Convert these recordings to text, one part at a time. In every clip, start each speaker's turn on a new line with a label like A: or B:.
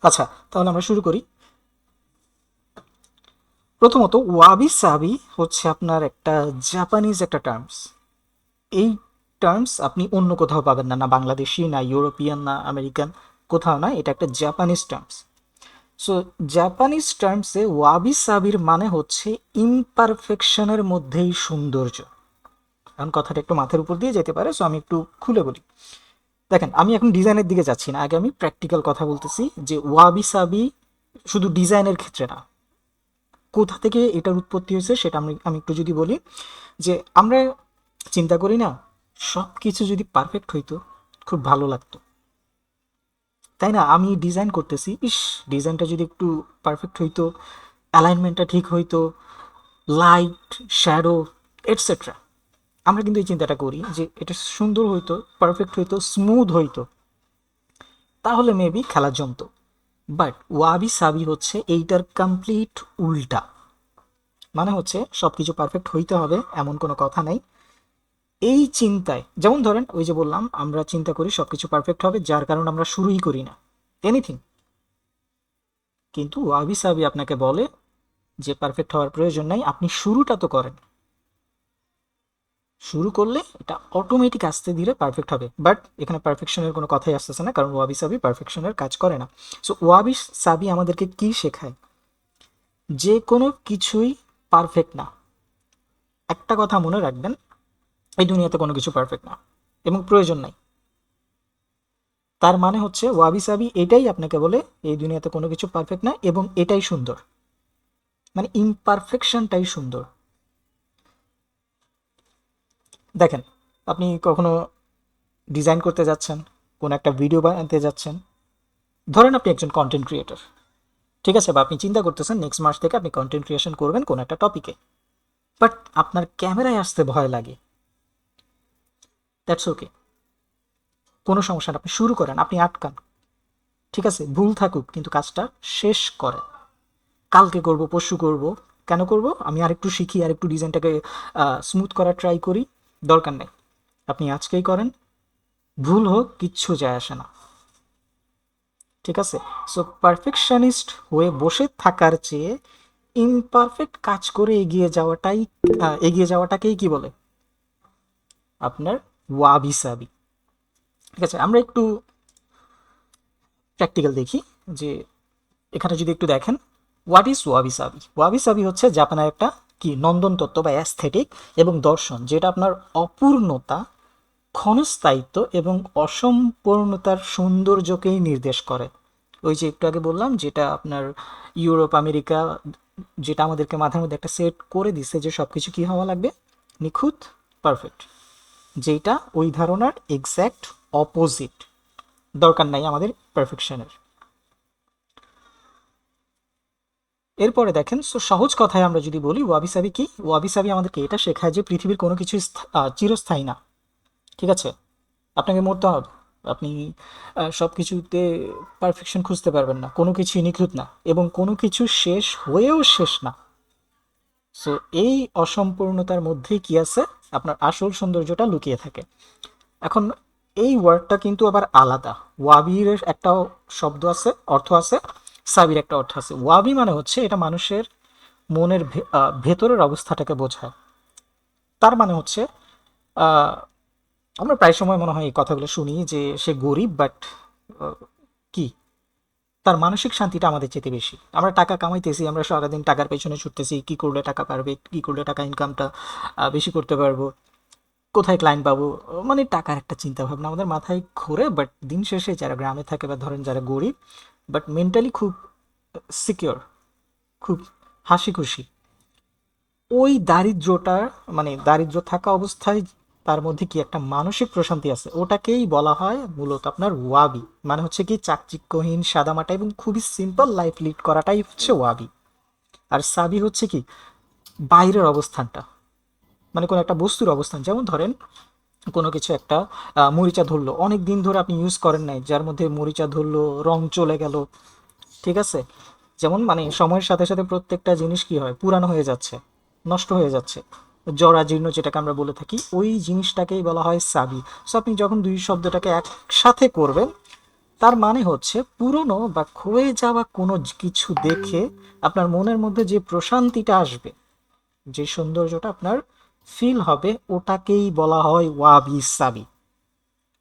A: আচ্ছা, তাহলে আমরা শুরু করি। প্রথমত ওয়াবি সাবি হচ্ছে আপনার একটা জাপানিজ একটা টার্মস। এই টার্মস আপনি অন্য কোথাও পাবেন না, না বাংলাদেশি, না ইউরোপিয়ান, না আমেরিকান, কোথাও না। এটা একটা জাপানিজ টার্মস। সো জাপানিজ টার্মসে ওয়াবি সাবির মানে হচ্ছে ইমপারফেকশনের মধ্যেই সৌন্দর্য। এখন কথাটা একটু মাথার উপর দিয়ে যেতে পারে, সো আমি একটু খুলে বলি। দেখেন, আমি এখন ডিজাইনের দিকে যাচ্ছি না, আগে আমি প্র্যাকটিক্যাল কথা বলতেছি যে ওয়াবি সাবি শুধু ডিজাইনের ক্ষেত্রে না, কোথা থেকে এটার উৎপত্তি হয়েছে সেটা আমি আমি একটু যদি বলি। যে আমরা চিন্তা করি না, সব কিছু যদি পারফেক্ট হইতো খুব ভালো লাগতো, তাই না? আমি ডিজাইন করতেছি, ইস, ডিজাইনটা যদি একটু পারফেক্ট হইতো, অ্যালাইনমেন্টটা ঠিক হইতো, লাইট, শ্যাডো, এটসেট্রা। আমরা কিন্তু এই চিন্তাটা করি যে এটা সুন্দর হইতো, পারফেক্ট হইতো, স্মুথ হইতো, তাহলে মেবি খেলা জমতো। বাট ওয়াবি সাবি হচ্ছে এইটার কমপ্লিট উল্টা। মানে হচ্ছে সব কিছু পারফেক্ট হইতে হবে এমন কোনো কথা নাই। এই চিন্তায়, যেমন ধরেন ওই যে বললাম, আমরা চিন্তা করি সব কিছু পারফেক্ট হবে, যার কারণে আমরা শুরুই করি না এনিথিং। কিন্তু ওয়াবি সাবি আপনাকে বলে যে পারফেক্ট হওয়ার প্রয়োজন নাই, আপনি শুরুটা তো করেন। শুরু করলে এটা অটোমেটিক আস্তে ধীরে পারফেক্ট হবে। বাট এখানে পারফেকশনের কোনো কথাই আসতেছে না, কারণ ওয়াবি সাবি পারফেকশনের কাজ করে না। সো ওয়াবি সাবি আমাদেরকে কি শেখায়? যে কোনো কিছুই পারফেক্ট না। একটা কথা মনে রাখবেন, এই দুনিয়াতে কোনো কিছু পারফেক্ট না এবং প্রয়োজন নাই। তার মানে হচ্ছে ওয়াবি সাবি এটাই আপনাকে বলে এই দুনিয়াতে কোনো কিছু পারফেক্ট না এবং এটাই সুন্দর, মানে ইমপারফেকশনটাই সুন্দর। দেখেন, আপনি কখনো ডিজাইন করতে যাচ্ছেন, কোনো একটা ভিডিও বানাতে যাচ্ছেন, ধরেন আপনি একজন কন্টেন্ট ক্রিয়েটর, ঠিক আছে, বা আপনি চিন্তা করতেছেন নেক্সট মাস থেকে আপনি কন্টেন্ট ক্রিয়েশন করবেন কোনো একটা টপিকে, বাট আপনার ক্যামেরায় আসতে ভয় লাগে। দ্যাটস ওকে, কোনো সমস্যা না, আপনি শুরু করেন, আপনি আটকান, ঠিক আছে, ভুল থাকুক কিন্তু কাজটা শেষ করেন। কালকে করব, পরশু করব, কেন করব, আমি আরেকটু শিখি, আরেকটু ডিজাইনটাকে স্মুথ করার ট্রাই করি, দরকার নেই। আপনি আজকেই করেন, ভুল হোক কিচ্ছু যায় আসে না, ঠিক আছে? সো পারফেকশনিস্ট হয়ে বসে থাকার চেয়ে ইমপারফেক্ট কাজ করে এগিয়ে যাওয়াটাকেই কি বলে? আপনার ওয়াবি সাবি। ঠিক আছে, আমরা একটু প্র্যাকটিক্যাল দেখি। যে এখানে যদি একটু দেখেন, হোয়াট ইজ ওয়াবি সাবি? ওয়াবি সাবি হচ্ছে জাপানের একটা কি নন্দন তত্ত্ব বা অ্যাস্থেটিক এবং দর্শন, যেটা আপনার অপূর্ণতা, ক্ষণস্থায়িত্ব এবং অসম্পূর্ণতার সৌন্দর্যকেই নির্দেশ করে। ওই যে একটু আগে বললাম, যেটা আপনার ইউরোপ, আমেরিকা, যেটা আমাদেরকে মাথার মধ্যে একটা সেট করে দিছে যে সব কিছু কী হওয়া লাগবে, নিখুঁত, পারফেক্ট, যেটা ওই ধারণার এক্স্যাক্ট অপোজিট। দরকার নাই আমাদের পারফেকশনের। এরপরে দেখেন, সো সহজ কথায় আমরা যদি বলি ওয়াবি সাবি কি, ওয়াবি সাবি আমাদেরকে এটা শেখায় যে পৃথিবীর কোনো কিছু চিরস্থায়ী না, ঠিক আছে? আপনাকে মরতে হবে, আপনি সব কিছুতে পারফেকশন খুঁজতে পারবেন না, কোনো কিছুই নিখুঁত না এবং কোনো কিছু শেষ হয়েও শেষ না। সো এই অসম্পূর্ণতার মধ্যেই কি আছে, আপনার আসল সৌন্দর্যটা লুকিয়ে থাকে। এখন এই ওয়ার্ডটা কিন্তু আবার আলাদা। ওয়াবির একটা শব্দ আছে, অর্থ আছে, সাবির একটা অর্থ আছে। ওয়াবি মানে হচ্ছে এটা মানুষের মনের ভেতরের অবস্থাটাকে বোঝায়। তার মানে হচ্ছে আহ, আমরা প্রায় সময় মনে হয় এই কথাগুলো শুনি যে সে গরিব, বাট কি, তার মানসিক শান্তিটা আমাদের চেয়ে বেশি। আমরা টাকা কামাইতেছি, আমরা সারাদিন টাকার পেছনে ছুটতেছি, কি করলে টাকা পারবে, কি করলে টাকা ইনকামটা বেশি করতে পারবো, কোথায় ক্লায়েন্ট পাবো, মানে টাকার একটা চিন্তা ভাবনা আমাদের মাথায় ঘোরে। বাট দিন শেষে যারা গ্রামে থাকে বা ধরেন যারা গরিব, বাট মেন্টালি খুব সিকিওর, খুব হাসি খুশি, ওই দারিদ্রটা, মানে দারিদ্র থাকা অবস্থায় তার মধ্যে কি একটা মানসিক প্রশান্তি আছে, ওটাকেই বলা হয় মূলত আপনার ওয়াবি। মানে হচ্ছে কি চাকচিক্যহীন, সাদামাটা এবং খুবই সিম্পল লাইফ লিড করাটাই হচ্ছে ওয়াবি। আর সাবি হচ্ছে কি বাইরের অবস্থানটা, মানে কোনো একটা বস্তুর অবস্থান। যেমন ধরেন কোনো কিছু একটা মরিচা ধরলো, অনেক দিন ধরে আপনি ইউজ করেন নাই, যার মধ্যে মরিচা ধরলো, রং চলে গেল, ঠিক আছে? যেমন মানে সময়ের সাথে সাথে প্রত্যেকটা জিনিস কি হয়, পুরানো হয়ে যাচ্ছে, নষ্ট হয়ে যাচ্ছে, জরা জীর্ণ যেটাকে আমরা বলে থাকি, ওই জিনিসটাকেই বলা হয় সাবি। সো আপনি যখন দুই শব্দটাকে একসাথে করবেন, তার মানে হচ্ছে পুরনো বা ক্ষয়ে যাওয়া কোনো কিছু দেখে আপনার মনের মধ্যে যে প্রশান্তিটা আসবে, যে সৌন্দর্যটা আপনার ফিল হবে, ওটাকেই বলা হয় ওয়াবি সাবি।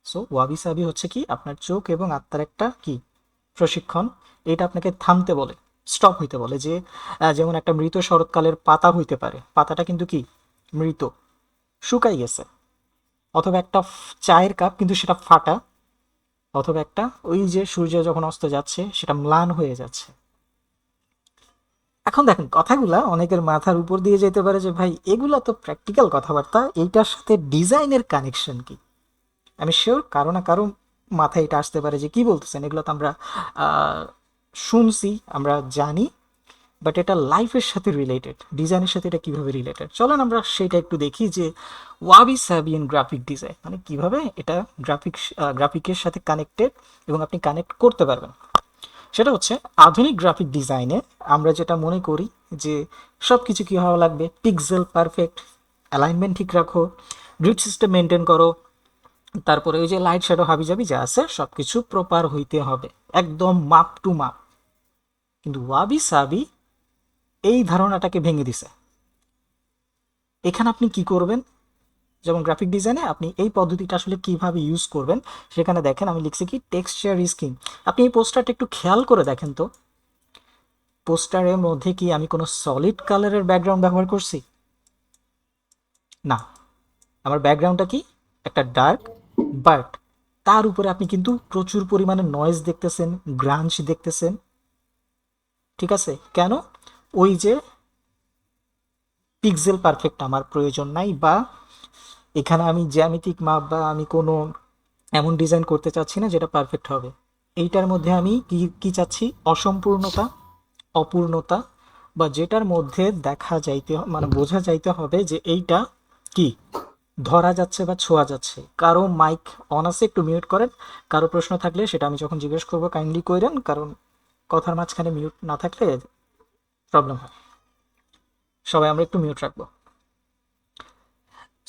A: সো ওয়াবি সাবি হচ্ছে কি আপনার চোখ এবং আত্মার একটা কি প্রশিক্ষণ। এটা আপনাকে থামতে বলে, স্টপ হইতে বলে, যে যেমন একটা মৃত শরৎকালের পাতা হইতে পারে, পাতাটা কিন্তু কি মৃত, শুকাই গেছে, অথবা একটা চায়ের কাপ কিন্তু সেটা ফাটা, অথবা একটা ওই যে সূর্য যখন অস্ত যাচ্ছে সেটা ম্লান হয়ে যাচ্ছে। এখন দেখেন কথাগুলা অনেকের মাথার উপর দিয়ে যেতে পারে যে ভাই এগুলা তো প্র্যাকটিক্যাল কথাবার্তা, এইটার সাথে ডিজাইনের কানেকশন কি। আমি শিওর কারো না কারো মাথায় এটা আসতে পারে যে কি বলতেছেন, এগুলো তো আমরা আহ, শুনছি, আমরা জানি, বাট এটা লাইফের সাথে রিলেটেড, ডিজাইনের সাথে এটা কিভাবে রিলেটেড, চলেন আমরা সেটা একটু দেখি যে ওয়াবি সাবি ইন গ্রাফিক ডিজাইন মানে কিভাবে এটা গ্রাফিকের সাথে কানেক্টেড এবং আপনি কানেক্ট করতে পারবেন। সেটা হচ্ছে আধুনিক গ্রাফিক ডিজাইনে আমরা যেটা মনে করি যে সব কিছু কী হওয়া লাগবে, পিক্সেল পারফেক্ট, অ্যালাইনমেন্ট ঠিক রাখো, গ্রিড সিস্টেম মেনটেন করো, তারপরে ওই যে লাইট শ্যাডো হাবিজাবি যা আছে সব কিছু প্রপার হইতে হবে, একদম মাপ টু মাপ। কিন্তু ওয়াবি সাবি এই ধারণাটাকে ভেঙে দিছে। এখানে আপনি কি করবেন, যেমন গ্রাফিক ডিজাইনে আপনি এই পদ্ধতিটা আসলে কিভাবে ইউজ করবেন, সেখানে দেখেন আমি লিখছি কি টেক্সচার ইজ কিং। আপনি এই পোস্টারটা একটু খেয়াল করে দেখেন তো, পোস্টারের মধ্যে কি আমি কোনো সলিড কালারের ব্যাকগ্রাউন্ড ব্যবহার করছি? না, আমার ব্যাকগ্রাউন্ডটা কি একটা ডার্ক, বাট তার উপরে আপনি কিন্তু প্রচুর পরিমাণে নয়েজ দেখতেছেন, গ্রাঞ্চ দেখতেছেন। ঠিক আছে, কেন? ওই যে পিক্সেল পারফেক্ট আমার প্রয়োজন নাই, বা এখানে আমি জ্যামিতিক মাপ বা আমি কোনো এমন ডিজাইন করতে চাচ্ছি না যেটা পারফেক্ট হবে। এইটার মধ্যে আমি কি কি চাচ্ছি, অসম্পূর্ণতা, অপূর্ণতা, বা যেটার মধ্যে দেখা যাইতে মানে বোঝা যাইতে হবে যে এইটা কি ধরা যাচ্ছে বা ছোঁয়া যাচ্ছে। কারো মাইক অন আছে, একটু মিউট করেন। কারো প্রশ্ন থাকলে সেটা আমি যখন জিজ্ঞেস করবো কাইন্ডলি কইরেন, কারণ কথার মাঝখানে মিউট না থাকলে প্রবলেম হয়। সবাই আমরা একটু মিউট রাখবো।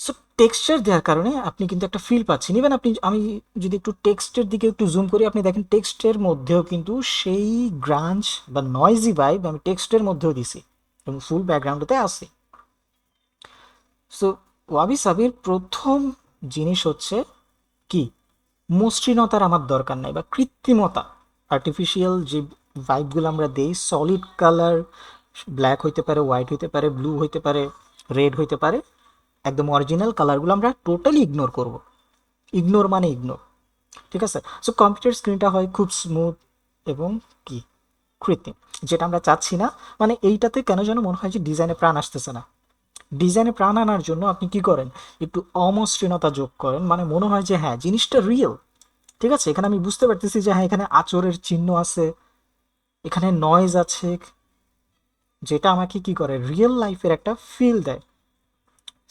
A: সো টেক্সচার দেওয়ার কারণে আপনি কিন্তু একটা ফিল পাচ্ছেন। ইভেন আপনি, আমি যদি একটু টেক্সটের দিকে একটু জুম করি, আপনি দেখেন টেক্সটের মধ্যেও কিন্তু সেই গ্রাঞ্চ বা নয়েজি ভাইব আমি টেক্সটের মধ্যেও দিছি এবং ফুল ব্যাকগ্রাউন্ডতে আছে। সো ওয়াবি সাবির প্রথম জিনিস হচ্ছে কি, মসৃণতার আমার দরকার নাই বা কৃত্রিমতা, আর্টিফিশিয়াল যে ভাইবগুলো আমরা দেই, সলিড কালার, ব্ল্যাক হইতে পারে, হোয়াইট হইতে পারে, ব্লু হইতে পারে, রেড হইতে পারে, একদম অরিজিনাল কালারগুলো আমরা টোটালি ইগনোর করব। ইগনোর মানে ইগনোর। ঠিক আছে, সো কম্পিউটার স্ক্রিনটা হয় খুব স্মুথ এবং কি কৃত্রিম, যেটা আমরা চাচ্ছি না। মানে এইটাতে কেন যেন মনে হয় যে ডিজাইনে প্রাণ আসতেছে না। ডিজাইনে প্রাণ আনার জন্য আপনি কি করেন, একটু অমসৃণতা যোগ করেন, মানে মনে হয় যে হ্যাঁ জিনিসটা রিয়েল। ঠিক আছে, এখানে আমি বুঝতে পারতেছি যে হ্যাঁ এখানে আঁচড়ের চিহ্ন আছে, এখানে নয়েজ আছে, যেটা আমাকে কি করে রিয়েল লাইফের একটা ফিল দেয়।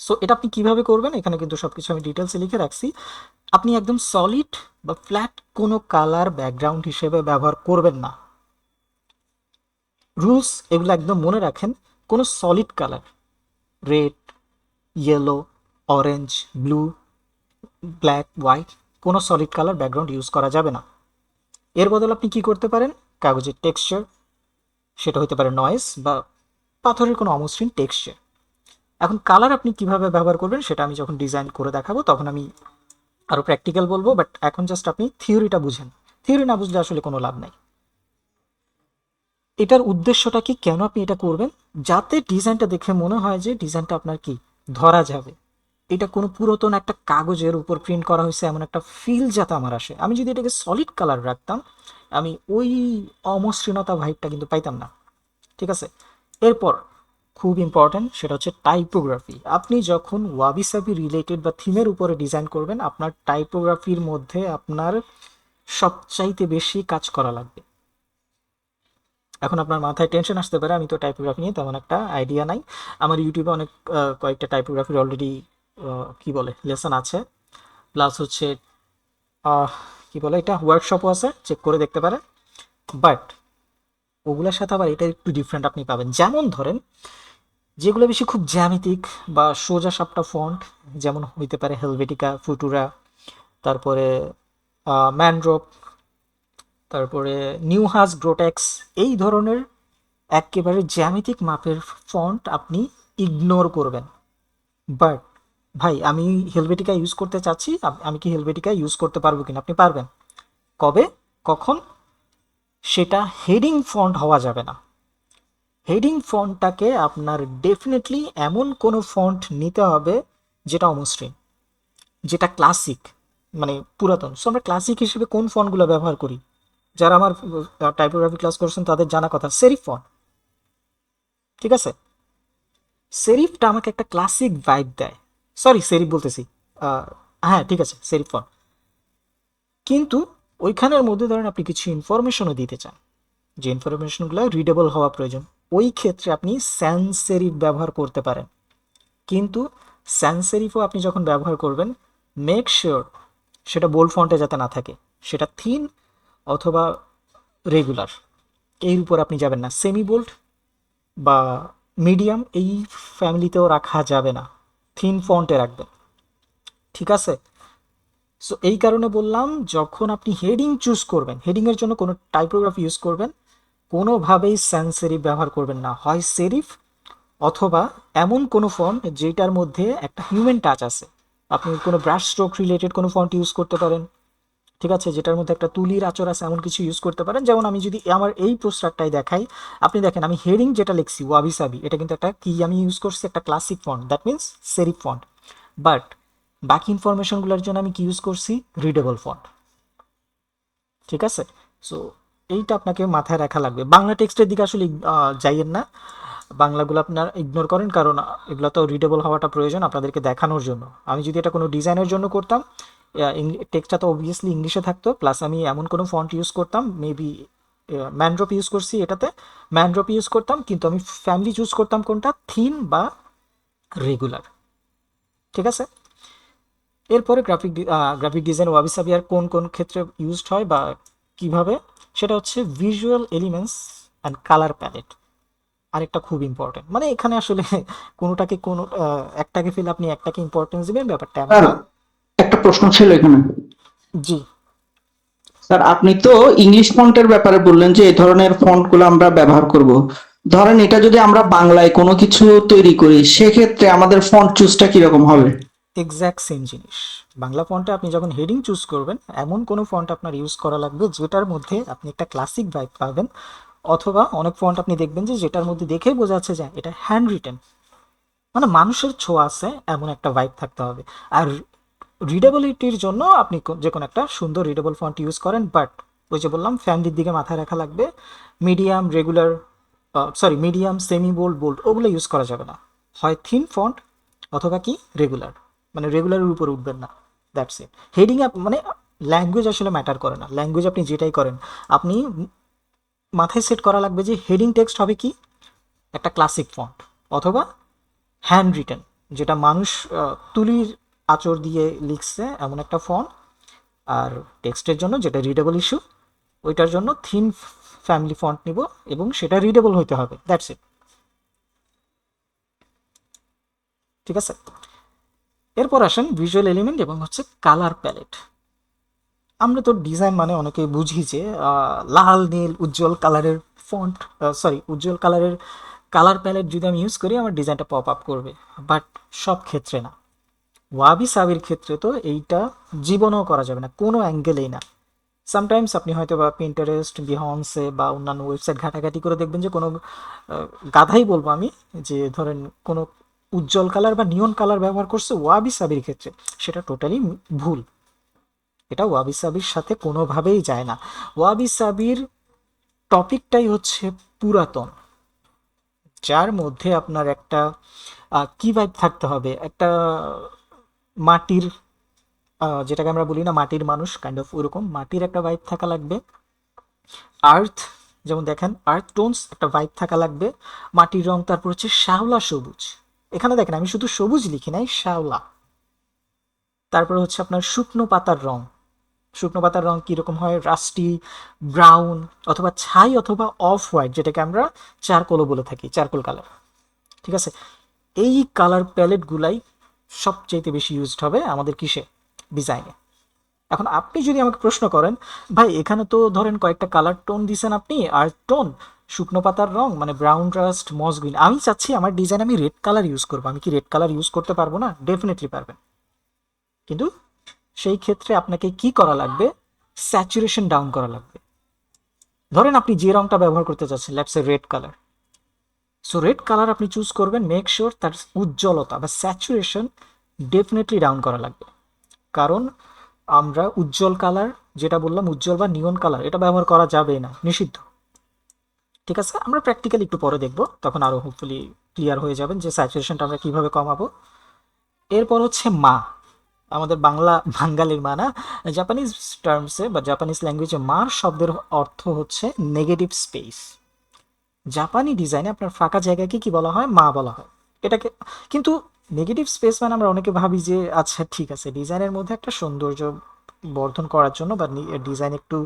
A: সো এটা আপনি কিভাবে করবেন, এখানে কিন্তু সবকিছু আমি ডিটেলসে লিখে রাখছি। আপনি একদম সলিড বা ফ্ল্যাট কোনো কালার ব্যাকগ্রাউন্ড হিসেবে ব্যবহার করবেন না। রুলস এগুলো একদম মনে রাখেন। কোনো solid colour, red, yellow, orange, blue, black, white, কোনো সলিড কালার ব্যাকগ্রাউন্ড ইউজ করা যাবে না। এর বদলে আপনি কি করতে পারেন, কাগজের টেক্সচার, সেটা হতে পারে নয়েজ বা পাথরের কোনো অমসৃণ টেক্সচার। এখন কালার আপনি কিভাবে ব্যবহার করবেন সেটা আমি যখন ডিজাইন করে দেখাবো তখন আমি আরও প্র্যাকটিক্যাল বলবো, বাট এখন জাস্ট আপনি থিওরিটা বুঝেন। থিওরি না বুঝলে আসলে কোনো লাভ নাই। এটার উদ্দেশ্যটা কি, কেন আপনি এটা করবেন, যাতে ডিজাইনটা দেখে মনে হয় যে ডিজাইনটা আপনার কি ধরা যাবে, এটা কোনো পুরাতন একটা কাগজের উপর প্রিন্ট করা হয়েছে এমন একটা ফিল যাতে আমার আসে। আমি যদি এটাকে সলিড কালার রাখতাম, আমি ওই অমসৃণতা ভাইবটা কিন্তু পাইতাম না। ঠিক আছে, এরপর খুব ইম্পর্ট্যান্ট সেটা হচ্ছে টাইপোগ্রাফি। আপনি যখন ওয়াবি সাবি রিলেটেড বা থিমের উপরে ডিজাইন করবেন, আপনার টাইপোগ্রাফির মধ্যে আপনার সবচাইতে বেশি কাজ করা লাগবে। এখন আপনার মাথায় টেনশন আসতে পারে, আমি তো টাইপোগ্রাফি নিয়ে তেমন একটা আইডিয়া নাই। আমার ইউটিউবে অনেক কয়েকটা টাইপোগ্রাফির অলরেডি কি বলে লেসন আছে, প্লাস হচ্ছে আহ, কি বলে এটা ওয়ার্কশপও আছে, চেক করে দেখতে পারেন। বাট ওগুলোর সাথে আবার এটা একটু ডিফারেন্ট আপনি পাবেন। যেমন ধরেন যেগুলো বেশি খুব জ্যামিতিক বা সোজা সাপটা ফন্ট, যেমন হইতে পারে হেলভেটিকা, ফুটুরা, তারপরে ম্যানড্রপ, তারপরে নিউহাস, গ্রোটেক্স, এই ধরনের একেবারে জ্যামিতিক মাপের ফন্ট আপনি ইগনোর করবেন। বাট ভাই আমি হেলভেটিকা ইউজ করতে চাচ্ছি, আমি কি হেলভেটিকা ইউজ করতে পারবো কিনা? আপনি পারবেন। কবে, কখন? সেটা হেডিং ফন্ট হওয়া যাবে না। হেডিং ফন্টটাকে আপনার ডেফিনেটলি এমন কোনো ফন্ট নিতে হবে যেটা অমসৃণ, যেটা ক্লাসিক, মানে পুরাতন। সো আমরা ক্লাসিক হিসেবে কোন ফন্টগুলো ব্যবহার করি? যারা আমার টাইপোগ্রাফি ক্লাস করছেন তাদের জানা কথা, সেরিফ ফন্ট। ঠিক আছে, সেরিফটা আমাকে একটা ক্লাসিক ভাইব দেয়। সরি, সেরিফ বলতেছি, আহ, হ্যাঁ ঠিক আছে, সেরিফ ফন্ট। কিন্তু ওইখানের মধ্যে ধরেন আপনি কিছু ইনফরমেশনও দিতে চান, যে ইনফরমেশনগুলো রিডেবল হওয়া প্রয়োজন, ওই ক্ষেত্রে আপনি স্যান্স সেরিফ ব্যবহার করতে পারেন। কিন্তু স্যান্স সেরিফও আপনি যখন ব্যবহার করবেন, মেক শিওর সেটা বোল্ড ফন্টে যাতে না থাকে, সেটা থিন অথবা রেগুলার, এর উপর আপনি যাবেন না। সেমি বোল্ড বা মিডিয়াম এই ফ্যামিলিতেও রাখা যাবে না, থিন ফন্টে রাখবেন। ঠিক আছে, সো এই কারণে বললাম, যখন আপনি হেডিং চুজ করবেন, হেডিংয়ের জন্য কোনো টাইপোগ্রাফি ইউজ করবেন, কোনোভাবেই স্যান্স সেরিফ ব্যবহার করবেন না। হয় সেরিফ অথবা এমন কোনো ফন্ট যেটার মধ্যে একটা হিউম্যান টাচ আছে। আপনি কোনো ব্রাশ স্ট্রোক রিলেটেড কোনো ফন্ট ইউজ করতে পারেন, ঠিক আছে, যেটার মধ্যে একটা তুলির আঁচড় আছে, এমন কিছু ইউজ করতে পারেন। যেমন আমি যদি আমার এই পোস্টারটাই দেখাই, আপনি দেখেন আমি হেডিং যেটা লিখছি ওয়াবি সাবি, এটা কিন্তু একটা কি আমি ইউজ করছি, একটা classic font, that means serif font. But বাকি ইনফরমেশনগুলোর জন্য আমি কি ইউজ করছি? Readable font. ঠিক আছে, সো এইটা আপনাকে মাথায় রাখা লাগবে। বাংলা টেক্সটের দিকে আসলে যাইয়েন না, বাংলাগুলো আপনার ইগনোর করেন, কারণ এগুলো তো রিডেবল হওয়াটা প্রয়োজন আপনাদেরকে দেখানোর জন্য। আমি যদি এটা কোনো ডিজাইনের জন্য করতাম, টেক্সটটা তো অবভিয়াসলি ইংলিশে থাকতো, প্লাস আমি এমন কোনো ফন্ট ইউজ করতাম, মেবি ম্যানড্রপ ইউজ করছি এটাতে, ম্যানড্রপ ইউজ করতাম, কিন্তু আমি ফ্যামিলি চুজ করতাম কোনটা? থিন বা রেগুলার। ঠিক আছে, এরপরে গ্রাফিক ডিজাইন ওয়াবি সাবি আর কোন কোন ক্ষেত্রে ইউজড হয় বা কিভাবে, সেটা হচ্ছে visual elements and colour palette. আরেকটা খুব ইম্পর্টেন্ট, মানে এখানে আসলে কোনোটাকে কোনো একটাকে ফেলে আপনি একটাকে ইম্পর্টেন্স দিবেন, ব্যাপারটা এমন
B: স্যার,
A: না।
B: একটা প্রশ্ন ছিল এখানে।
A: জি,
B: স্যার, আপনি তো ইংলিশ ফন্টের ব্যাপারে বললেন যে এই ধরনের ফন্ট গুলো আমরা ব্যবহার করব। ধরেন এটা যদি আমরা বাংলায় কোনো কিছু তৈরি করি, সেক্ষেত্রে আমাদের ফন্ট চুজটা কিরকম হবে?
A: এক্স্যাক্ট সেম জিনিস। বাংলা ফন্টে আপনি যখন হেডিং চুজ করবেন, এমন কোনো ফন্ট আপনার ইউজ করা লাগবে যেটার মধ্যে আপনি একটা ক্লাসিক ভাইব পাবেন, অথবা অনেক ফন্ট আপনি দেখবেন যে যেটার মধ্যে দেখেই বোঝা যাচ্ছে যে এটা হ্যান্ড রিটেন, মানে মানুষের ছোঁয়া আছে, এমন একটা ভাইব থাকতে হবে। আর রিডেবিলিটির জন্য আপনি যে কোনো একটা সুন্দর রিডেবল ফন্ট ইউজ করেন, বাট ওই যে বললাম ফ্যামিলির দিকে মাথায় রাখা লাগবে। Medium, regular, sorry medium, semi bold, bold ওগুলো ইউজ করা যাবে না। হয় থিন ফন্ট অথবা কি রেগুলার, মানে রেগুলারের উপরে উঠবেন না। That's it. হেডিং আপ মানে ল্যাঙ্গুয়েজ আসলে ম্যাটার করে না, ল্যাঙ্গুয়েজ আপনি যেটাই করেন, আপনি মাথায় সেট করা লাগবে যে হেডিং টেক্সট হবে কি, একটা ক্লাসিক ফন্ট অথবা হ্যান্ড রিটেন, যেটা মানুষ তুলির আঁচড় দিয়ে লিখছে এমন একটা ফন্ট। আর টেক্সটের জন্য যেটা রিডেবল ইস্যু, ওইটার জন্য থিন ফ্যামিলি ফন্ট নিব, এবং সেটা রিডেবল হইতে হবে। That's it. ঠিক আছে, এরপর আসেন ভিজুয়াল এলিমেন্ট এবং হচ্ছে কালার প্যালেট। আমরা তো ডিজাইন মানে অনেকে বুঝি যে লাল নীল উজ্জ্বল কালারের ফন্ট, সরি উজ্জ্বল কালারের কালার প্যালেট যদি আমি ইউজ করি আমার ডিজাইনটা পপ আপ করবে। বাট সব ক্ষেত্রে না। ওয়াবি সাবির ক্ষেত্রে তো এইটা জীবনেও করা যাবে না, কোনো অ্যাঙ্গেলেই না। সামটাইমস আপনি হয়তো বা পিন্টারেস্ট, বিহন্সে বা অন্যান্য ওয়েবসাইট ঘাটাঘাটি করে দেখবেন যে কোনো গাধাই বলবো আমি, যে ধরেন কোনো উজ্জ্বল কালার বা নিয়ন কালার ব্যবহার করছে ওয়াবি সাবির ক্ষেত্রে, সেটা টোটালি ভুল। এটা ওয়াবি সাবির সাথে কোনোভাবেই যায় না। ওয়াবি সাবির টপিকটাই হচ্ছে পুরাতন, যার মধ্যে আপনার একটা কি ভাইব থাকতে হবে, একটা মাটির, যেটাকে আমরা বলি না মাটির মানুষ, কাইন্ড অফ ওরকম মাটির একটা ভাইব থাকা লাগবে। আর্থ, যেমন দেখেন আর্থ টোনস একটা ভাইব থাকা লাগবে। মাটির রং, তারপর হচ্ছে শ্যাওলা সবুজ, এখানে দেখেন আমি শুধু সবুজ লিখি নাই, শ্যাওলা। তারপরে হচ্ছে আপনার শুকনো পাতার রং, শুকনো পাতার রং কীরকম হয়? রাস্টি ব্রাউন অথবা ছাই অথবা অফ হোয়াইট, যেটাকে আমরা চারকোলও বলে থাকি, চারকোল কালার। ঠিক আছে, এই কালার প্যালেটগুলাই সবচাইতে বেশি ইউজড হবে আমাদের কিসে? ডিজাইনে। এখন আপনি যদি আমাকে প্রশ্ন করেন, ভাই এখানে তো ধরেন কয়েকটা কালার টোন দিছেন আপনি, আর্থ টোন, শুকনো পাতার রং মানে ব্রাউন রাস্ট, মস গ্রিন, আমি চাচ্ছি আমার ডিজাইন আমি রেড কালার ইউজ করবো, আমি কি রেড কালার ইউজ করতে পারবো না? ডেফিনেটলি পারবেন। কিন্তু সেই ক্ষেত্রে আপনাকে কি করা লাগবে? স্যাচুরেশন ডাউন করা লাগবে। ধরেন আপনি যে রংটা ব্যবহার করতে চাচ্ছেন, let's say red colour. So red colour আপনি চুজ করবেন, মেক শিওর তার উজ্জ্বলতা বা স্যাচুরেশন ডেফিনেটলি ডাউন করা লাগবে। কারণ আমরা উজ্জ্বল কালার, যেটা বললাম উজ্জ্বল বা নিয়ন কালার, এটা ব্যবহার করা যাবে না, নিষিদ্ধ। ঠিক আছে, আমরা প্র্যাকটিক্যালি একটু পরে দেখব, তখন আরো হোপফুলি ক্লিয়ার হয়ে যাবেন যে স্যাচুরেশনটা আমরা কিভাবে কমাবো। এরপর হচ্ছে মা, আমাদের বাঙালির মা না, জাপানিজ টার্মসে বা জাপানিজ ল্যাঙ্গুয়েজে মার শব্দের অর্থ হচ্ছে নেগেটিভ স্পেস। জাপানি ডিজাইনে আপনার ফাঁকা জায়গাকে কি বলা হয়? মা বলা হয় এটাকে। কিন্তু নেগেটিভ স্পেস মানে আমরা অনেকে ভাবি যে আচ্ছা ঠিক আছে, ডিজাইনের মধ্যে একটা সৌন্দর্য বর্ধন করার জন্য বা ডিজাইন একটু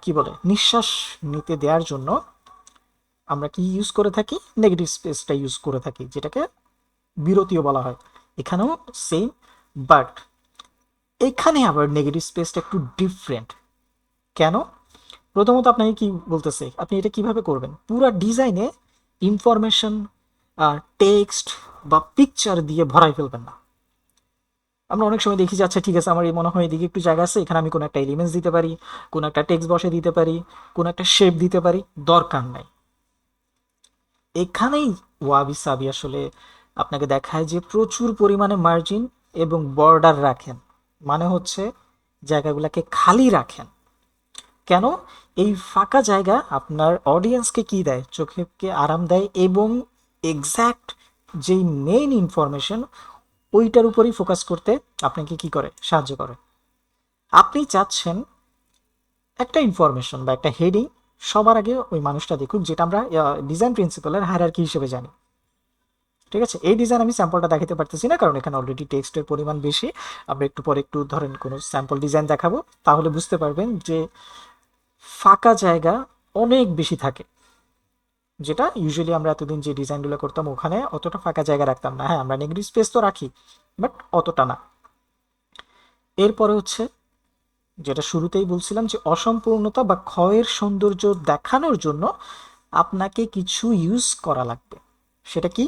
A: কি বলে নিঃশ্বাস নিতে দেওয়ার জন্য আমরা কি ইউজ করে থাকি? নেগেটিভ স্পেসটা ইউজ করে থাকি, যেটাকে বিরতিও বলা হয়। এখানেও সেম, বাট এখানে আবার নেগেটিভ স্পেসটা একটু ডিফারেন্ট। কেন? প্রথমত আপনাকে কি বলতেছে, আপনি এটা কিভাবে করবেন? পুরো ডিজাইনে ইনফরমেশন, টেক্সট বা পিকচার দিয়ে ভরাই ফেলবেন না। আমরা অনেক সময় দেখি যে আচ্ছা ঠিক আছে, আমার এই মনে হয় এদিকে একটু জায়গা আছে, এখানে আমি কোনো একটা এলিমেন্টস দিতে পারি, কোনো একটা টেক্সট বসে দিতে পারি, কোনো একটা শেপ দিতে পারি। দরকার নাই। এখানেই ওয়াবি সাবি আসলে আপনাকে দেখায় যে প্রচুর পরিমাণে মার্জিন এবং বর্ডার রাখেন, মানে হচ্ছে জায়গাগুলোকে খালি রাখেন। কেন? এই ফাঁকা জায়গা আপনার অডিয়েন্সকে কি দেয়? চোখকে আরাম দেয় এবং এক্স্যাক্ট যেই মেইন ইনফরমেশন ওইটার উপরেই ফোকাস করতে আপনাকে কি করে? সাহায্য করে। আপনি চাচ্ছেন একটা ইনফরমেশন বা একটা হেডিং সবার আগে ওই মানুষটা দেখুক, যেটা আমরা ডিজাইন প্রিন্সিপালের হায়ারার্কি হিসেবে জানি। ঠিক আছে, এই ডিজাইন আমি স্যাম্পলটা দেখাতে পারতেছি না কারণ এখানে অলরেডি টেক্সটের পরিমাণ বেশি। আমরা একটু পরে একটু ধরেন কোনো স্যাম্পল ডিজাইন দেখাবো, তাহলে বুঝতে পারবেন যে ফাঁকা জায়গা অনেক বেশি থাকে, যেটা ইউজুয়ালি আমরা এতদিন যে ডিজাইনগুলো করতাম ওখানে অতটা ফাঁকা জায়গা রাখতাম না। হ্যাঁ, আমরা নেগেটিভ স্পেস তো রাখি, বাট অতটা না। এরপরে হচ্ছে যেটা শুরুতেই বলছিলাম যে অসম্পূর্ণতা বা ক্ষয়ের সৌন্দর্য দেখানোর জন্য আপনাকে কিছু ইউজ করা লাগবে। সেটা কি?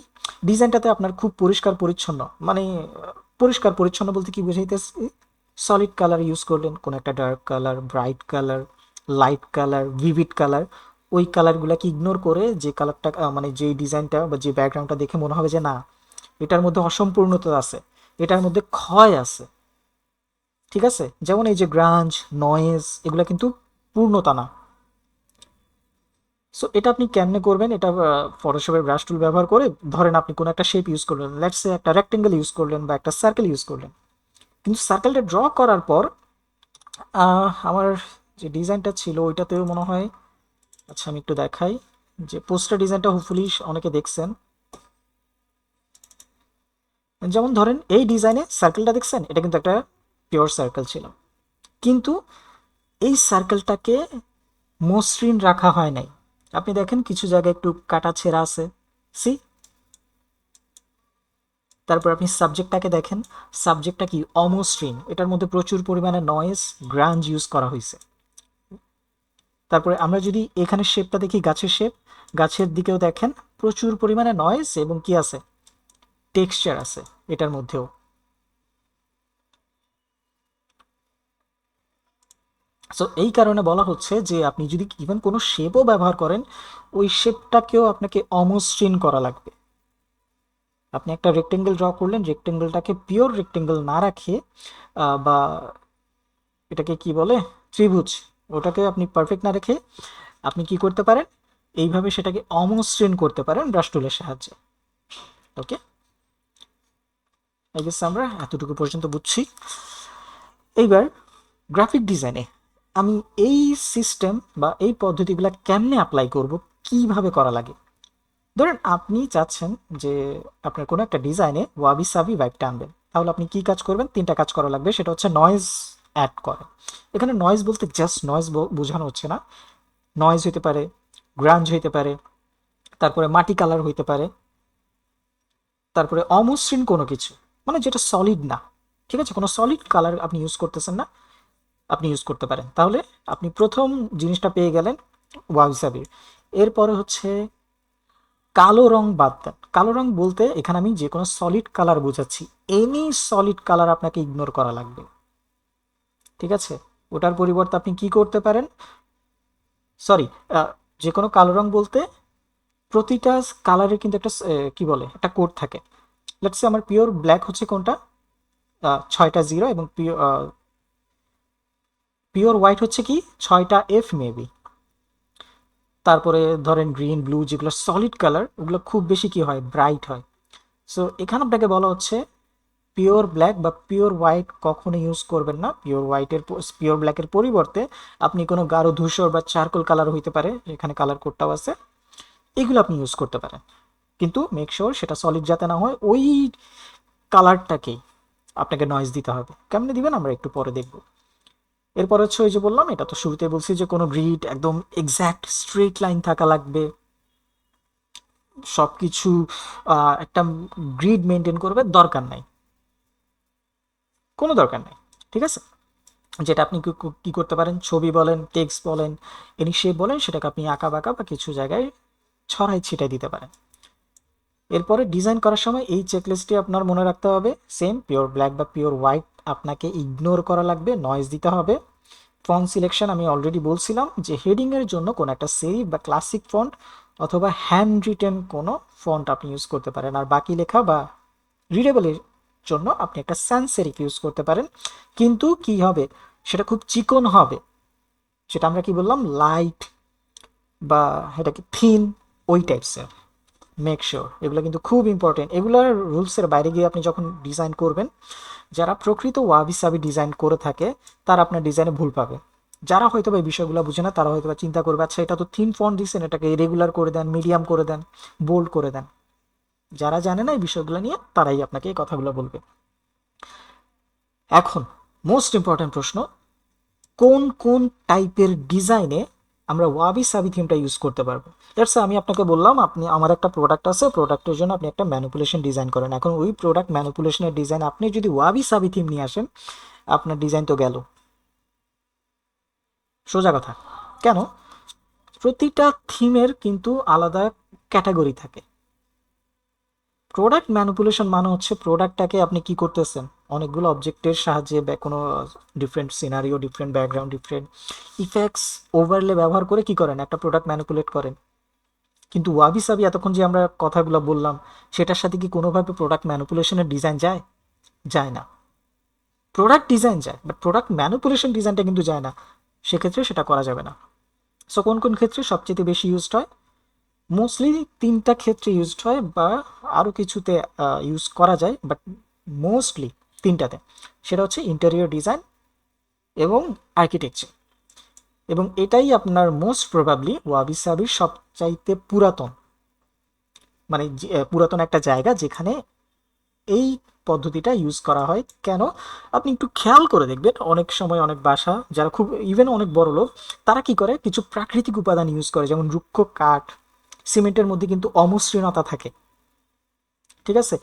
A: ডিজাইনটাতে আপনার খুব পরিষ্কার পরিচ্ছন্ন, মানে পরিষ্কার পরিচ্ছন্ন বলতে কি বুঝাইতেছি? সলিড কালার ইউজ করলেন, কোনো একটা dark colour, bright colour, light colour, vivid colour. ওই কালারগুলোকে ইগনোর করে যে কালারটা মানে যে ডিজাইনটা বা যে ব্যাকগ্রাউন্ডটা দেখে মনে হবে যে না, এটার মধ্যে অসম্পূর্ণতা আছে, এটার মধ্যে ক্ষয় আছে। ঠিক আছে, যেমন এই যে গ্রাঞ্জ, নয়েজ, এগুলো কিন্তু পূর্ণতা না। সো এটা আপনি কেমনে করবেন? এটা ফটোশপের ব্রাশ টুল ব্যবহার করে ধরেন আপনি কোনো একটা শেপ ইউজ করলেন, লেটস সে একটা রেক্টেঙ্গেল ইউজ করলেন বা একটা সার্কেল ইউজ করলেন। কিন্তু সার্কেলটা ড্র করার পর আমার যে ডিজাইনটা ছিল ওইটাতেও মনে হয়, আচ্ছা আমি একটু দেখাই, যে পোস্টার ডিজাইনটা হোপফুলি অনেকে দেখছেন। যেমন ধরেন এই ডিজাইনে সার্কেলটা দেখছেন, এটা কিন্তু একটা পিওর সার্কেল ছিল, কিন্তু এই সার্কেলটাকে মসৃণ রাখা হয় নাই। আপনি দেখেন কিছু জায়গায় একটু কাটা ছেঁড়া আছে, সি। তারপর আপনি সাবজেক্টটাকে দেখেন, সাবজেক্টটা কি? অমসৃণ, এটার মধ্যে প্রচুর পরিমাণে নয়েজ, গ্রাঞ্জ ইউজ করা হয়েছে। তারপরে আমরা যদি এখানে শেপটা দেখি, গাছের শেপ, গাছের দিকেও দেখেন প্রচুর পরিমাণে নয়েজ এবং কি আছে? টেক্সচার আছে এটার মধ্যেও। সো এই কারণে বলা হচ্ছে যে আপনি যদি ইভেন কোনো শেপও ব্যবহার করেন, ওই শেপটাকেও আপনাকে অমসৃণ করা লাগবে। আপনি একটা রেক্টেঙ্গেল ড্র করলেন, রেক্টেঙ্গেলটাকে পিওর রেক্টেঙ্গেল না রাখে বা এটাকে কি বলে, ত্রিভুজ, ওটাকে আপনি পারফেক্ট না রেখে আপনি কি করতে পারেন? এইভাবে সেটাকে অমসৃণ করতে পারেন ব্রাশ টুলের সাহায্যে। ওকে, আই গেস আমরা এতটুকু পর্যন্ত বুঝছি। এইবার গ্রাফিক ডিজাইনে আমি এই সিস্টেম বা এই পদ্ধতিগুলো কেমনে অ্যাপ্লাই করব, কিভাবে করা লাগে। ধরেন আপনি চাচ্ছেন যে আপনার কোনো একটা ডিজাইনে ওয়াবি সাবি ভাইব টানবেন, তাহলে আপনি কি কাজ করবেন? তিনটা কাজ করা লাগবে, সেটা হচ্ছে নয়েজ অ্যাড করে। এখানে নয়েজ বলতে জাস্ট নয়েজ বোঝানো হচ্ছে না, নয়েজ হইতে পারে, গ্রাঞ্জ হইতে পারে, তারপরে মাটি কালার হইতে পারে, তারপরে অমসৃণ কোনো কিছু, মানে যেটা সলিড না। ঠিক আছে, কোনো সলিড কালার আপনি ইউজ করতেছেন না, আপনি ইউজ করতে পারেন। তাহলে আপনি প্রথম জিনিসটা পেয়ে গেলেন ওয়াবি সাবির। এরপরে হচ্ছে কালো রং বাদ দেন। কালো রং বলতে এখানে আমি যে কোনো সলিড কালার বোঝাচ্ছি। এনি সলিড কালার আপনাকে ইগনোর করা লাগবে, ঠিক আছে? ওটার পরিবর্তে আপনি কি করতে পারেন, সরি, যে কোনো কালো রং বলতে প্রতিটা কালারের কিন্তু একটা কি বলে একটা কোড থাকে। লেটস সে আমার পিওর ব্ল্যাক হচ্ছে কোনটা, 6টা জিরো, এবং পিওর হোয়াইট হচ্ছে কি 6টা এফ মেবি। তারপরে ধরেন গ্রিন ব্লু যেগুলো সলিড কালার, ওগুলো খুব বেশি কি হয়, ব্রাইট হয়। সো এখানে আপনাকে বলা হচ্ছে পিওর ব্ল্যাক বা পিওর হোয়াইট কখনো ইউজ করবেন না। পিওর ব্ল্যাকের পরিবর্তে আপনি কোনো গাঢ় ধূসর বা চারকোল কালার হইতে পারে, এখানে কালার কোডটাও আছে, এগুলো আপনি ইউজ করতে পারেন। কিন্তু মেক শিওর সেটা সলিড যাতে না হয়, ওই কালারটাকেই আপনাকে নয়েজ দিতে হবে। কেমনে দিবেন আমরা একটু পরে দেখব। এরপর হচ্ছে ওই যে বললাম, এটা তো শুরুতে বলছি যে কোনো গ্রিড একদম এক্স্যাক্ট স্ট্রেট লাইন থাকা লাগবে, সব কিছু একটা গ্রিড মেনটেন করবে দরকার নাই, কোনো দরকার নেই, ঠিক আছে? যেটা আপনি কি করতে পারেন, ছবি বলেন, টেক্সট বলেন, এনি শেপ বলেন, সেটাকে আপনি আঁকা বাঁকা বা কিছু জায়গায় ছড়াই ছিটাই দিতে পারেন। এরপরে ডিজাইন করার সময় এই চেকলিস্টটি আপনার মনে রাখতে হবে। সেম পিওর ব্ল্যাক বা পিওর হোয়াইট আপনাকে ইগনোর করা লাগবে, নয়েজ দিতে হবে। ফন্ট সিলেকশন আমি অলরেডি বলছিলাম যে হেডিংয়ের জন্য কোনো একটা সেরিফ বা ক্লাসিক ফন্ট অথবা হ্যান্ড রিটেন কোনো ফন্ট আপনি ইউজ করতে পারেন। আর বাকি লেখা বা রিডেবলের জন্য আপনি একটা স্যান্স সেরিফ ইউজ করতে পারেন, কিন্তু কি হবে, সেটা খুব চিকন হবে। সেটা আমরা কি বললাম, লাইট বা এটাকে থিন, ওই টাইপসের। মেক শিওর এগুলো কিন্তু খুব ইম্পর্টেন্ট। এগুলোর রুলসের বাইরে গিয়ে আপনি যখন ডিজাইন করবেন, যারা প্রকৃত ওয়াবি সাবি ডিজাইন করে থাকে তারা আপনার ডিজাইনে ভুল পাবে। যারা হয়তো বা এই বিষয়গুলো বুঝে না তারা হয়তো বা চিন্তা করবে, আচ্ছা এটা তো থিন ফন্ট দিচ্ছেন, এটাকে রেগুলার করে দেন, মিডিয়াম করে দেন, বোল্ড করে দেন। যারা জানে না এই বিষয়গুলো নিয়ে তারাই আপনাকে এই কথাগুলো বলবে। এখন মোস্ট ইম্পর্টেন্ট প্রশ্ন, কোন কোন টাইপের ডিজাইনে আমরা ওয়াবি সাবি থিমটা ইউজ করতে পারবো? দ্যাটস আমি আপনাকে বললাম, আপনি আমার একটা প্রোডাক্ট আছে, প্রোডাক্টের জন্য আপনি একটা ম্যানিপুলেশন ডিজাইন করেন। এখন ওই প্রোডাক্ট ম্যানিপুলেশনের ডিজাইন আপনি যদি ওয়াবি সাবি থিম নিয়ে আসেন, আপনার ডিজাইন তো গেল, সোজা কথা। কেন? প্রতিটা থিমের কিন্তু আলাদা ক্যাটাগরি থাকে। প্রোডাক্ট ম্যানিপুলেশন মানে হচ্ছে প্রোডাক্টটাকে আপনি কি করতেছেন, অনেকগুলো অবজেক্টের সাহায্যে বা কোনো different scenario, different background, different effects, overlay ব্যবহার করে কি করেন, একটা প্রোডাক্ট ম্যানিপুলেট করেন। কিন্তু ওয়াবি সাবি এতক্ষণ যে আমরা কথাগুলো বললাম, সেটার সাথে কি কোনোভাবে প্রোডাক্ট ম্যানিপুলেশনের ডিজাইন যায়? যায় না। প্রোডাক্ট ডিজাইন যায়, বাট প্রোডাক্ট ম্যানিপুলেশন ডিজাইনটা কিন্তু যায় না। সেক্ষেত্রে সেটা করা যাবে না। সো কোন কোন ক্ষেত্রে সবচেয়ে বেশি ইউজড হয়? মোস্টলি তিনটা ক্ষেত্রে ইউজড হয়, বা আরও কিছুতে ইউজ করা যায়, বাট মোস্টলি তিনটাতে। সেটা হচ্ছে ইন্টেরিয়র ডিজাইন এবং আর্কিটেকচার। এবং এটাই আপনার মোস্ট প্রবাবলি ওয়াবি সাবির সবচাইতে পুরাতন, মানে পুরাতন একটা জায়গা যেখানে এই পদ্ধতিটা ইউজ করা হয়। কেন? আপনি একটু খেয়াল করে দেখবেন, অনেক সময় অনেক বাসা যারা খুব ইভেন অনেক বড় লোক, তারা কি করে, কিছু প্রাকৃতিক উপাদান ইউজ করে, যেমন রুক্ষ কাঠ, সিমেন্টের মধ্যে কিন্তু অমসৃণতা থাকে, ঠিক আছে?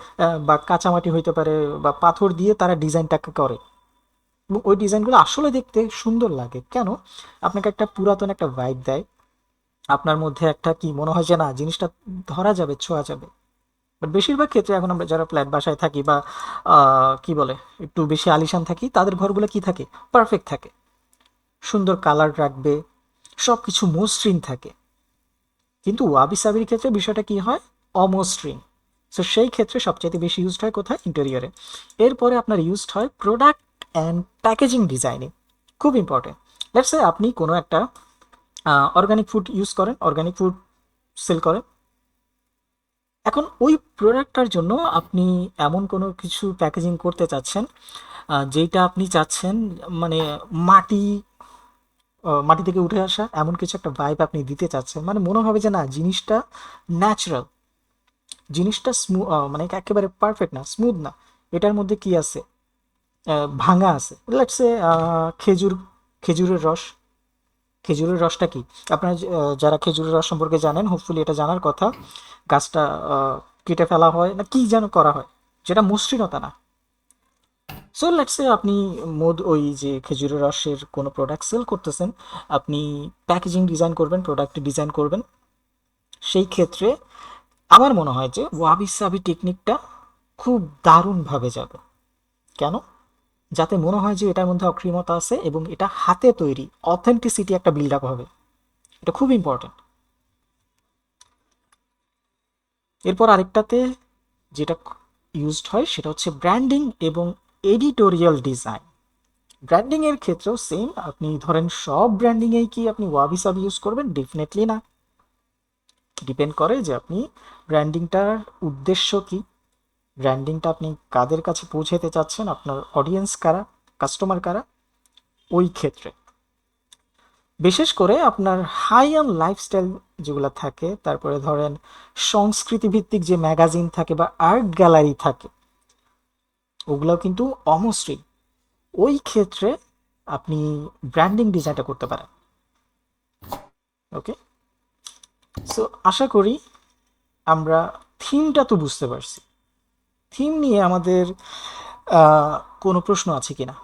A: বা কাঁচামাটি হইতে পারে, বা পাথর দিয়ে তারা ডিজাইনটাকে করে, এবং ওই ডিজাইনগুলো আসলে দেখতে সুন্দর লাগে। কেন? আপনাকে একটা পুরাতন একটা ভাইব দেয়, আপনার মধ্যে একটা কি মনে হয় যে না, জিনিসটা ধরা যাবে, ছোঁয়া যাবে। বাট বেশিরভাগ ক্ষেত্রে এখন আমরা যারা ফ্ল্যাট বাসায় থাকি বা কি বলে একটু বেশি আলিশান থাকি, তাদের ঘরগুলো কি থাকে, পারফেক্ট থাকে, সুন্দর কালার রাখবে, সব কিছু মসৃণ থাকে। কিন্তু ওয়াবি সাবির ক্ষেত্রে বিষয়টা কি হয়, অমসৃণ। সো সেই ক্ষেত্রে সবচাইতে বেশি ইউজড হয় কোথায়, ইন্টেরিয়রে। এরপরে আপনার ইউজড হয় প্রোডাক্ট অ্যান্ড প্যাকেজিং ডিজাইনে। খুব ইম্পর্টেন্ট। লেটস সে আপনি কোনো একটা অর্গানিক ফুড ইউজ করেন, অর্গানিক ফুড সেল করেন। এখন ওই প্রোডাক্টটার জন্য আপনি এমন কোনো কিছু প্যাকেজিং করতে চাচ্ছেন, যেটা আপনি চাচ্ছেন, মানে মাটি মাটি থেকে উঠে আসা এমন কিছু একটা ভাইব আপনি দিতে চাচ্ছেন, মানে মনে হবে যে না, জিনিসটা ন্যাচারাল, জিনিসটা মানে একেবারে পারফেক্ট না, স্মুথ না, এটার মধ্যে কি আছে, ভাঙা আছে। লেটস সে খেজুর, খেজুরের রস। খেজুরের রসটা কি, আপনারা যারা খেজুরের রস সম্পর্কে জানেন, হোপফুলি এটা জানার কথা, গাছটা কেটে ফেলা হয় না কি যেন করা হয়, যেটা মসৃণতা না, সো লেটস সে আপনি ওই যে খেজুরের রসের কোনো প্রোডাক্ট সেল করতেছেন, আপনি প্যাকেজিং ডিজাইন করবেন, প্রোডাক্ট ডিজাইন করবেন। সেই ক্ষেত্রে আমার মনে হয় যে ওয়াবি সাবি টেকনিকটা খুব দারুণভাবে যাবে। কেন? যাতে মনে হয় যে এটার মধ্যে অকৃমতা আছে এবং এটা হাতে তৈরি, অথেন্টিসিটি একটা বিল্ড আপ হবে। এটা খুব ইম্পর্টেন্ট। এরপর আরেকটাতে যেটা ইউজড হয় সেটা হচ্ছে ব্র্যান্ডিং এবং এডিটোরিয়াল ডিজাইন। ব্র্যান্ডিং এর ক্ষেত্রেও সেম, আপনি ধরেন সব ব্র্যান্ডিং এই কি আপনি ওয়াবি সাবি ইউজ করবেন? ডেফিনেটলি না। ডিপেন্ড করে যে আপনি ব্র্যান্ডিংটার উদ্দেশ্য কি, ব্র্যান্ডিংটা আপনি কাদের কাছে পৌঁছাতে চাচ্ছেন, আপনার অডিয়েন্স কারা, কাস্টমার কারা। ওই ক্ষেত্রে বিশেষ করে আপনার হাই অ্যান্ড লাইফস্টাইল যেগুলো থাকে, তারপরে ধরেন সংস্কৃতি ভিত্তিক যে ম্যাগাজিন থাকে বা আর্ট গ্যালারি থাকে, ওগুলাও কিন্তু অমসৃণ। ওই ক্ষেত্রে আপনি ব্র্যান্ডিং ডিজাইনটা করতে পারেন। ওকে, সো আশা করি আমরা থিমটা তো বুঝতে পারছি। থিম নিয়ে আমাদের আহ, কোনো প্রশ্ন আছে কিনা?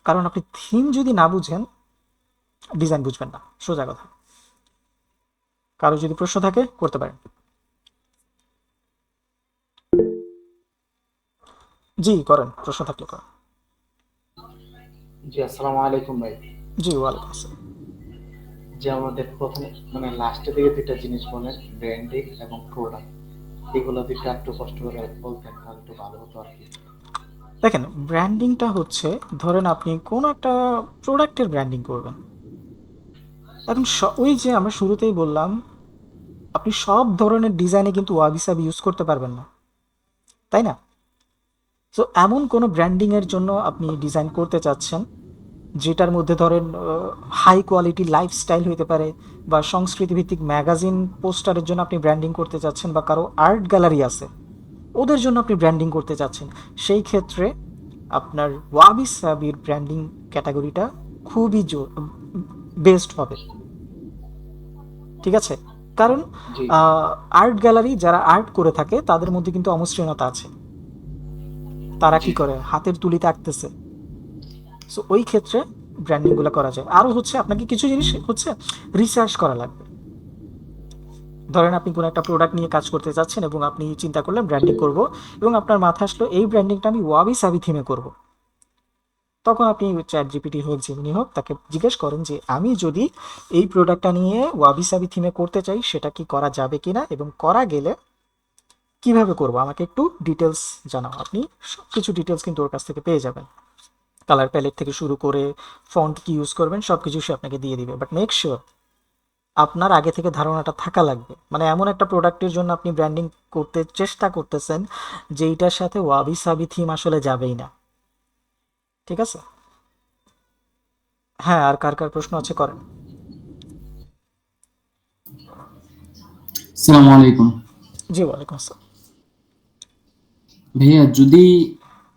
A: কারণ আপনি থিম যদি না বুঝেন, ডিজাইন বুঝবেন না, সোজা কথা। কারো যদি প্রশ্ন থাকে করতে পারেন। জি করেন, প্রশ্ন থাকলে করেন।
C: জি আসসালামু আলাইকুম ভাই।
A: জি ওয়ালাইকুম আসসালাম।
C: যে আমাদের প্রথমে মানে লাস্টের দিকে দুইটা জিনিস বলেন, ব্র্যান্ডিং এবং প্রোডাক্ট, এগুলো দুইটা একটু কষ্ট করে বলতেন তাহলে একটু ভালো হতো আর কি।
A: দেখেন, ব্র্যান্ডিংটা হচ্ছে, ধরেন আপনি কোনো একটা প্রোডাক্টের ব্র্যান্ডিং করবেন। এখন ওই যে আমরা শুরুতেই বললাম, আপনি সব ধরনের ডিজাইনে কিন্তু ওয়াবি সাবি ইউজ করতে পারবেন না, তাই না? সো এমন কোনো ব্র্যান্ডিং এর জন্য আপনি ডিজাইন করতে চাচ্ছেন যেটার মধ্যে ধরেন হাই কোয়ালিটি লাইফস্টাইল হইতে পারে, বা সংস্কৃতি ভিত্তিক ম্যাগাজিন পোস্টারের জন্য আপনি ব্র্যান্ডিং করতে চাচ্ছেন, বা কারো আর্ট গ্যালারি আছে ওদের জন্য আপনি ব্র্যান্ডিং করতে চাচ্ছেন। সেই ক্ষেত্রে আপনার ওয়াবি সাবির ব্র্যান্ডিং ক্যাটাগরিটা খুবই বেস্ট হবে। ঠিক আছে? কারণ
C: জি
A: আর্ট গ্যালারি যারা আর্ট করে থাকে তাদের মধ্যে কিন্তু অমসৃণতা আছে। তারা
C: জি
A: কি করে? হাতের তুলিতে আঁকতেছে। সো ওই ক্ষেত্রে ব্র্যান্ডিংগুলো করা যায়। আরও হচ্ছে আপনাকে কিছু জিনিস হচ্ছে রিসার্চ করা লাগবে। ধরেন আপনি কোনো একটা প্রোডাক্ট নিয়ে কাজ করতে চাচ্ছেন এবং আপনি চিন্তা করলেন ব্র্যান্ডিং করব, এবং আপনার মাথা আসলো এই ব্র্যান্ডিংটা আমি ওয়াবি সাবি থিমে করব। তখন আপনি চ্যাট জিপিটি হোক, জেমিনি হোক, তাকে জিজ্ঞেস করেন যে আমি যদি এই প্রোডাক্টটা নিয়ে ওয়াবি সাবি থিমে করতে চাই সেটা কি করা যাবে কিনা, এবং করা গেলে কিভাবে করব আমাকে একটু ডিটেলস জানাও। আপনি সব কিছু ডিটেলস কিন্তু ওর কাছ থেকে পেয়ে যাবেন। কালার প্যালেট থেকে শুরু করে ফন্ট কি ইউজ করবেন সব কিছু সে আপনাকে দিয়ে দিবে। বাট মেক শিওর আপনার আগে থেকে ধারণাটা থাকা লাগবে। মানে এমন একটা প্রোডাক্টের জন্য আপনি ব্র্যান্ডিং করতে চেষ্টা করতেছেন যেইটার সাথে ওয়াবি সাবি থিম আসলে যাবেই না। ঠিক আছে? হ্যাঁ, আর কার কার প্রশ্ন আছে করেন।
D: আসসালামু আলাইকুম।
A: জি ওয়ালাইকুম আসসালাম।
D: ভাইয়া, যদি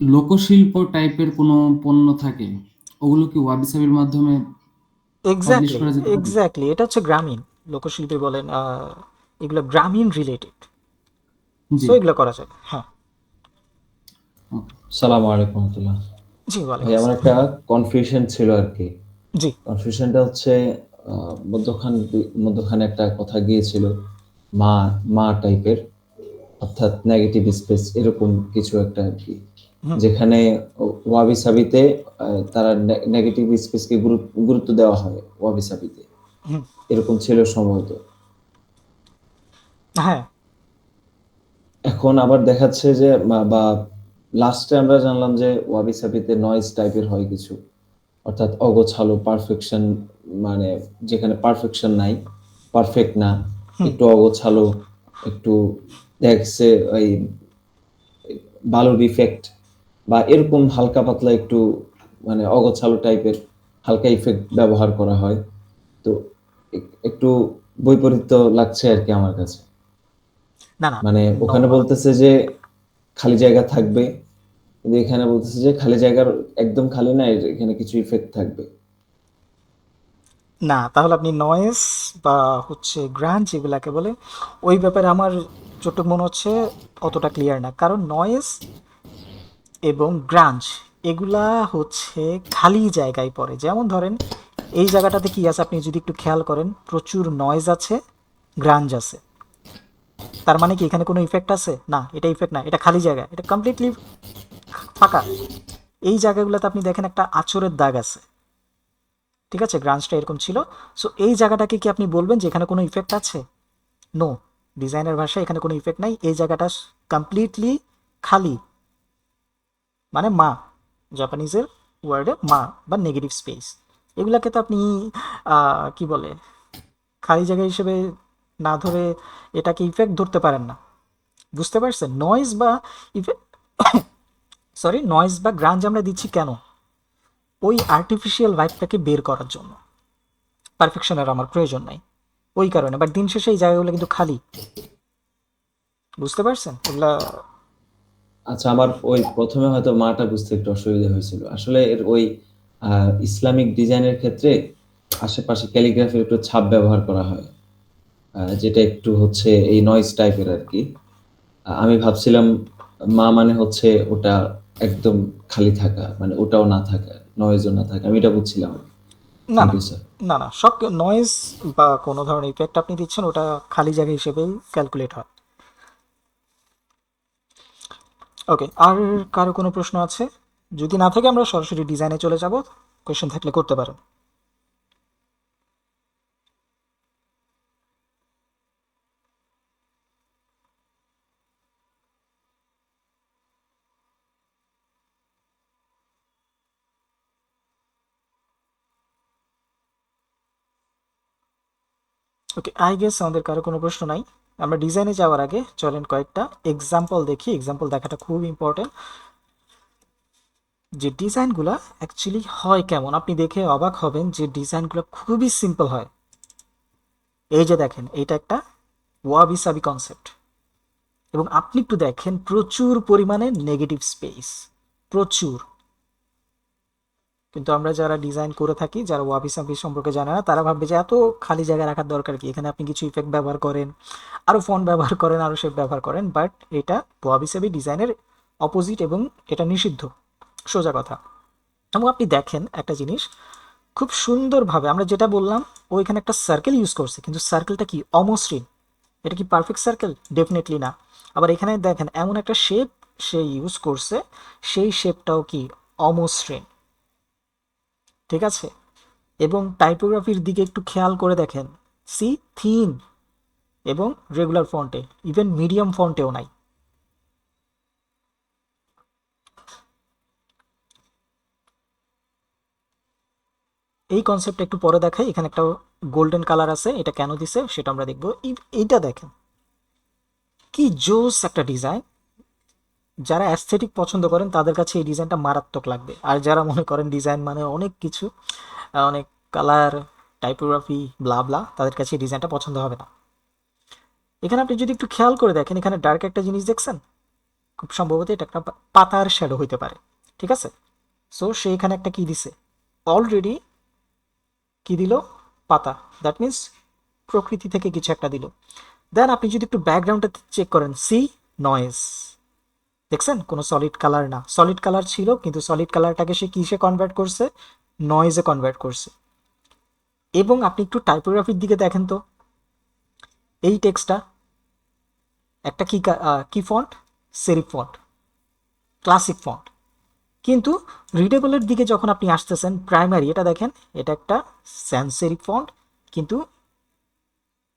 D: লোকশিল্প টাইপের কোনো পণ্য থাকে, ওগুলো কি ওয়াবি সাবির মাধ্যমে পাবলিশ
A: এক্স্যাক্টলি,
D: করা যেতে পারে?
A: এক্স্যাক্টলি, এটা হচ্ছে গ্রামীণ লোকশিল্পী বলেন, এগুলো গ্রামীণ রিলেটেড।
D: জি।
A: সো এগুলো করা যায়, হ্যাঁ।
E: সালাম আলাইকুম রহমতুল্লাহ।
A: জি
E: ভাই
A: ওয়ালাইকুম
E: আমার
A: আসসালাম।
E: একটা কনফিউশন ছিল আর কি।
A: জি।
E: কনফিউশনটা হচ্ছে মধ্যখানে একটা কথা গিয়েছিল, মা মা টাইপের, অর্থাৎ নেগেটিভ স্পেস এরকম কিছু একটা আর কি,
A: হুম।
E: যেখানে ওয়াবি সাবিতে তারা নেগেটিভ স্পেসকে গুরুত্ব দেওয়া হয় ওয়াবি সাবিতে,
A: হুম।
E: এরকম ছিল সম্ভবত।
A: হ্যাঁ।
E: এখন আবার দেখাচ্ছে যে বা লাস্টে আমরা জানলাম যে ওয়াবি সাবিতে নয়েজ টাইপের হয় কিছু, অর্থাৎ অগোছালো, পারফেকশন, মানে যেখানে পারফেকশন নাই, পারফেক্ট না,
A: হুম।
E: একটু অগোছালো, একটু দেখছে ওই বালুর ইফেক্ট বা এরকম হালকা পাতলা একটু মানে অগোছালো টাইপের হালকা ইফেক্ট ব্যবহার করা হয়। তো একটু বৈপরীত্য লাগছে আর কি আমার কাছে।
A: না না।
E: মানে ওখানে
A: ন-
E: বলতেছে যে খালি জায়গা থাকবে, কিন্তু এখানে বলতেছে যে খালি জায়গার একদম খালি না, এখানে কিছু ইফেক্ট থাকবে।
A: না, তাহলে আপনি নয়েজ বা হচ্ছে গ্রান্ট যেগুলাকে বলে, ওই ব্যাপারে আমার যতটুকু মনে হচ্ছে অতটা ক্লিয়ার না। কারণ নয়েজ এবং গ্রাঞ্জ এগুলা হচ্ছে খালি জায়গায় পড়ে। যেমন ধরেন এই জায়গাটাতে কি আছে আপনি যদি একটু খেয়াল করেন, প্রচুর নয়েজ আছে, গ্রাঞ্জ আছে। তার মানে কি এখানে কোনো ইফেক্ট আছে? না, এটা ইফেক্ট না, এটা খালি জায়গা, এটা কমপ্লিটলি ফাঁকা। এই জায়গাগুলোতে আপনি দেখেন একটা আঁচড়ের দাগ আছে, ঠিক আছে, গ্রাঞ্জটা এরকম ছিল। সো এই জায়গাটাকে কি আপনি বলবেন যে এখানে কোনো ইফেক্ট আছে? নো, ডিজাইনের ভাষায় এখানে কোনো ইফেক্ট নাই, এই জায়গাটা কমপ্লিটলি খালি। মানে মা, জাপানিজের ওয়ার্ডে মা বা নেগেটিভ স্পেস। এগুলাকে তো আপনি কি বলে খালি জায়গা হিসেবে না ধরে এটাকে ইফেক্ট ধরতে পারেন না। বুঝতে পারছেন? নয়েজ বা ইফেক্ট, সরি, নয়েজ বা গ্রাঞ্জ আমরা দিচ্ছি কেন? ওই আর্টিফিশিয়াল ভাইবটাকে বের করার জন্য। পারফেকশনের আমার প্রয়োজন নাই ওই কারণে। বাট দিন শেষে এই জায়গাগুলো কিন্তু খালি। বুঝতে পারছেন এগুলা?
E: আচ্ছা, আমার ওই প্রথমে হয়তো মাটা বুঝতে একটু অসুবিধা হয়েছিল। আসলে এর ওই ইসলামিক ডিজাইনের ক্ষেত্রে আশেপাশে ক্যালিগ্রাফির একটু ছাপ ব্যবহার করা হয়, যেটা একটু হচ্ছে এই নয়েজ টাইপের আর কি। আমি ভাবছিলাম মা মানে হচ্ছে ওটা একদম খালি থাকা, মানে ওটাও না থাকা, নয়েজও না থাকা, আমি এটা বুঝছিলাম।
A: না
E: থ্যাংক
A: না
E: ইউ স্যার।
A: না না, সব নয়েজ বা কোনো ধরনের ইফেক্ট আপনি দিচ্ছেন ওটা খালি জায়গা হিসেবেই ক্যালকুলেট হয়। ওকে, আর কারো কোনো প্রশ্ন আছে? যদি না থাকে আমরা সরাসরি ডিজাইনে চলে যাব, কোয়েশ্চেন থাকলে করতে পারেন। ওকে, আই গেস আমাদের কারো কোনো প্রশ্ন নাই। আমরা ডিজাইনে যাওয়ার আগে চলেন কয়েকটা এক্সাম্পল দেখি। এক্সাম্পল দেখাটা খুব ইম্পর্টেন্ট, যে ডিজাইনগুলো অ্যাকচুয়ালি হয় কেমন। আপনি দেখে অবাক হবেন যে ডিজাইনগুলো খুবই সিম্পল হয়। এই যে দেখেন, এইটা একটা ওয়াবি সাবি কনসেপ্ট, এবং আপনি একটু দেখেন প্রচুর পরিমাণে নেগেটিভ স্পেস, প্রচুর। কিন্তু আমরা যারা ডিজাইন করে থাকি, যারা ওয়াবি সাবি সম্পর্কে জানে না, তারা ভাববে যে এত খালি জায়গা রাখার দরকার কি, এখানে আপনি কিছু ইফেক্ট ব্যবহার করেন, আরও ফন্ট ব্যবহার করেন, আরও শেপ ব্যবহার করেন। বাট এটা ওয়াবি সাবি ডিজাইনের অপোজিট, এবং এটা নিষিদ্ধ, সোজা কথা। এবং আপনি দেখেন একটা জিনিস খুব সুন্দরভাবে, আমরা যেটা বললাম, ও এখানে একটা সার্কেল ইউজ করছে, কিন্তু সার্কেলটা কি অমসৃণ। এটা কি পারফেক্ট সার্কেল? ডেফিনেটলি না। আবার এখানে দেখেন এমন একটা শেপ সে ইউজ করছে, সেই শেপটাও কি অমসৃণ, ঠিক আছে। এবং টাইপোগ্রাফির দিকে একটু খেয়াল করে দেখেন, সি থিন, এবং রেগুলার ফন্টে, ইভেন মিডিয়াম ফন্টেও নাই। এই কনসেপ্ট একটু পরে দেখাই। এখানে একটা গোল্ডেন কালার আছে, এটা কেন দিছে সেটা আমরা দেখবো। এইটা দেখেন কি জোস একটা ডিজাইন। যারা অ্যাস্থেটিক পছন্দ করেন তাদের কাছে এই ডিজাইনটা মারাত্মক লাগবে। আর যারা মনে করেন ডিজাইন মানে অনেক কিছু, অনেক কালার, টাইপোগ্রাফি, ব্লা ব্লা, তাদের কাছে এই ডিজাইনটা পছন্দ হবে না। এখানে আপনি যদি একটু খেয়াল করে দেখেন, এখানে ডার্ক একটা জিনিস দেখছেন, খুব সম্ভবত এটা একটা পাতার শ্যাডো হইতে পারে, ঠিক আছে। সো সে এখানে একটা কি দিছে, অলরেডি কি দিল, পাতা। দ্যাট মিন্স প্রকৃতি থেকে কিছু একটা দিল। দেন আপনি যদি একটু ব্যাকগ্রাউন্ডটা চেক করেন, সি নয়েজ, দেখছেন কোনো সলিড কালার না। সলিড কালার ছিল, কিন্তু সলিড কালারটাকে সে কিসে কনভার্ট করছে, নয়েজে কনভার্ট করছে। এবং আপনি একটু টাইপোগ্রাফির দিকে দেখেন তো, এই টেক্সটটা একটা কি font, serif font, classic font. কিন্তু রিডেবলের দিকে যখন আপনি আসতেছেন, প্রাইমারি, এটা দেখেন, এটা একটা স্যান্স সেরিফ ফন্ট, কিন্তু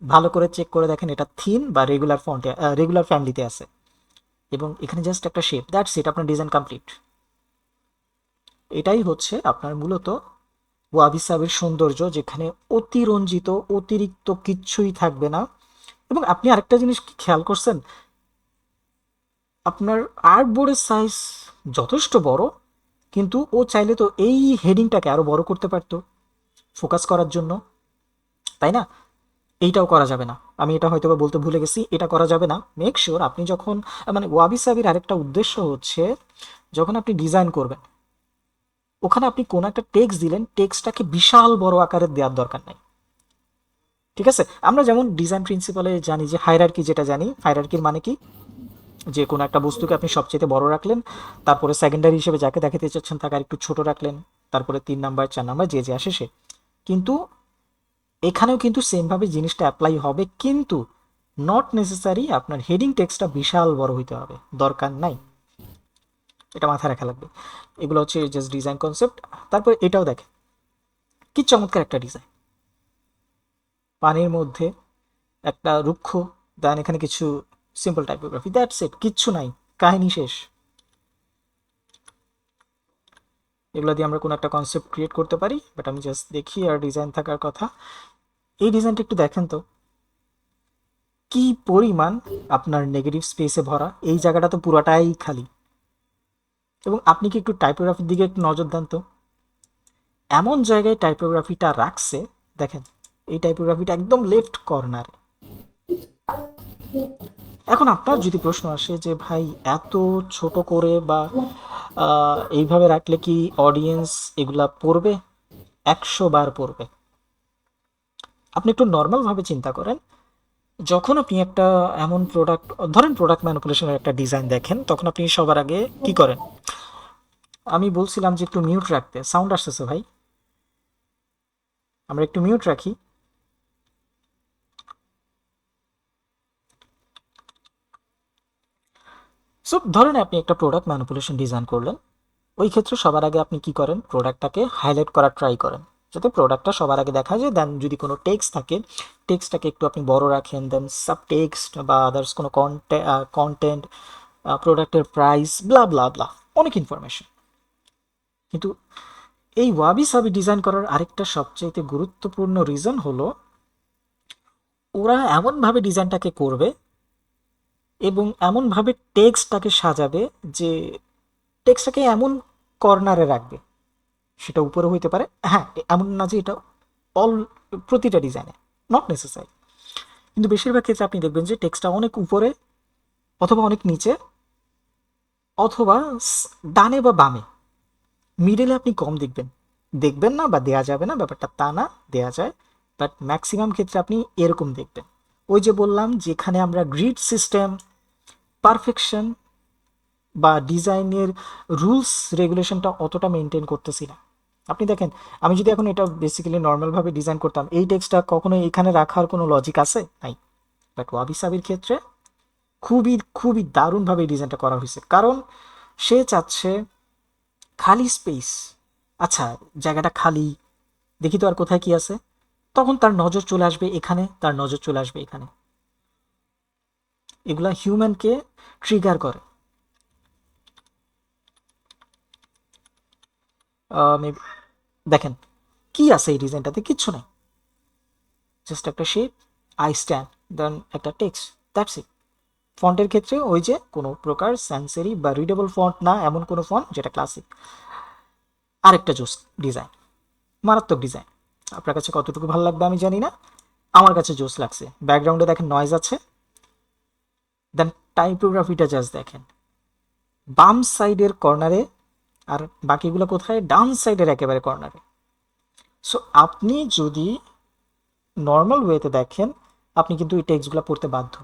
A: ভালো করে চেক করে দেখেন এটা থিন বা রেগুলার ফন্টে, রেগুলার ফ্যামিলিতে আছে। এবং এখানে জাস্ট একটা শেপ, দ্যাটস ইট, আপনার ডিজাইন কমপ্লিট। এটাই হচ্ছে আপনার মূলত ওয়াবি সাবির সৌন্দর্য, যেখানে অতিরঞ্জিত, অতিরিক্ত কিচ্ছুই থাকবে না। এবং আপনি আরেকটা জিনিস কি খেয়াল করছেন, আপনার আর্টবোর্ডের সাইজ যথেষ্ট বড়, কিন্তু ও চাইলে তো এই হেডিংটাকে আরো বড় করতে পারতো ফোকাস করার জন্য, তাই না? এইটাও করা যাবে না। আমি এটা হয়তো বা বলতে ভুলে গেছি, এটা করা যাবে না। মেক শিওর আপনি যখন, মানে ওয়াবি সাবির আরেকটা উদ্দেশ্য হচ্ছে, যখন আপনি ডিজাইন করবেন, ওখানে আপনি কোন একটা টেক্সট দিলেন, টেক্সটটাকে বিশাল বড় আকারের দেওয়ার দরকার নাই, ঠিক আছে। আমরা যেমন ডিজাইন প্রিন্সিপালে জানি যে হায়ারার্কি, যেটা জানি হায়ারার্কির মানে কি, যে কোনো একটা বস্তুকে আপনি সবচেয়ে বড় রাখলেন, তারপরে সেকেন্ডারি হিসেবে যাকে দেখাতে চাচ্ছেন তাকে আর একটু ছোট রাখলেন, তারপরে 3 নাম্বার 4 নাম্বার যে যে আসে সে। কিন্তু এখানেও কিন্তু সেমভাবে জিনিসটা অ্যাপ্লাই হবে, কিন্তু নট নেসেসারি আপনার হেডিং টেক্সটটা বিশাল বড় হইতে হবে, দরকার নাই। এটা মাথায় রাখা লাগবে। এগুলো হচ্ছে জাস্ট ডিজাইন কনসেপ্ট। তারপর এটাও দেখেন, কি চমৎকার একটা ডিজাইন, পানির মধ্যে একটা রুক্ষ, দেন এখানে কিছু সিম্পল টাইপোগ্রাফি, দ্যাটস ইট, কিচ্ছু নাই, কাহিনী শেষ। এগুলো দিয়ে আমরা কোনো একটা কনসেপ্ট ক্রিয়েট করতে পারি, বাট আমি জাস্ট দেখি আর ডিজাইন থাকার কথা। এই ডিজাইনটা একটু দেখেন তো, কি পরিমাণ আপনার নেগেটিভ স্পেসে ভরা, এই জায়গাটা তো পুরাটাই খালি। এবং আপনি কি একটু টাইপোগ্রাফির দিকে একটু নজর দেন তো, এমন জায়গায় টাইপোগ্রাফিটা রাখছে, দেখেন এই টাইপোগ্রাফিটা একদম লেফট কর্নারে। এখন আপনার যদি প্রশ্ন আসে যে ভাই এত ছোট করে বা এইভাবে রাখলে কি অডিয়েন্স এগুলা পড়বে? 100 বার পড়বে। আপনি একটু নর্মাল ভাবে চিন্তা করেন, যখন আপনি একটা এমন প্রোডাক্ট, ধরেন প্রোডাক্ট ম্যানিপুলেশনের একটা ডিজাইন দেখেন, তখন আপনি সবার আগে কি করেন? আমি বলছিলাম যে একটু মিউট রাখতে, সাউন্ড আসতেছে ভাই, আমরা একটু মিউট রাখি। সো ধরেন আপনি একটা প্রোডাক্ট ম্যানিপুলেশন ডিজাইন করলেন, ওই ক্ষেত্রে সবার আগে আপনি কি করেন? প্রোডাক্টটাকে হাইলাইট করার ট্রাই করেন, যাতে প্রোডাক্টটা সবার আগে দেখা যায়। দেন যদি কোনো টেক্সট থাকে, টেক্সটটাকে একটু আপনি বড় রাখেন, দেন সাব টেক্সট বা আদার্স কোনো কন্টেন্ট, প্রোডাক্টের প্রাইস, ব্লা ব্লা ব্লা, অনেক ইনফরমেশন। কিন্তু এই ওয়াবি সাবি ডিজাইন করার আরেকটা সবচেয়ে গুরুত্বপূর্ণ রিজন হলো, ওরা এমনভাবে ডিজাইনটাকে করবে এবং এমনভাবে টেক্সটটাকে সাজাবে যে টেক্সটটাকে এমন কর্নারে রাখবে, সেটা উপরে হইতে পারে, হ্যাঁ, এমন না যে এটা অল প্রতিটা ডিজাইনে, নট নেসেসারি। কিন্তু বেশিরভাগ ক্ষেত্রে আপনি দেখবেন যে টেক্সটটা অনেক উপরে অথবা অনেক নিচে অথবা ডানে বা বামে, মিডলে আপনি কম দেখবেন। দেখবেন না বা দেয়া যাবে না ব্যাপারটা তা না, দেয়া যায়, বাট ম্যাক্সিমাম ক্ষেত্রে আপনি এরকম দেখবেন। ওই যে বললাম, যেখানে আমরা গ্রিড সিস্টেম, পারফেকশন বা ডিজাইনের রুলস রেগুলেশনটা অতটা মেনটেন করতেছি না। আপনি দেখেন, আমি যদি এখন এটা বেসিক্যালি নর্মালভাবে ডিজাইন করতাম, এই টেক্সটটা কখনো এখানে রাখার কোনো লজিক আছে? নাই। বাট ওয়াবি সাবির ক্ষেত্রে খুবই খুবই দারুণভাবে এই ডিজাইনটা করা হয়েছে, কারণ সে চাচ্ছে খালি স্পেস, আচ্ছা জায়গাটা খালি, দেখি তো আর কোথায় কি আছে, তখন তার নজর চলে আসবে এখানে, তার নজর চলে আসবে এখানে। এগুলা হিউম্যানকে ট্রিগার করে। দেখেন কি আছে এই ডিজাইনটাতে, কিচ্ছু নাই, জাস্ট একটা শেপ, আই স্ট্যান্ড, দেন একটা টেক্সট, দ্যাটস ইট। ফন্টের ক্ষেত্রে ওই যে কোনো প্রকার সেন্সারি বা রিডেবল ফন্ট না, এমন কোনো ফন্ট যেটা ক্লাসিক। আরেকটা জোস ডিজাইন, মারাত্মক ডিজাইন, আপনার কাছে কতটুকু ভালো লাগবে আমি জানি না, আমার কাছে জোস লাগছে। ব্যাকগ্রাউন্ডে দেখেন নয়েজ আছে, দেন টাইপোগ্রাফিটা জাস্ট দেখেন, বাম সাইডের কর্নারে, আর বাকিগুলো কোথায়? ডান সাইডের একেবারে কর্নারে। সো আপনি যদি নর্মাল ওয়েতে দেখেন, আপনি কিন্তু এই টেক্সটগুলো পড়তে বাধ্য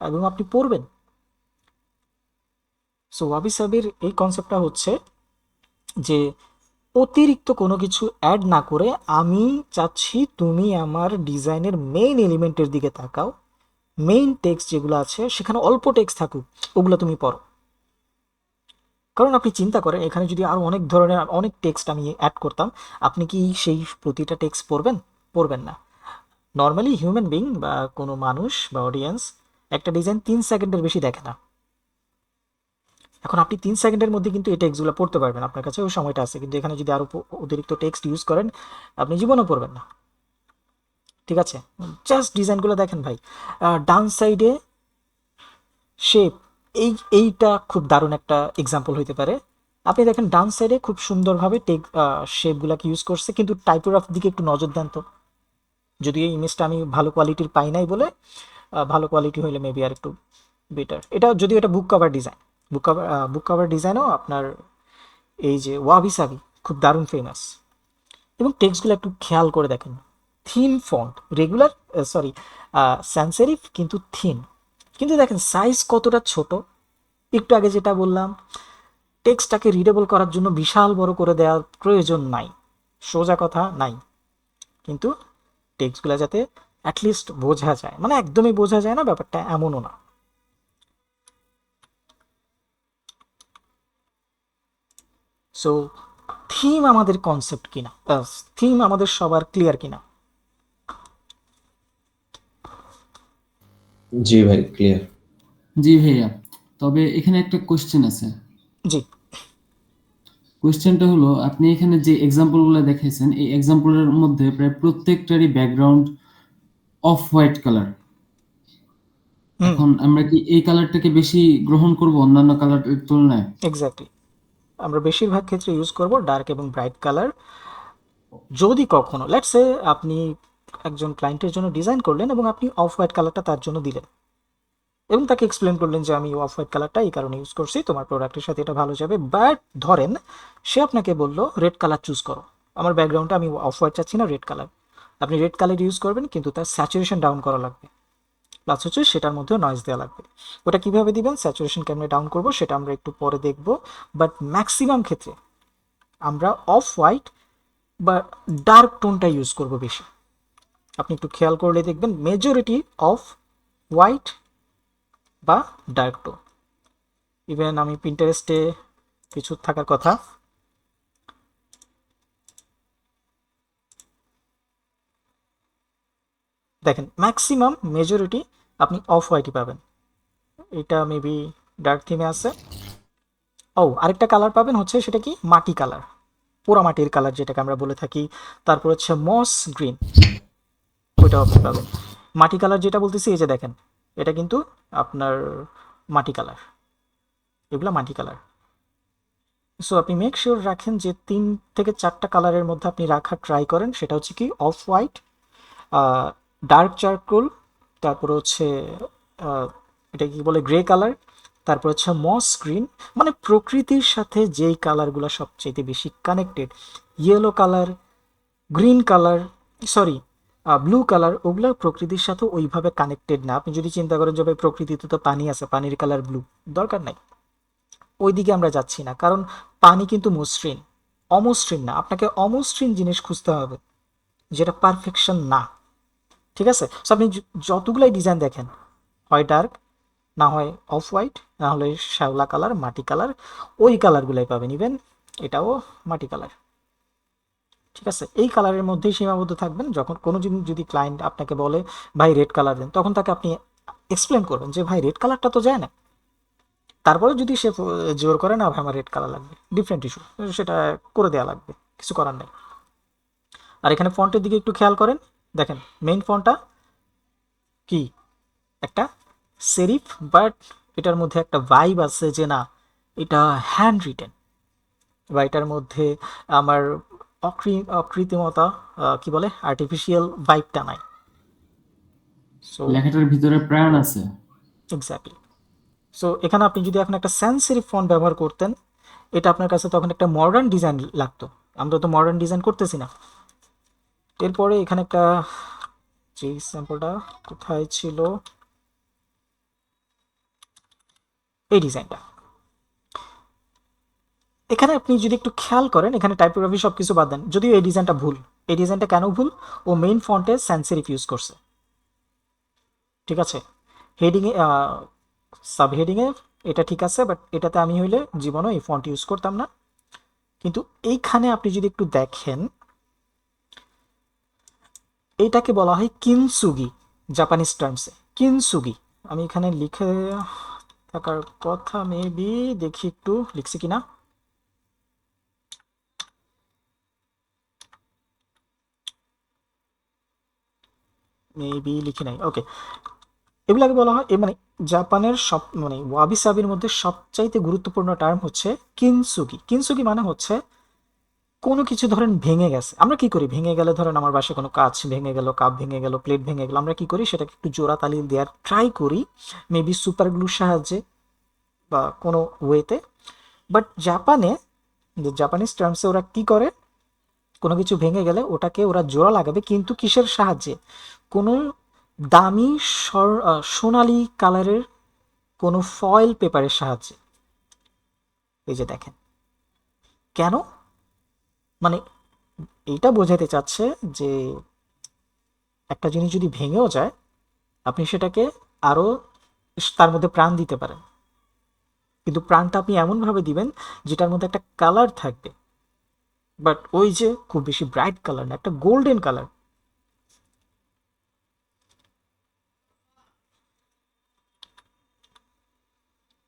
A: এবং আপনি পড়বেন। সো ওয়াবি সাবির এই কনসেপ্টটা হচ্ছে যে অতিরিক্ত কোনো কিছু অ্যাড না করে আমি চাচ্ছি তুমি আমার ডিজাইনের মেইন এলিমেন্টের দিকে তাকাও, মেইন টেক্সট যেগুলো আছে সেখানে অল্প টেক্সট থাকুক, ওগুলো তুমি পড়ো। কারণ আপনি চিন্তা করেন, এখানে যদি আরও অনেক ধরনের অনেক টেক্সট আমি অ্যাড করতাম, আপনি কি সেই প্রতিটা টেক্সট পড়বেন? পড়বেন না। নর্মালি হিউম্যান বিং বা কোনো মানুষ বা অডিয়েন্স একটা ডিজাইন 3 সেকেন্ডের বেশি দেখে না। এখন আপনি 3 সেকেন্ডের মধ্যে কিন্তু এই টেক্সটগুলো পড়তে পারবেন, আপনার কাছে ওই সময়টা আছে, কিন্তু এখানে যদি আরও অতিরিক্ত টেক্সট ইউজ করেন, আপনি জীবনও পড়বেন না। ঠিক আছে, জাস্ট ডিজাইনগুলো দেখেন ভাই। ডান সাইডে শেপ, এইটা খুব দারুণ একটা এক্সাম্পল হইতে পারে। আপনি দেখেন ডান সাইডে খুব সুন্দরভাবে শেপগুলোকে ইউজ করছে, কিন্তু টাইপোগ্রাফির দিকে একটু নজর দেন তো। যদি এই ইমেজটা আমি ভালো কোয়ালিটির পাই নাই বলে, ভালো কোয়ালিটি হইলে মেবি আর একটু বেটার। এটা যদিও এটা book cover design, book cover ডিজাইনও আপনার এই যে ওয়াবি সাবি খুব দারুণ ফেমাস। এবং টেক্সটগুলো একটু খেয়াল করে দেখেন, thin font, regular, sorry, sans serif কিন্তু থিন, কিন্তু দেখেন সাইজ কতটা ছোট। একটু আগে যেটা বললাম, টেক্সটটাকে রিডেবল করার জন্য বিশাল বড় করে দেওয়ার প্রয়োজন নাই, সোজা কথা নাই, কিন্তু টেক্সটগুলো যাতে অ্যাটলিস্ট বোঝা যায়, মানে একদমই বোঝা যায় না ব্যাপারটা এমনও না। সো থিম আমাদের কনসেপ্ট কিনা, থিম আমাদের সবার ক্লিয়ার কিনা?
E: জি ভাই, ক্লিয়ার।
D: জি ভাইয়া, তবে এখানে একটা কোশ্চেন আছে।
A: জি।
D: কোশ্চেনটা হলো, আপনি এখানে যে এক্সাম্পলগুলো দেখাইছেন, এই এক্সাম্পলের মধ্যে প্রায় প্রত্যেকটারই ব্যাকগ্রাউন্ড অফ হোয়াইট কালার।
A: হুম।
D: এখন আমরা কি এই কালারটাকে বেশি গ্রহণ করব অন্যান্য কালারের তুলনায়?
A: এক্স্যাক্টলি, আমরা বেশিরভাগ ক্ষেত্রে ইউজ করব ডার্ক এবং ব্রাইট কালার। যদি কখনো লেটস সে আপনি একজন ক্লায়েন্টের জন্য ডিজাইন করলেন এবং আপনি অফ হোয়াইট কালারটা তার জন্য দিলেন এবং তাকে এক্সপ্লেন করলেন যে আমি অফ হোয়াইট কালারটা এই কারণে ইউজ করছি, তোমার প্রোডাক্টের সাথে এটা ভালো যাবে। বাট ধরেন সে আপনাকে বলল রেড কালার চুজ করো, আমার ব্যাকগ্রাউন্ডটা আমি অফ হোয়াইট চাচ্ছি না, রেড কালার। আপনি রেড কালার ইউজ করবেন, কিন্তু তার স্যাচুরেশন ডাউন করা লাগবে, প্লাস হচ্ছে সেটার মধ্যেও নয়েজ দেওয়া লাগবে। ওটা কিভাবে দিবেন, স্যাচুরেশন কেমনে ডাউন করবো সেটা আমরা একটু পরে দেখব। বাট ম্যাক্সিমাম ক্ষেত্রে আমরা অফ হোয়াইট বা ডার্ক টোনটা ইউজ করব বেশি। আপনি একটু খেয়াল করলে দেখবেন মেজরিটি অফ হোয়াইট বা ডার্ক টোন। ইভেন আমি পিন্টারেস্টে কিছু থাকার কথা, দেখেন ম্যাক্সিমাম মেজরিটি আপনি অফ হোয়াইটই পাবেন। এটা মেবি ডার্ক থিমে আছে। ও আরেকটা কালার পাবেন, হচ্ছে সেটা কি, মাটি কালার, পোড়া মাটির কালার যেটাকে আমরা বলে থাকি। তারপর হচ্ছে মস গ্রিন, ওইটাও আপনি পাবেন। মাটি কালার যেটা বলতেছি, এই যে দেখেন, এটা কিন্তু আপনার মাটি কালার, এগুলো মাটি কালার। সো আপনি মেক শিওর রাখেন যে 3 থেকে 4টা কালারের মধ্যে আপনি রাখার ট্রাই করেন। সেটা হচ্ছে কি, অফ হোয়াইট, ডার্ক চারকোল, তারপর হচ্ছে আহ, এটা কি বলে, গ্রে কালার, তারপর হচ্ছে মস গ্রিন, মানে প্রকৃতির সাথে যেই কালারগুলো সবচেয়ে বেশি connected, yellow colour, green colour, sorry blue colour, ওগুলো প্রকৃতির সাথে ওইভাবে কানেক্টেড না। আপনি যদি চিন্তা করেন যে ভাই প্রকৃতিতে তো পানি আছে, পানির কালার ব্লু, দরকার নাই, ওইদিকে আমরা যাচ্ছি না, কারণ পানি কিন্তু মসৃণ, অমসৃণ না। আপনাকে অমসৃণ জিনিস খুঁজতে হবে যেটা পারফেকশন না, ঠিক আছে? সো আপনি যতগুলাই ডিজাইন দেখেন, হয় ডার্ক, না হয় অফ হোয়াইট, না হলে শ্যাওলা কালার, মাটি কালার, ওই কালারগুলাই পাবেন। ইভেন এটাও মাটি কালার, ঠিক আছে? এই কালারের মধ্যেই সীমাবদ্ধ থাকবেন। যখন কোনো যদি ক্লায়েন্ট আপনাকে বলে ভাই রেড কালার দেন, তখন তাকে আপনি এক্সপ্লেন করবেন যে ভাই রেড কালারটা তো যায় না। তারপরে যদি সে জোর করে না ভাই আমার রেড কালার লাগবে, ডিফারেন্ট ইস্যু, সেটা করে দেওয়া লাগবে, কিছু করার নেই। আর এখানে ফন্টের দিকে একটু খেয়াল করেন, দেখেন মেইন ফন্টটা কি, একটা সেরিফ, বাট এটার মধ্যে একটা ভাইব আছে যে না এটা হ্যান্ড রিটেন, বা এটার মধ্যে আমার অকৃত্রিমতা, কি বলে, আর্টিফিশিয়াল ভাইবটা নাই। সো
D: লেখাটার ভিতরে প্রাণ আছে।
A: এক্স্যাক্টলি। সো এখানে আপনি যদি এখন একটা স্যান্স সেরিফ ফন্ট ব্যবহার করতেন, এটা আপনার কাছে তখন একটা মডার্ন ডিজাইন লাগতো। আমরা তো মডার্ন ডিজাইন করতেছি না। এরপরে এখানে একটা, যে স্যাম্পলটা কোথায় ছিল, এই ডিজাইনটা, এখানে আপনি যদি একটু খেয়াল করেন, এখানে টাইপোগ্রাফি সব কিছু বাদ দেন, যদিও এই ডিজাইনটা ভুল। এই ডিজাইনটা কেন ভুল, ও মেইন ফন্টে স্যান্স সেরিফ ইউজ করছে, ঠিক আছে? হেডিংয়ে, সাব হেডিংয়ে এটা ঠিক আছে, বাট এটাতে আমি হইলে জীবনও এই ফন্ট ইউজ করতাম না। কিন্তু এইখানে আপনি যদি একটু দেখেন, এইটাকে বলা হয় কিনসুগি, জাপানিজ টার্মসে কিনসুগি। আমি এখানে লিখে থাকার কথা, মেবি দেখি একটু লিখছি কিনা, মেবি লিখি নাই, ওকে। এগুলাকে বলা হয় মানে জাপানের সব, মানে ওয়াবি সাবির মধ্যে সবচাইতে গুরুত্বপূর্ণ টার্ম হচ্ছে কিনসুগি। কিনসুগি মানে হচ্ছে কোনো কিছু ধরেন ভেঙে গেছে, আমরা কি করি, ভেঙে গেলে ধরেন আমার বাসায় কোনো কাঁচ ভেঙে গেল, কাপ ভেঙে গেল, প্লেট ভেঙে গেল, আমরা কি করি, সেটাকে একটু জোড়া তালি দেওয়ার ট্রাই করি, মেবি সুপার গ্লুর সাহায্যে বা কোনো ওয়েতে। বাট জাপানে, জাপানিজ টার্মসে ওরা কি করে, কোনো কিছু ভেঙে গেলে ওটাকে ওরা জোড়া লাগাবে, কিন্তু কিসের সাহায্যে, কোনো দামি সোনালী কালারের কোনো ফয়েল পেপারের সাহায্যে। এই যে দেখেন, কেন? মানে এইটা বোঝাতে চাচ্ছে যে একটা জিনিস যদি ভেঙেও যায়, আপনি সেটাকে আরো তার মধ্যে প্রাণ দিতে পারেন, কিন্তু প্রাণটা আপনি এমনভাবে দিবেন যেটার মধ্যে একটা কালার থাকবে, বাট ওই যে খুব বেশি ব্রাইট কালার না, একটা গোল্ডেন কালার।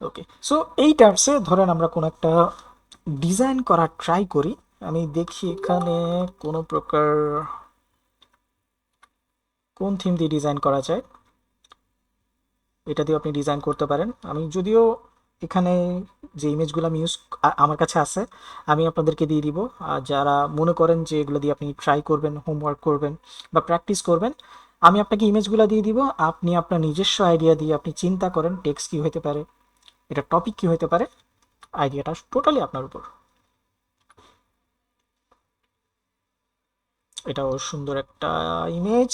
A: ওকে, সো এই টার্মসে ধরেন আমরা কোনো একটা ডিজাইন করার ট্রাই করি। আমি দেখি এখানে কোনো প্রকার কোন থিম দিয়ে ডিজাইন করা যায়, এটা দিয়ে আপনি ডিজাইন করতে পারেন। আমি যদিও এখানে যে ইমেজগুলো আমি আমার কাছে আছে, আমি আপনাদেরকে দিয়ে দিব। আর যারা মনে করেন যে এগুলো দিয়ে আপনি ট্রাই করবেন, হোমওয়ার্ক করবেন বা প্র্যাকটিস করবেন, আমি আপনাকে ইমেজগুলো দিয়ে দিব। আপনি আপনার নিজস্ব আইডিয়া দিয়ে আপনি চিন্তা করেন টেক্সট কী হতে পারে, এটা টপিক কী হতে পারে, আইডিয়াটা টোটালি আপনার উপর। এটাও সুন্দর একটা ইমেজ।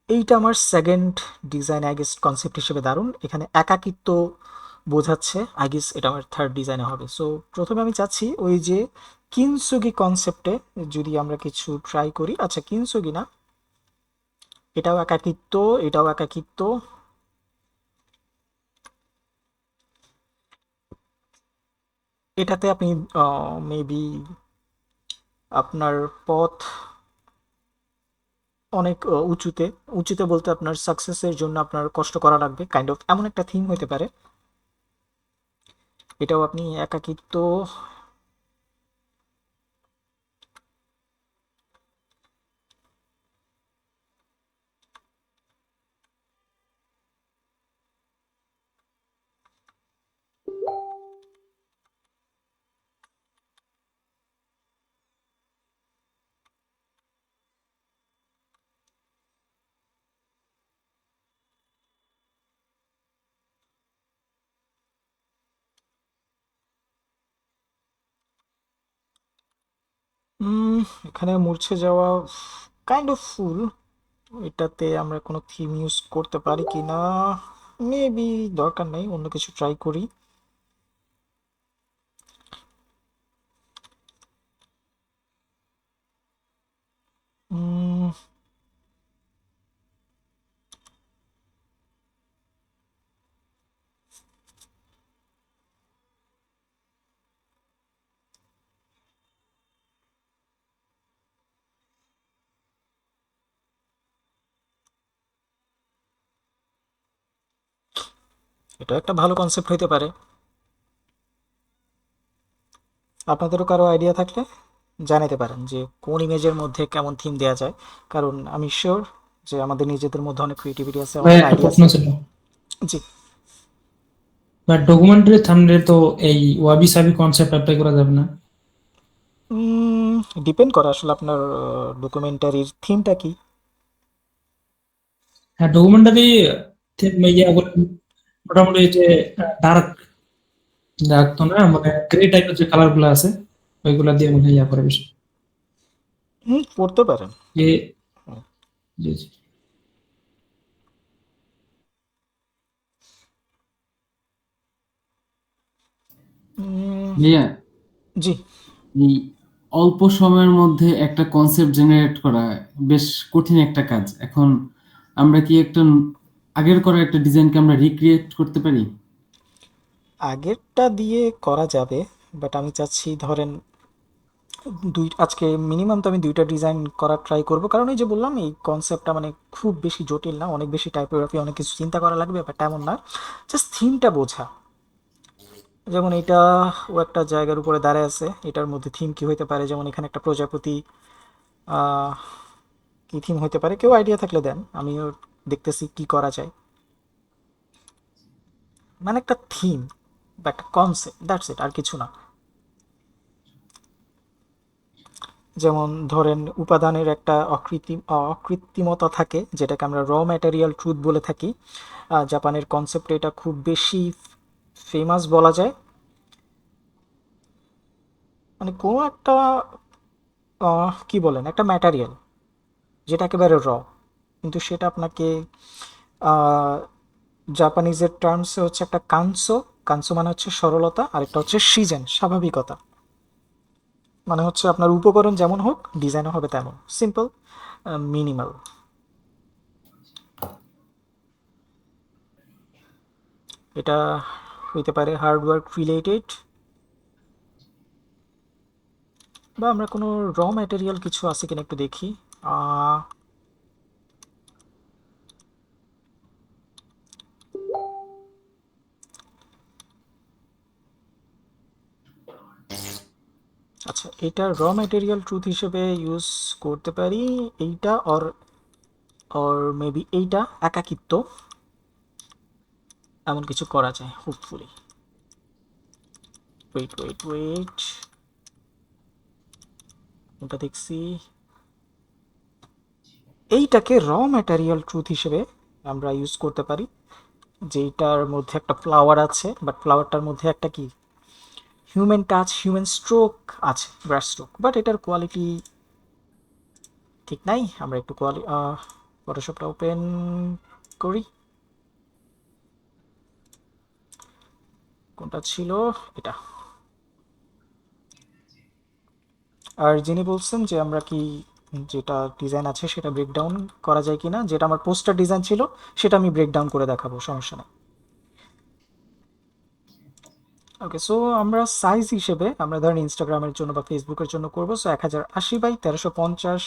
A: এইটা আমার second design I guess, concept হিসেবে দারুণ। এখানে একাকিত্ব বোঝাচ্ছে, আই গেস এটা আমার থার্ড ডিজাইনে হবে। সো প্রথমে আমি চাচ্ছি ওই যে কিনসুগি কনসেপ্টে যদি আমরা কিছু ট্রাই করি। আচ্ছা, কিনসুগি না, এটাও একাকিত্ব, এটাও একাকিত্ব। এটাতে আপনি মেবি আপনার পথ অনেক উঁচুতে, উঁচুতে বলতে আপনার সাকসেসের জন্য আপনার কষ্ট করা লাগবে, কাইন্ড অফ এমন একটা থিম হতে পারে। এটাও আপনি একাকিত্ব। এখানে মূর্ছে যাওয়া কাইন্ড অফ ফুল, এটাতে আমরা কোনো থিম ইউজ করতে পারি কি না, মেবি দরকার নেই, অন্য কিছু ট্রাই করি। উম, এটা একটা ভালো কনসেপ্ট হইতে পারে। আপনাদেরও কারো আইডিয়া থাকলে জানাতে পারেন যে কোন ইমেজের মধ্যে কেমন থিম দেওয়া যায়, কারণ আমি শিওর যে আমাদের নিজেদের মধ্যে অনেক ক্রিয়েটিভিটি আছে,
F: ভাই
A: অনেক
F: একটা
A: আইডিয়া
F: প্রশ্ন
A: আছে।
F: ছিল,
A: জি।
F: বা ডকুমেন্টারি থাম্বনেলে তো এই ওয়াবি সাবি কনসেপ্ট অ্যাপ্লাই করা যাবে না?
A: ডিপেন্ড করে আসলে আপনার ডকুমেন্টারির থিমটা কি।
F: হ্যাঁ, ডকুমেন্টারি মোটামুটি এই যে ডার্ক ডার্ক তো না, মানে গ্রে টাইপের যে কালার গুলো আছে ওইগুলা দিয়ে মনে হয় করে বেশি।
A: পড়তে পারেন।
F: যে জি জি।
A: উম,
D: ভাইয়া,
A: জি।
D: এই অল্প সময়ের মধ্যে একটা কনসেপ্ট জেনারেট করা বেশ কঠিন একটা কাজ। এখন আমরা কি একটা আগের করা একটা ডিজাইনকে আমরা রিক্রিয়েট করতে পারি?
A: আগেরটা দিয়ে করা যাবে, বাট আমি চাচ্ছি ধরেন আজকে মিনিমাম তো আমি দুইটা ডিজাইন করার ট্রাই করব, কারণ এই যে বললাম এই কনসেপ্টটা মানে খুব বেশি জটিল না, অনেক বেশি টাইপোগ্রাফি, অনেক কিছু চিন্তা করা লাগবে, ব্যাপারটা এমন না, জাস্ট থিমটা বোঝা। যেমন এটা, ও একটা জায়গার উপরে দাঁড়ায় আছে, এটার মধ্যে থিম কি হইতে পারে, যেমন এখানে একটা প্রজাপতি, আহ, কি থিম হইতে পারে, কেউ আইডিয়া থাকলে দেন, আমিও দেখতেছি কি করা যায়। মানে একটা থিম বা একটা কনসেপ্ট, দ্যাটস ইট, আর কিছু না। যেমন ধরেন উপাদানের একটা অকৃত্রিমতা থাকে, যেটাকে আমরা র ম্যাটেরিয়াল ট্রুথ বলে থাকি। জাপানের কনসেপ্টে এটা খুব বেশি ফেমাস বলা যায়। মানে কোনো একটা কি বলেন, একটা ম্যাটেরিয়াল যেটা একেবারে র, কিন্তু সেটা আপনাকে জাপানিজের টার্মসে হচ্ছে একটা কানসো। কানসো মানে হচ্ছে সরলতা, আর একটা হচ্ছে শিজেন, স্বাভাবিকতা। মানে হচ্ছে আপনার উপকরণ যেমন হোক ডিজাইনও হবে তেমন, সিম্পল, মিনিমাল। এটা হইতে পারে হার্ডওয়ার্ক রিলেটেড, বা আমরা কোনো র ম্যাটেরিয়াল কিছু আছে কিনা একটু দেখি। আহ, আচ্ছা, এটা র ম্যাটেরিয়াল ট্রুথ হিসেবে ইউজ করতে পারি, এইটা অর অর মেবি এইটা একাকিত্ব, এমন কিছু করা যায় হোপফুলি। ওয়েট ওয়েট ওয়েট, ওটা দেখছি। এইটাকে র ম্যাটেরিয়াল ট্রুথ হিসেবে আমরা ইউজ করতে পারি, যেটার মধ্যে একটা ফ্লাওয়ার আছে, বাট ফ্লাওয়ারটার মধ্যে একটা কি হিউম্যান টাচ, হিউম্যান স্ট্রোক আছে, ব্রাশ স্ট্রোক, বাট এটার কোয়ালিটি ঠিক নাই। আমরা একটু ফটোশপটা ওপেন করি। কোনটা ছিল? এটা। আর যিনি বলছেন যে আমরা কি যেটা ডিজাইন আছে সেটা ব্রেকডাউন করা যায় কিনা, যেটা আমার পোস্টার ডিজাইন ছিল সেটা আমি ব্রেকডাউন করে দেখাবো, সমস্যা নেই। ওকে, সো আমরা সাইজ হিসেবে আমরা ধরেন ইনস্টাগ্রামের জন্য বা ফেসবুকের জন্য করবো, সো 1080x1350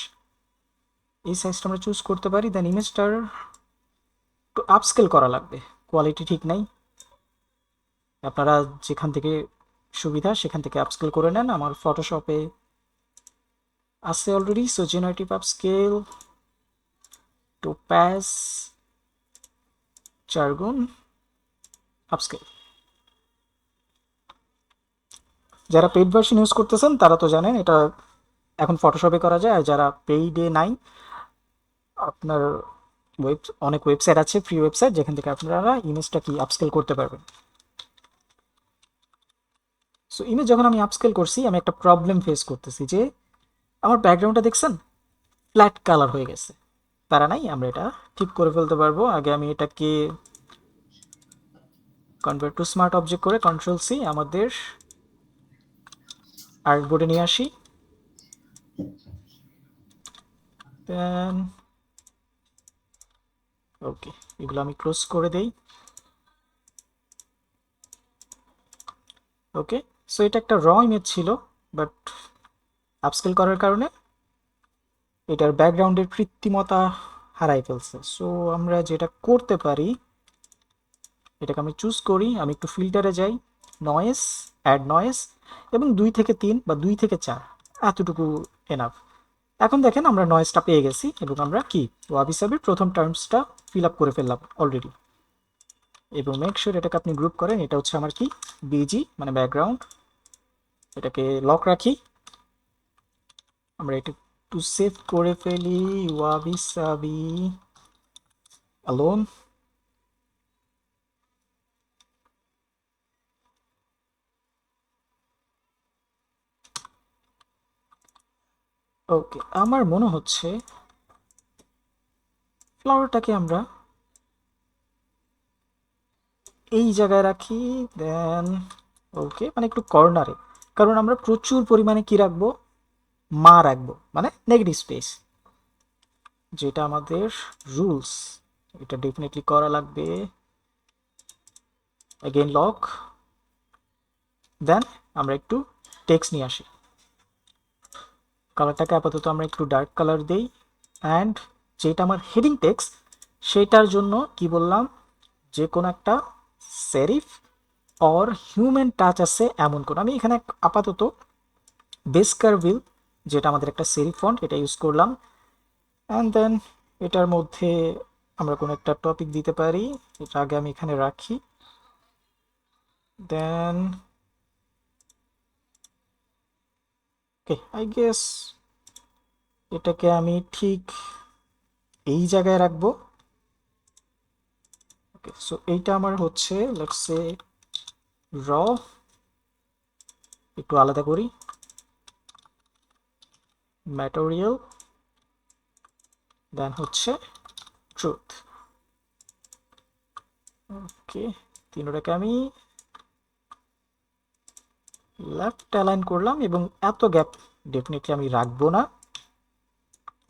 A: এই সাইজটা আমরা চুজ করতে পারি। দেন ইমেজটার একটু আপস্কেল করা লাগবে, কোয়ালিটি ঠিক নাই। আপনারা যেখান থেকে সুবিধা সেখান থেকে আপস্কেল করে নেন, আমার ফটোশপে আছে অলরেডি। সো জেনারেটিভ আপস্কেল, টোপ্যাজ, 4 গুণ আপস্কেল। যারা পেইড ভার্সন ইউজ করতেছেন তারা তো জানেন এটা এখন ফটোশপে করা যায়, আর যারা পেইডে নাই, আপনার অনেক ওয়েবসাইট আছে, ফ্রি ওয়েবসাইট, যেখান থেকে আপনারা ইমেজটা কি আপস্কেল করতে পারবেন। সো ইমেজ যখন আমি আপস্কেল করছি, আমি একটা প্রবলেম ফেস করতেছি যে আমার ব্যাকগ্রাউন্ডটা দেখছেন ফ্ল্যাট কালার হয়ে গেছে। তারা নাই, আমরা এটা ঠিক করে ফেলতে পারবো। আগে আমি এটাকে কনভার্ট টু স্মার্ট অবজেক্ট করে কন্ট্রোল সি আমাদের আর্টবোর্ডে নিয়ে আসি। দেন ওকে, এগুলো আমি ক্লোজ করে দেই। ওকে, সো এটা একটা র ইমেজ ছিল, বাট আপস্কেল করার কারণে এটার ব্যাকগ্রাউন্ডের কৃত্রিমতা হারাই ফেলছে। সো আমরা যেটা করতে পারি, এটাকে আমি চুজ করি, আমি একটু ফিল্টারে যাই, নয়েস, অ্যাড নয়েস, এবং 2 থেকে 3 বা 2 থেকে 4, এতটুকু এনাফ। এখন দেখেন আমরা নয়েসটা পেয়ে গেছি, এবং আমরা কি ওয়াবি সাবির প্রথম টার্মসটা ফিল আপ করে ফেললাম অলরেডি। এবং মেক শিওর এটাকে আপনি গ্রুপ করেন, এটা হচ্ছে আমার কি বিজি মানে ব্যাকগ্রাউন্ড। এটাকে লক রাখি, আমরা এটা একটু সেভ করে ফেলি, ওয়াবি সাবি অ্যালোন। ওকে, আমার মনে হচ্ছে ফ্লাওয়ারটাকে আমরা এই জায়গায় রাখি। দেন ওকে, মানে একটু কর্নারে, কারণ আমরা প্রচুর পরিমাণে কি রাখবো, মা রাখবো, মানে নেগেটিভ স্পেস, যেটা আমাদের রুলস, এটা ডেফিনেটলি করা লাগবে। Again lock. দেন আমরা একটু টেক্সট নিয়ে আসি, কালারটাকে আপাতত আমরা একটু ডার্ক কালার দেই। অ্যান্ড যেটা আমার হেডিং টেক্সট, সেটার জন্য কি বললাম, যে কোনো একটা সেরিফ অর হিউম্যান টাচ আছে এমন কোন, আমি এখানে আপাতত বেসকারভিল, যেটা আমাদের একটা সেরিফ ফন্ট, এটা ইউজ করলাম। অ্যান্ড দেন এটার মধ্যে আমরা কোনো একটা টপিক দিতে পারি, এটা আগে আমি এখানে রাখি। দেন ওকে, আই গেস এটাকে আমি ঠিক এই জায়গায় রাখবো। ওকে, সো এইটা আমার হচ্ছে লেটস সে র, একটু আলাদা করি, ম্যাটেরিয়াল, দেন হচ্ছে ট্রুথ। ওকে, তিনটাকে আমি লেফট অ্যালাইন করলাম এবং এত গ্যাপ ডেফিনেটলি আমি রাখবো না,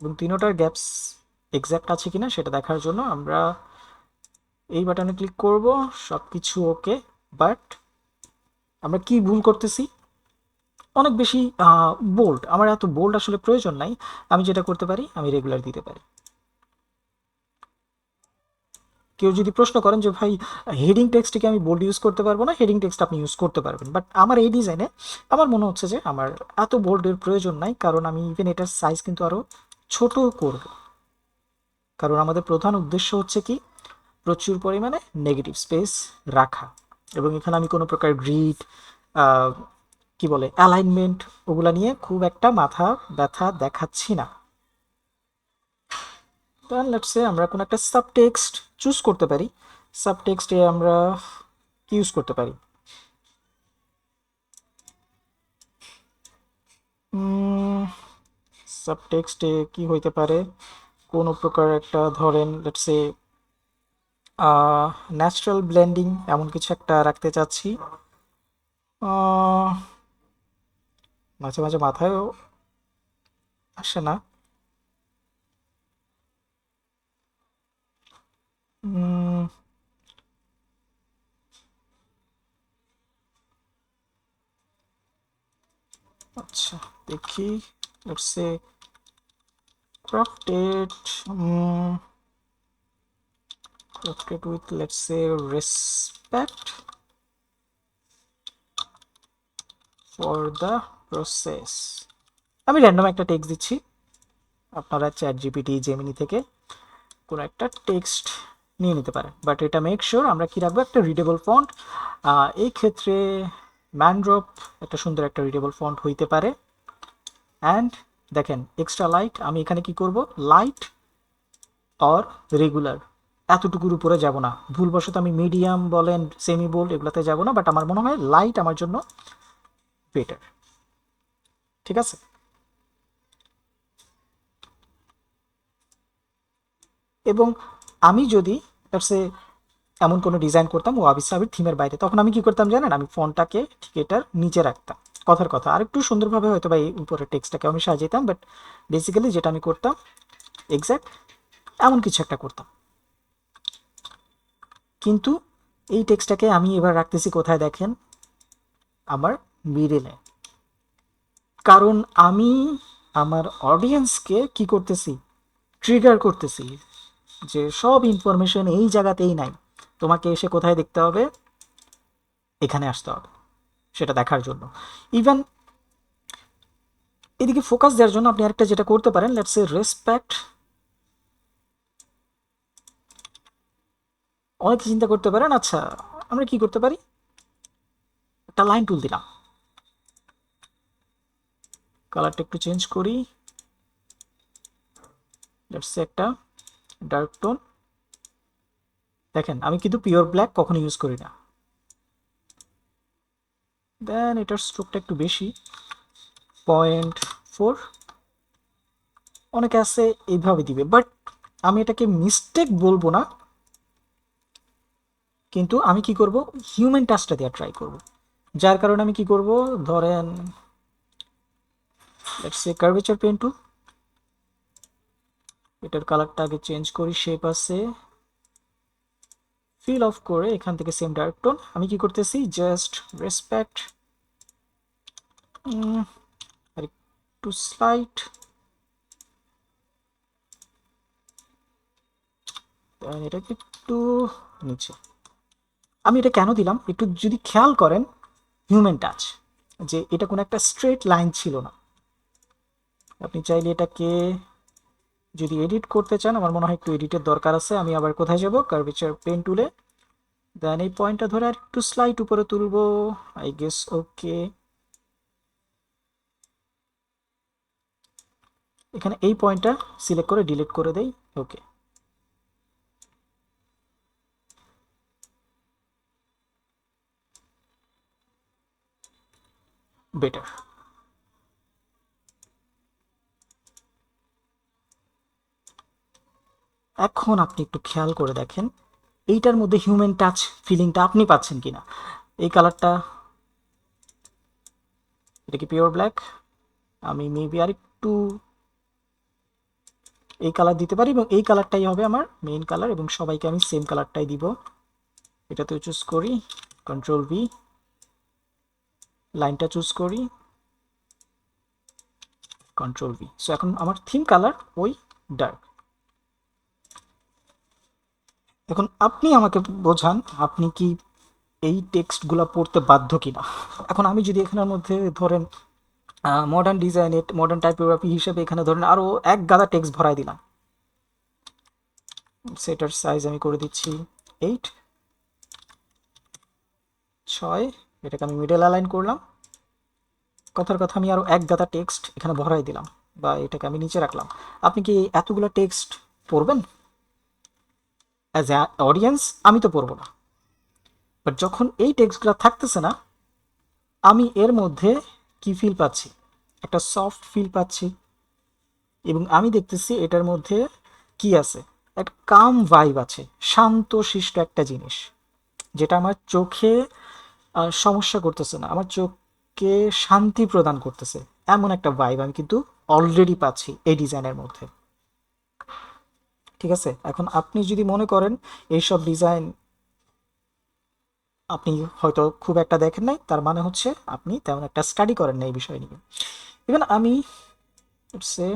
A: এবং তিনোটার গ্যাপস এক্স্যাক্ট আছে কিনা সেটা দেখার জন্য আমরা এই বাটনে ক্লিক করব। সব কিছু ওকে, বাট আমরা কি ভুল করতেছি, অনেক বেশি বোল্ড। আমার এত বোল্ড আসলে প্রয়োজন নাই। আমি যেটা করতে পারি, আমি রেগুলার দিতে পারি। কেউ যদি প্রশ্ন করেন যে ভাই হেডিং টেক্সটকে আমি বোল্ড ইউজ করতে পারবো না, হেডিং টেক্সট আপনি ইউজ করতে পারবেন, বাট আমার এই ডিজাইনে আমার মনে হচ্ছে যে আমার এত বোল্ডের প্রয়োজন নাই, কারণ আমি ইভেন এটার সাইজ কিন্তু আরও ছোট করব, কারণ আমাদের প্রধান উদ্দেশ্য হচ্ছে কি, প্রচুর পরিমাণে নেগেটিভ স্পেস রাখা। এবং এখানে আমি কোনো প্রকার গ্রিড, কি বলে, অ্যালাইনমেন্ট, ওগুলা নিয়ে খুব একটা মাথা ব্যথা দেখাচ্ছি না। দেন লেটস সে আমরা কোনো একটা সাবটেক্সট চুজ করতে পারি। সাবটেক্সটে আমরা কি ইউজ করতে পারি, সাবটেক্সটে কি হইতে পারে, কোনো প্রকার একটা ধরেন লেটস সে ন্যাচারাল ব্লেন্ডিং এমন কিছু একটা রাখতে চাচ্ছি। মাঝে মাঝে মাথায়ও আসে না। উম, আচ্ছা দেখি, let's say crafted, crafted with let's say respect for the process। আমি র্যান্ডম একটা টেক্সট দিচ্ছি, আপনারা চ্যাট জিপিটি জেমিনি থেকে কোনো একটা টেক্সট নিয়ে নিতে পারেন, বাট এটা মেক শিওর আমরা কি রাখবো, একটা রিডেবল ফন্ট। এই ক্ষেত্রে ম্যানড্রপ একটা সুন্দর একটা রিডেবল ফন্ট হইতে পারে। অ্যান্ড দেখেন এক্সট্রা লাইট, আমি এখানে কি করব, লাইট অর রেগুলার এতটুকুর উপরে যাব না। ভুলবশত আমি মিডিয়াম বলেন সেমি বোল্ড এগুলোতে যাব না, বাট আমার মনে হয় লাইট আমার জন্য বেটার। ঠিক আছে, এবং আমি যদি সে এমন কোনো ডিজাইন করতাম ওয়াবি সাবির থিমের বাইরে, তখন আমি কি করতাম জানেন, আমি ফোনটাকে ঠিক এটার নিচে রাখতাম। কথার কথা আর একটু সুন্দরভাবে হয়তো বা এই উপরে টেক্সটটাকে আমি সাজাইতাম, বাট বেসিক্যালি যেটা আমি করতাম এক্স্যাক্ট এমন কিছু একটা করতাম। কিন্তু এই টেক্সটটাকে আমি এবার রাখতেছি কোথায় দেখেন, আমার মিডলে, কারণ আমি আমার অডিয়েন্সকে কি করতেছি, ট্রিগার করতেছি যে সব ইনফরমেশন এই জায়গাতেই নাই, তোমাকে এসে কোথায় দেখতে হবে, এখানে আসতে হবে সেটা দেখার জন্য। ইভেন এদিকে ফোকাস দেওয়ার জন্য আপনি আরেকটা যেটা করতে পারেন, লেটস সে রেসপেক্ট, অনেক চিন্তা করতে পারেন। আচ্ছা আমরা কি করতে পারি, একটা লাইন টুল দিলাম, কালারটা একটু চেঞ্জ করি, লেটস সে একটা ডার্ক টোন। দেখেন আমি কিন্তু পিওর ব্ল্যাক কখনো ইউজ করি না। দেন এটার স্ট্রোকটা একটু বেশি, 0.4। অনেকে আছে এইভাবে দিবে, বাট আমি এটাকে মিস্টেক বলবো না, কিন্তু আমি কি করব, হিউম্যান টাচটা দিয়ে ট্রাই করব। যার কারণে আমি কি করব, ধরেন let's say curvature pen tool, এটার কালারটা আগে চেঞ্জ করি, শেপ আছে, ফিল অফ করে এখান থেকে সেম ডার্ক টোন আমি কি করতেছি, জাস্ট রেসপেক্ট আর একটু স্লাইট, এটাকে একটু নিচে। আমি এটা কেন দিলাম একটু যদি খেয়াল করেন, হিউম্যান টাচ, যে এটা কোনো একটা স্ট্রেট লাইন ছিল না। আপনি চাইলে এটাকে যদি এডিট করতে চান, আমার মনে হয় একটু এডিটের দরকার আছে। আমি আবার কোথায় যাব, কার্ভেচার পেন টুলে, দেন এই পয়েন্টটা ধরে আর একটু স্লাইড উপরে তুলবো, আই গেস ওকে। এখানে এই পয়েন্টটা সিলেক্ট করে ডিলিট করে দেই, ওকে, বেটার। এখন আপনি একটু খেয়াল করে দেখেন এইটার মধ্যে হিউম্যান টাচ ফিলিংটা আপনি পাচ্ছেন কিনা। এই কালারটা, এটা কি পিওর ব্ল্যাক? আমি মেবি আর একটু এই কালার দিতে পারি এবং এই কালারটাই হবে আমার মেইন কালার এবং সবাইকে আমি সেম কালারটাই দিব। এটাতে চুজ করি, কন্ট্রোল ভি, লাইনটা চুজ করি, কন্ট্রোল ভি। সো এখন আমার থিম কালার ওই ডার্ক। এখন আপনি আমাকে বোঝান আপনি কি এই টেক্সটগুলো পড়তে বাধ্য কিনা। এখন আমি যদি এখানের মধ্যে ধরেন মডার্ন ডিজাইনে মডার্ন টাইপোগ্রাফি হিসেবে এখানে ধরেন আরও এক গাদা টেক্সট ভরাই দিলাম, সেটার সাইজ আমি করে দিচ্ছি 8, 6, এটাকে আমি মিডল অ্যালাইন করলাম। কথার কথা আমি আরও এক গাদা টেক্সট এখানে ভরাই দিলাম বা এটাকে আমি নিচে রাখলাম। আপনি কি এতগুলো টেক্সট পড়বেন? অ্যাজ এ অডিয়েন্স আমি তো পড়বো না, বাট যখন এই টেক্সটগুলো থাকতেছে না আমি এর মধ্যে কি ফিল পাচ্ছি, একটা সফট ফিল পাচ্ছি এবং আমি দেখতেছি এটার মধ্যে কি আছে, একটা কাম ভাইব আছে, শান্ত শিষ্ট একটা জিনিস যেটা আমার চোখে সমস্যা করতেছে না, আমার চোখকে শান্তি প্রদান করতেছে, এমন একটা ভাইব আমি কিন্তু অলরেডি পাচ্ছি এই ডিজাইনের মধ্যে। ঠিক আছে, এখন আপনি যদি মনে করেন এইসব ডিজাইন আপনি হয়তো খুব একটা দেখেন নাই, তার মানে হচ্ছে আপনি তেমন একটা স্টাডি করেন না এই বিষয় নিয়ে। ইভেন আমি সে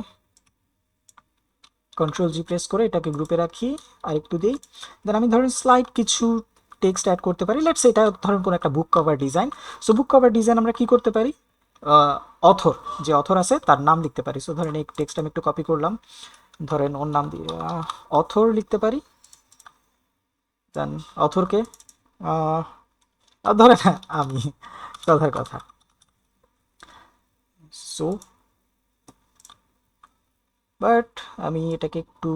A: কন্ট্রোল জি প্রেস করে এটাকে গ্রুপে রাখি আর একটু দিই, দেন আমি ধরেন স্লাইড কিছু টেক্সট অ্যাড করতে পারি। লেটস এটা ধরেন কোনো একটা বুক কভার ডিজাইন। সো বুক কভার ডিজাইন আমরা কি করতে পারি, অথর, যে অথর আছে তার নাম লিখতে পারি। সো ধরেন এই টেক্সট আমি একটু কপি করলাম, ধরেন ওর নাম দিয়ে অথর লিখতে পারি। দেন অথরকে ধরেন আমি, কথার কথা। সো বাট আমি এটাকে একটু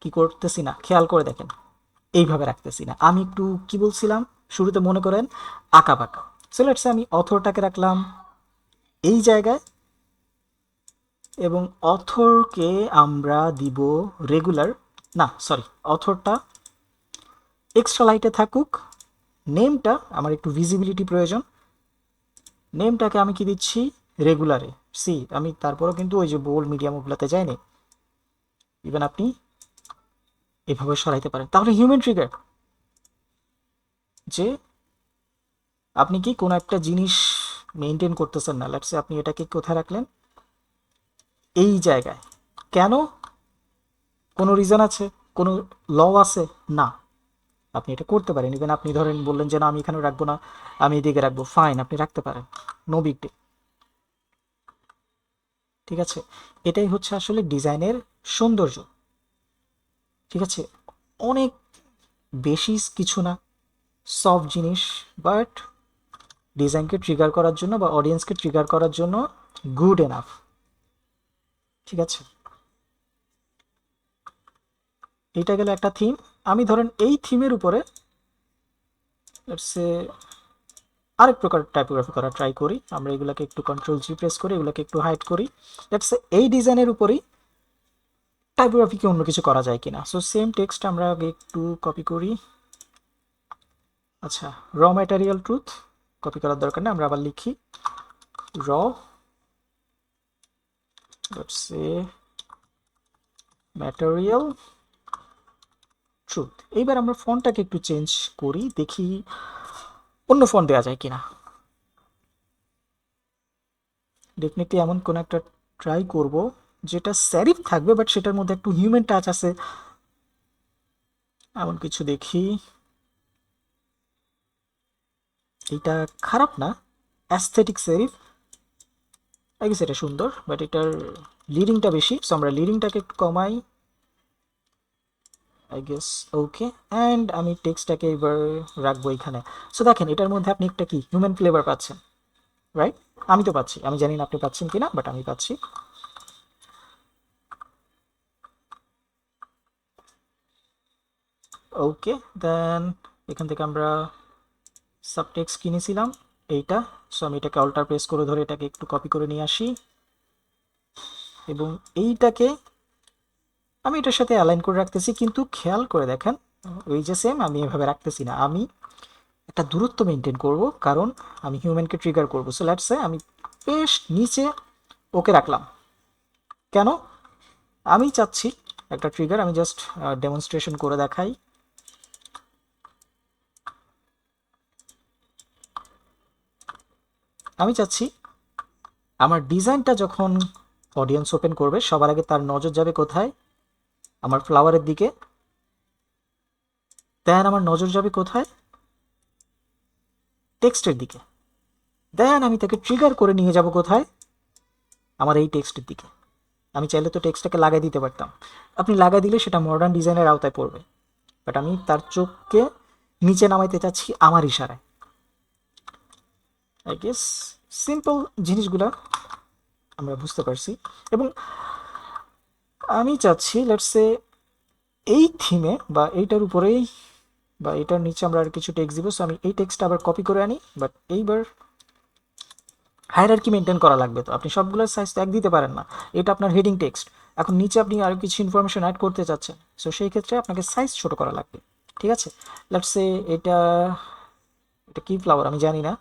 A: কি করতেছি না, খেয়াল করে দেখেন এইভাবে রাখতেছি না, আমি একটু কি বলছিলাম শুরুতে মনে করেন আঁকা বাঁকা। সো লেটস আমি অথরটাকে রাখলাম এই জায়গায় এবং অথরকে আমরা দিব রেগুলার, না সরি, অথরটা এক্সট্রা লাইটে থাকুক। নেমটা আমার একটু ভিজিবিলিটি প্রয়োজন, নেমটাকে আমি কি দিচ্ছি রেগুলারে। সি আমি তারপরেও কিন্তু ওই যে বোল্ড মিডিয়াম ওগুলাতে যাইনি, ইভেন আপনি এভাবে সরাইতে পারেন। তাহলে হিউম্যান ট্রিগার, যে আপনি কি কোনো একটা জিনিস মেনটেন করতেছেন না, লেটস সে আপনি এটাকে কোথায় রাখলেন এই জায়গায়, কেন, কোনো রিজন আছে, কোনো ল আছে না, আপনি এটা করতে পারেন। ইভেন আপনি ধরেন বললেন যে না আমি এখানে রাখবো না, আমি এদিকে রাখবো, ফাইন, আপনি রাখতে পারেন, নো বিগ ডিল। ঠিক আছে, এটাই হচ্ছে আসলে ডিজাইনের সৌন্দর্য। ঠিক আছে, অনেক বেশি কিছু না, সফট জিনিস, বাট ডিজাইনকে ট্রিগার করার জন্য বা অডিয়েন্সকে ট্রিগার করার জন্য গুড এনাফ। ঠিক আছে, এইটা গেল একটা থিম। আমি ধরেন এই থিমের উপরে লেটস সে আরেক প্রকার টাইপোগ্রাফি করা ট্রাই করি। আমরা এগুলাকে একটু কন্ট্রোল জি প্রেস করি, এগুলোকে একটু হাইড করি। লেটস সে এই ডিজাইনের উপরেই টাইপোগ্রাফিকে অন্য কিছু করা যায় কিনা। সো সেম টেক্সট আমরা আগে একটু কপি করি। আচ্ছা, র ম্যাটেরিয়াল ট্রুথ কপি করার দরকার নেই, আমরা আবার লিখি র, লেটস সে ম্যাটেরিয়াল ট্রুথ। এইবার আমরা ফন্টটাকে একটু চেঞ্জ করি, দেখি অন্য ফন্ট দেওয়া যায় কিনা। ডেফিনেটলি এমন কোনো একটা ট্রাই করব যেটা স্যারিফ থাকবে বাট সেটার মধ্যে একটু হিউম্যান টাচ আছে, এমন কিছু দেখি। এটা খারাপ না, অ্যাস্থেটিক সেরিফ, আই গেস এটা সুন্দর, বাট এটার লিডিংটা বেশি। সো আমরা লিডিংটাকে একটু কমাই, আই গেস ওকে। অ্যান্ড আমি টেক্সটটাকে এবার রাখবো এখানে। সো দেখেন এটার মধ্যে আপনি একটা কি হিউম্যান ফ্লেভার পাচ্ছেন, রাইট? আমি তো পাচ্ছি, আমি জানি না আপনি পাচ্ছেন কিনা, বাট আমি পাচ্ছি। ওকে, দেন এখান থেকে আমরা সাবটেক্সট কিনেছিলাম এইটা। সো আমি এটাকে অল্টার প্রেস করে ধরে এটাকে একটু কপি করে নিয়ে আসি এবং এইটাকে আমি এটার সাথে অ্যালাইন করে রাখতেছি, কিন্তু খেয়াল করে দেখেন ওই যে সেম আমি এভাবে রাখতেছি না, আমি একটা দূরত্ব মেনটেন করব, কারণ আমি হিউম্যানকে ট্রিগার করব। সো লেটস সে আমি বেশ নিচে ওকে রাখলাম। কেন? আমি চাচ্ছি একটা ট্রিগার, আমি জাস্ট ডেমনস্ট্রেশন করে দেখাই। আমি চাচ্ছি আমার ডিজাইনটা যখন অডিয়েন্স ওপেন করবে সবার আগে তার নজর যাবে কোথায়? আমার ফ্লাওয়ারের দিকে। দেন আমার নজর যাবে কোথায়? টেক্সটের দিকে। দেন আমি তাকে ট্রিগার করে নিয়ে যাব কোথায়? আমার এই টেক্সটের দিকে। আমি চাইলে তো টেক্সটটাকে লাগাই দিতে পারতাম, আপনি লাগাই দিলে সেটা মডার্ন ডিজাইনের আওতায় পড়বে, বাট আমি তার চোখকে নিচে নামাইতে চাচ্ছি আমার ইশারায়। আই গেস সিম্পল জিনিসগুলা আমরা বুঝতে পারছি। এবং আমি চাচ্ছি লেটস সে এই থিমে বা এইটার উপরেই বা এটার নিচে আমরা আর কিছু টেক্সট দিব। সো আমি এই টেক্সটটা আবার কপি করে আনি, বাট এইবার হায়ারার্কি মেনটেন করা লাগবে। তো আপনি সবগুলোর সাইজ তো এক দিতে পারেন না, এটা আপনার হেডিং টেক্সট। এখন নিচে আপনি আরও কিছু ইনফরমেশন অ্যাড করতে চাচ্ছেন, সো সেই ক্ষেত্রে আপনাকে সাইজ ছোট করা লাগবে। ঠিক আছে, লেটস সে এটা এটা কি ফ্লাওয়ার আমি জানি না।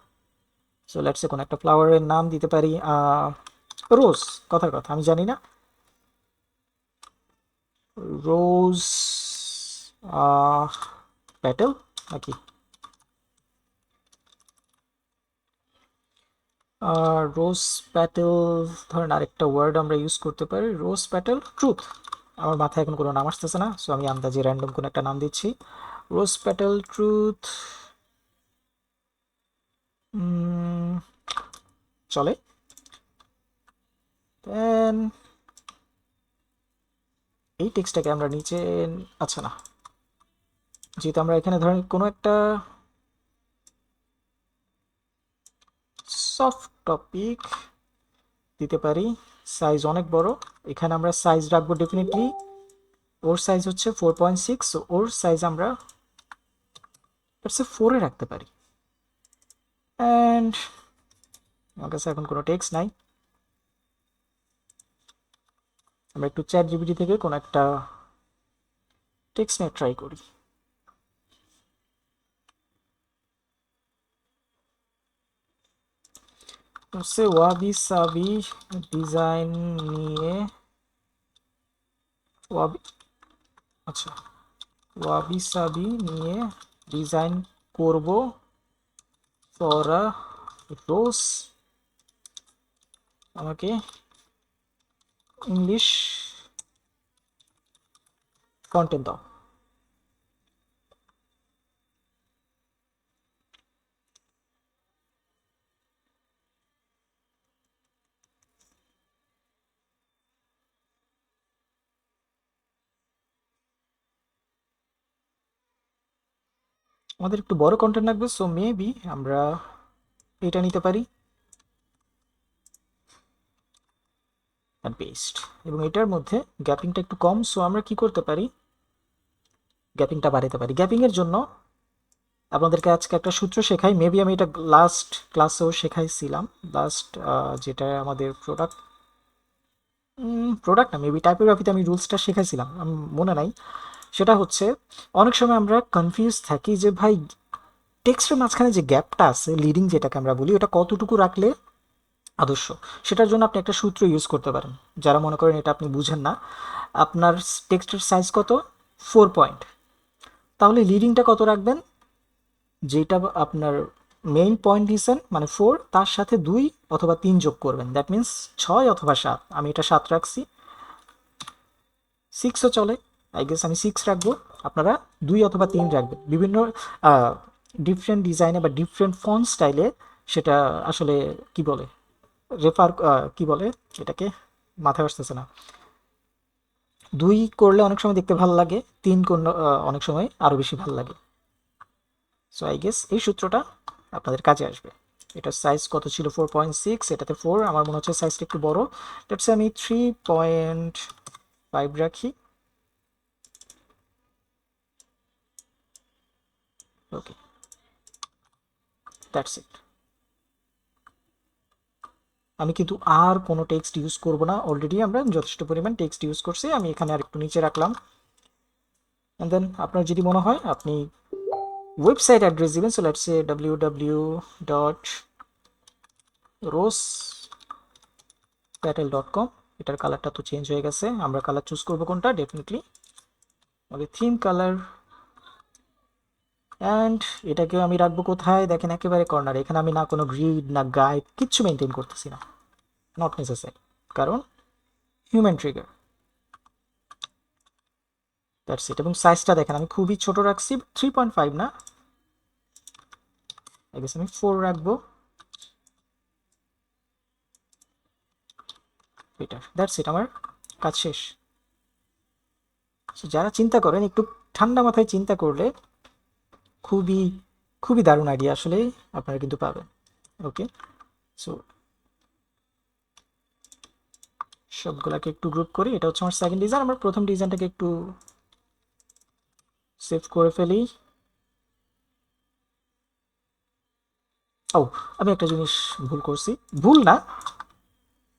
A: সো লেটস সে কোনো একটা ফ্লাওয়ারের নাম দিতে পারি, রোজ, কথার কথা আমি জানি না। রোজ প্যাটেল নাকি রোজ প্যাটেল, ধরেন আরেকটা ওয়ার্ড আমরা ইউজ করতে পারি, রোজ প্যাটেল ট্রুথ। আমার মাথায় এখন কোনো নাম আসতেছে না, সো আমি আন্দাজে র্যান্ডম কোনো একটা নাম দিচ্ছি, রোজ প্যাটেল ট্রুথ। চলে। দেন এই টেক্সটটাকে আমরা নিচে, আচ্ছা না, যেহেতু আমরা এখানে ধরেন কোনো একটা সফট টপিক দিতে পারি, সাইজ অনেক বড়, এখানে আমরা সাইজ রাখবো ডেফিনেটলি, ওর সাইজ হচ্ছে 4.6, ওর সাইজ আমরা 4-এ রাখতে পারি। অ্যান্ড আমার কাছে এখন কোনো টেক্সট নাই, আমরা একটু চ্যাট জিপিটি থেকে কোনো একটা টেক্সট নিয়ে ট্রাই করি। হচ্ছে ওয়াবি সাবি ডিজাইন নিয়ে, ওয়াবি, আচ্ছা, ওয়াবি সাবি নিয়ে ডিজাইন করব ফর আ রোজ, আমাকে ইংলিশ কন্টেন্ট দাও। আমাদের একটু বড় কন্টেন্ট লাগবে, সো মেবি আমরা এটা নিতে পারি অ্যান্ড পেস্ট। এবং এটার মধ্যে গ্যাপিংটা একটু কম, সো আমরা কি করতে পারি, গ্যাপিংটা বাড়াতে পারি। গ্যাপিংয়ের জন্য আপনাদেরকে আজকে একটা সূত্র শেখাই, মেবি আমি এটা লাস্ট ক্লাসেও শেখাইছিলাম, লাস্ট যেটা আমাদের প্রোডাক্ট না, মেবি টাইপোগ্রাফিতে আমি রুলসটা শেখাইছিলাম, আমি মনে নাই। সেটা হচ্ছে অনেক সময় আমরা কনফিউজ থাকি যে ভাই টেক্সটের মাঝখানে যে গ্যাপটা আছে, লিডিং যেটাকে আমরা বলি, ওটা কতটুকু রাখলে আদর্শ। সেটার জন্য আপনি একটা সূত্র ইউজ করতে পারেন। যারা মনে করেন এটা আপনি বুঝেন না, আপনার টেক্সটের সাইজ কত, 4 পয়েন্ট, তাহলে লিডিংটা কত রাখবেন, যেটা আপনার মেইন পয়েন্ট দিয়েছেন মানে 4, তার সাথে 2 অথবা 3 যোগ করবেন, দ্যাট মিন্স 6 অথবা 7। আমি এটা 7 রাখছি, 6ও চলে, আই গেস আমি 6 রাখবো, আপনারা 2 অথবা 3 রাখবেন। বিভিন্ন ডিফারেন্ট ডিজাইনে বা ডিফারেন্ট ফন্ট স্টাইলে সেটা আসলে কি বলে, রেফার কি বলে এটাকে, মাথায় আসতেছে না। 2 করলে অনেক সময় দেখতে ভালো লাগে, 3 করলে অনেক সময় আরও বেশি ভালো লাগে। সো আই গেস এই সূত্রটা আপনাদের কাজে আসবে। এটার সাইজ কত ছিল, 4.6, এটাতে 4, আমার মনে হচ্ছে সাইজটা একটু বড়, লেটস সে আমি 3.5 রাখি। ওকে, দ্যাটস ইট। আমি কিন্তু আর কোনো টেক্সট ইউজ করব না, অলরেডি আমরা যথেষ্ট পরিমাণ টেক্সট ইউজ করছি। আমি এখানে আর একটু নিচে রাখলাম। অ্যান্ড দেন আপনার যদি মনে হয় আপনি ওয়েবসাইট অ্যাড্রেস দিবেন। So let's say www.rosepetal.com। এটার কালারটা তো চেঞ্জ হয়ে গেছে, আমরা কালার চুজ করবো কোনটা, definitely okay theme colour. And এটাকেও আমি রাখবো কোথায় দেখেন, একেবারে কর্নারে। এখানে আমি না কোনো গ্রিড না গাইড কিচ্ছু মেনটেন করতেছি না, নট নেসেসারি, কারণ হিউম্যান ট্রিগার। That's it. এবং সাইজটা দেখেন আমি খুবই ছোট রাখছি, 3.5 না, আই গেস আমি 4 রাখবো। বেটার, দ্যাটস ইট, আমার কাজ শেষ। So, যারা চিন্তা করেন একটু ঠান্ডা মাথায় চিন্তা করলে খুবই খুবই দারুণ আইডিয়া আসলে আপনারা কিন্তু পাবেন। ওকে, সো সবগুলাকে একটু গ্রুপ করি। এটা হচ্ছে আমার সেকেন্ড ডিজাইন। আমার প্রথম ডিজাইনটাকে একটু সেভ করে ফেলি। ও, আমি একটা জিনিস ভুল করছি, ভুল না,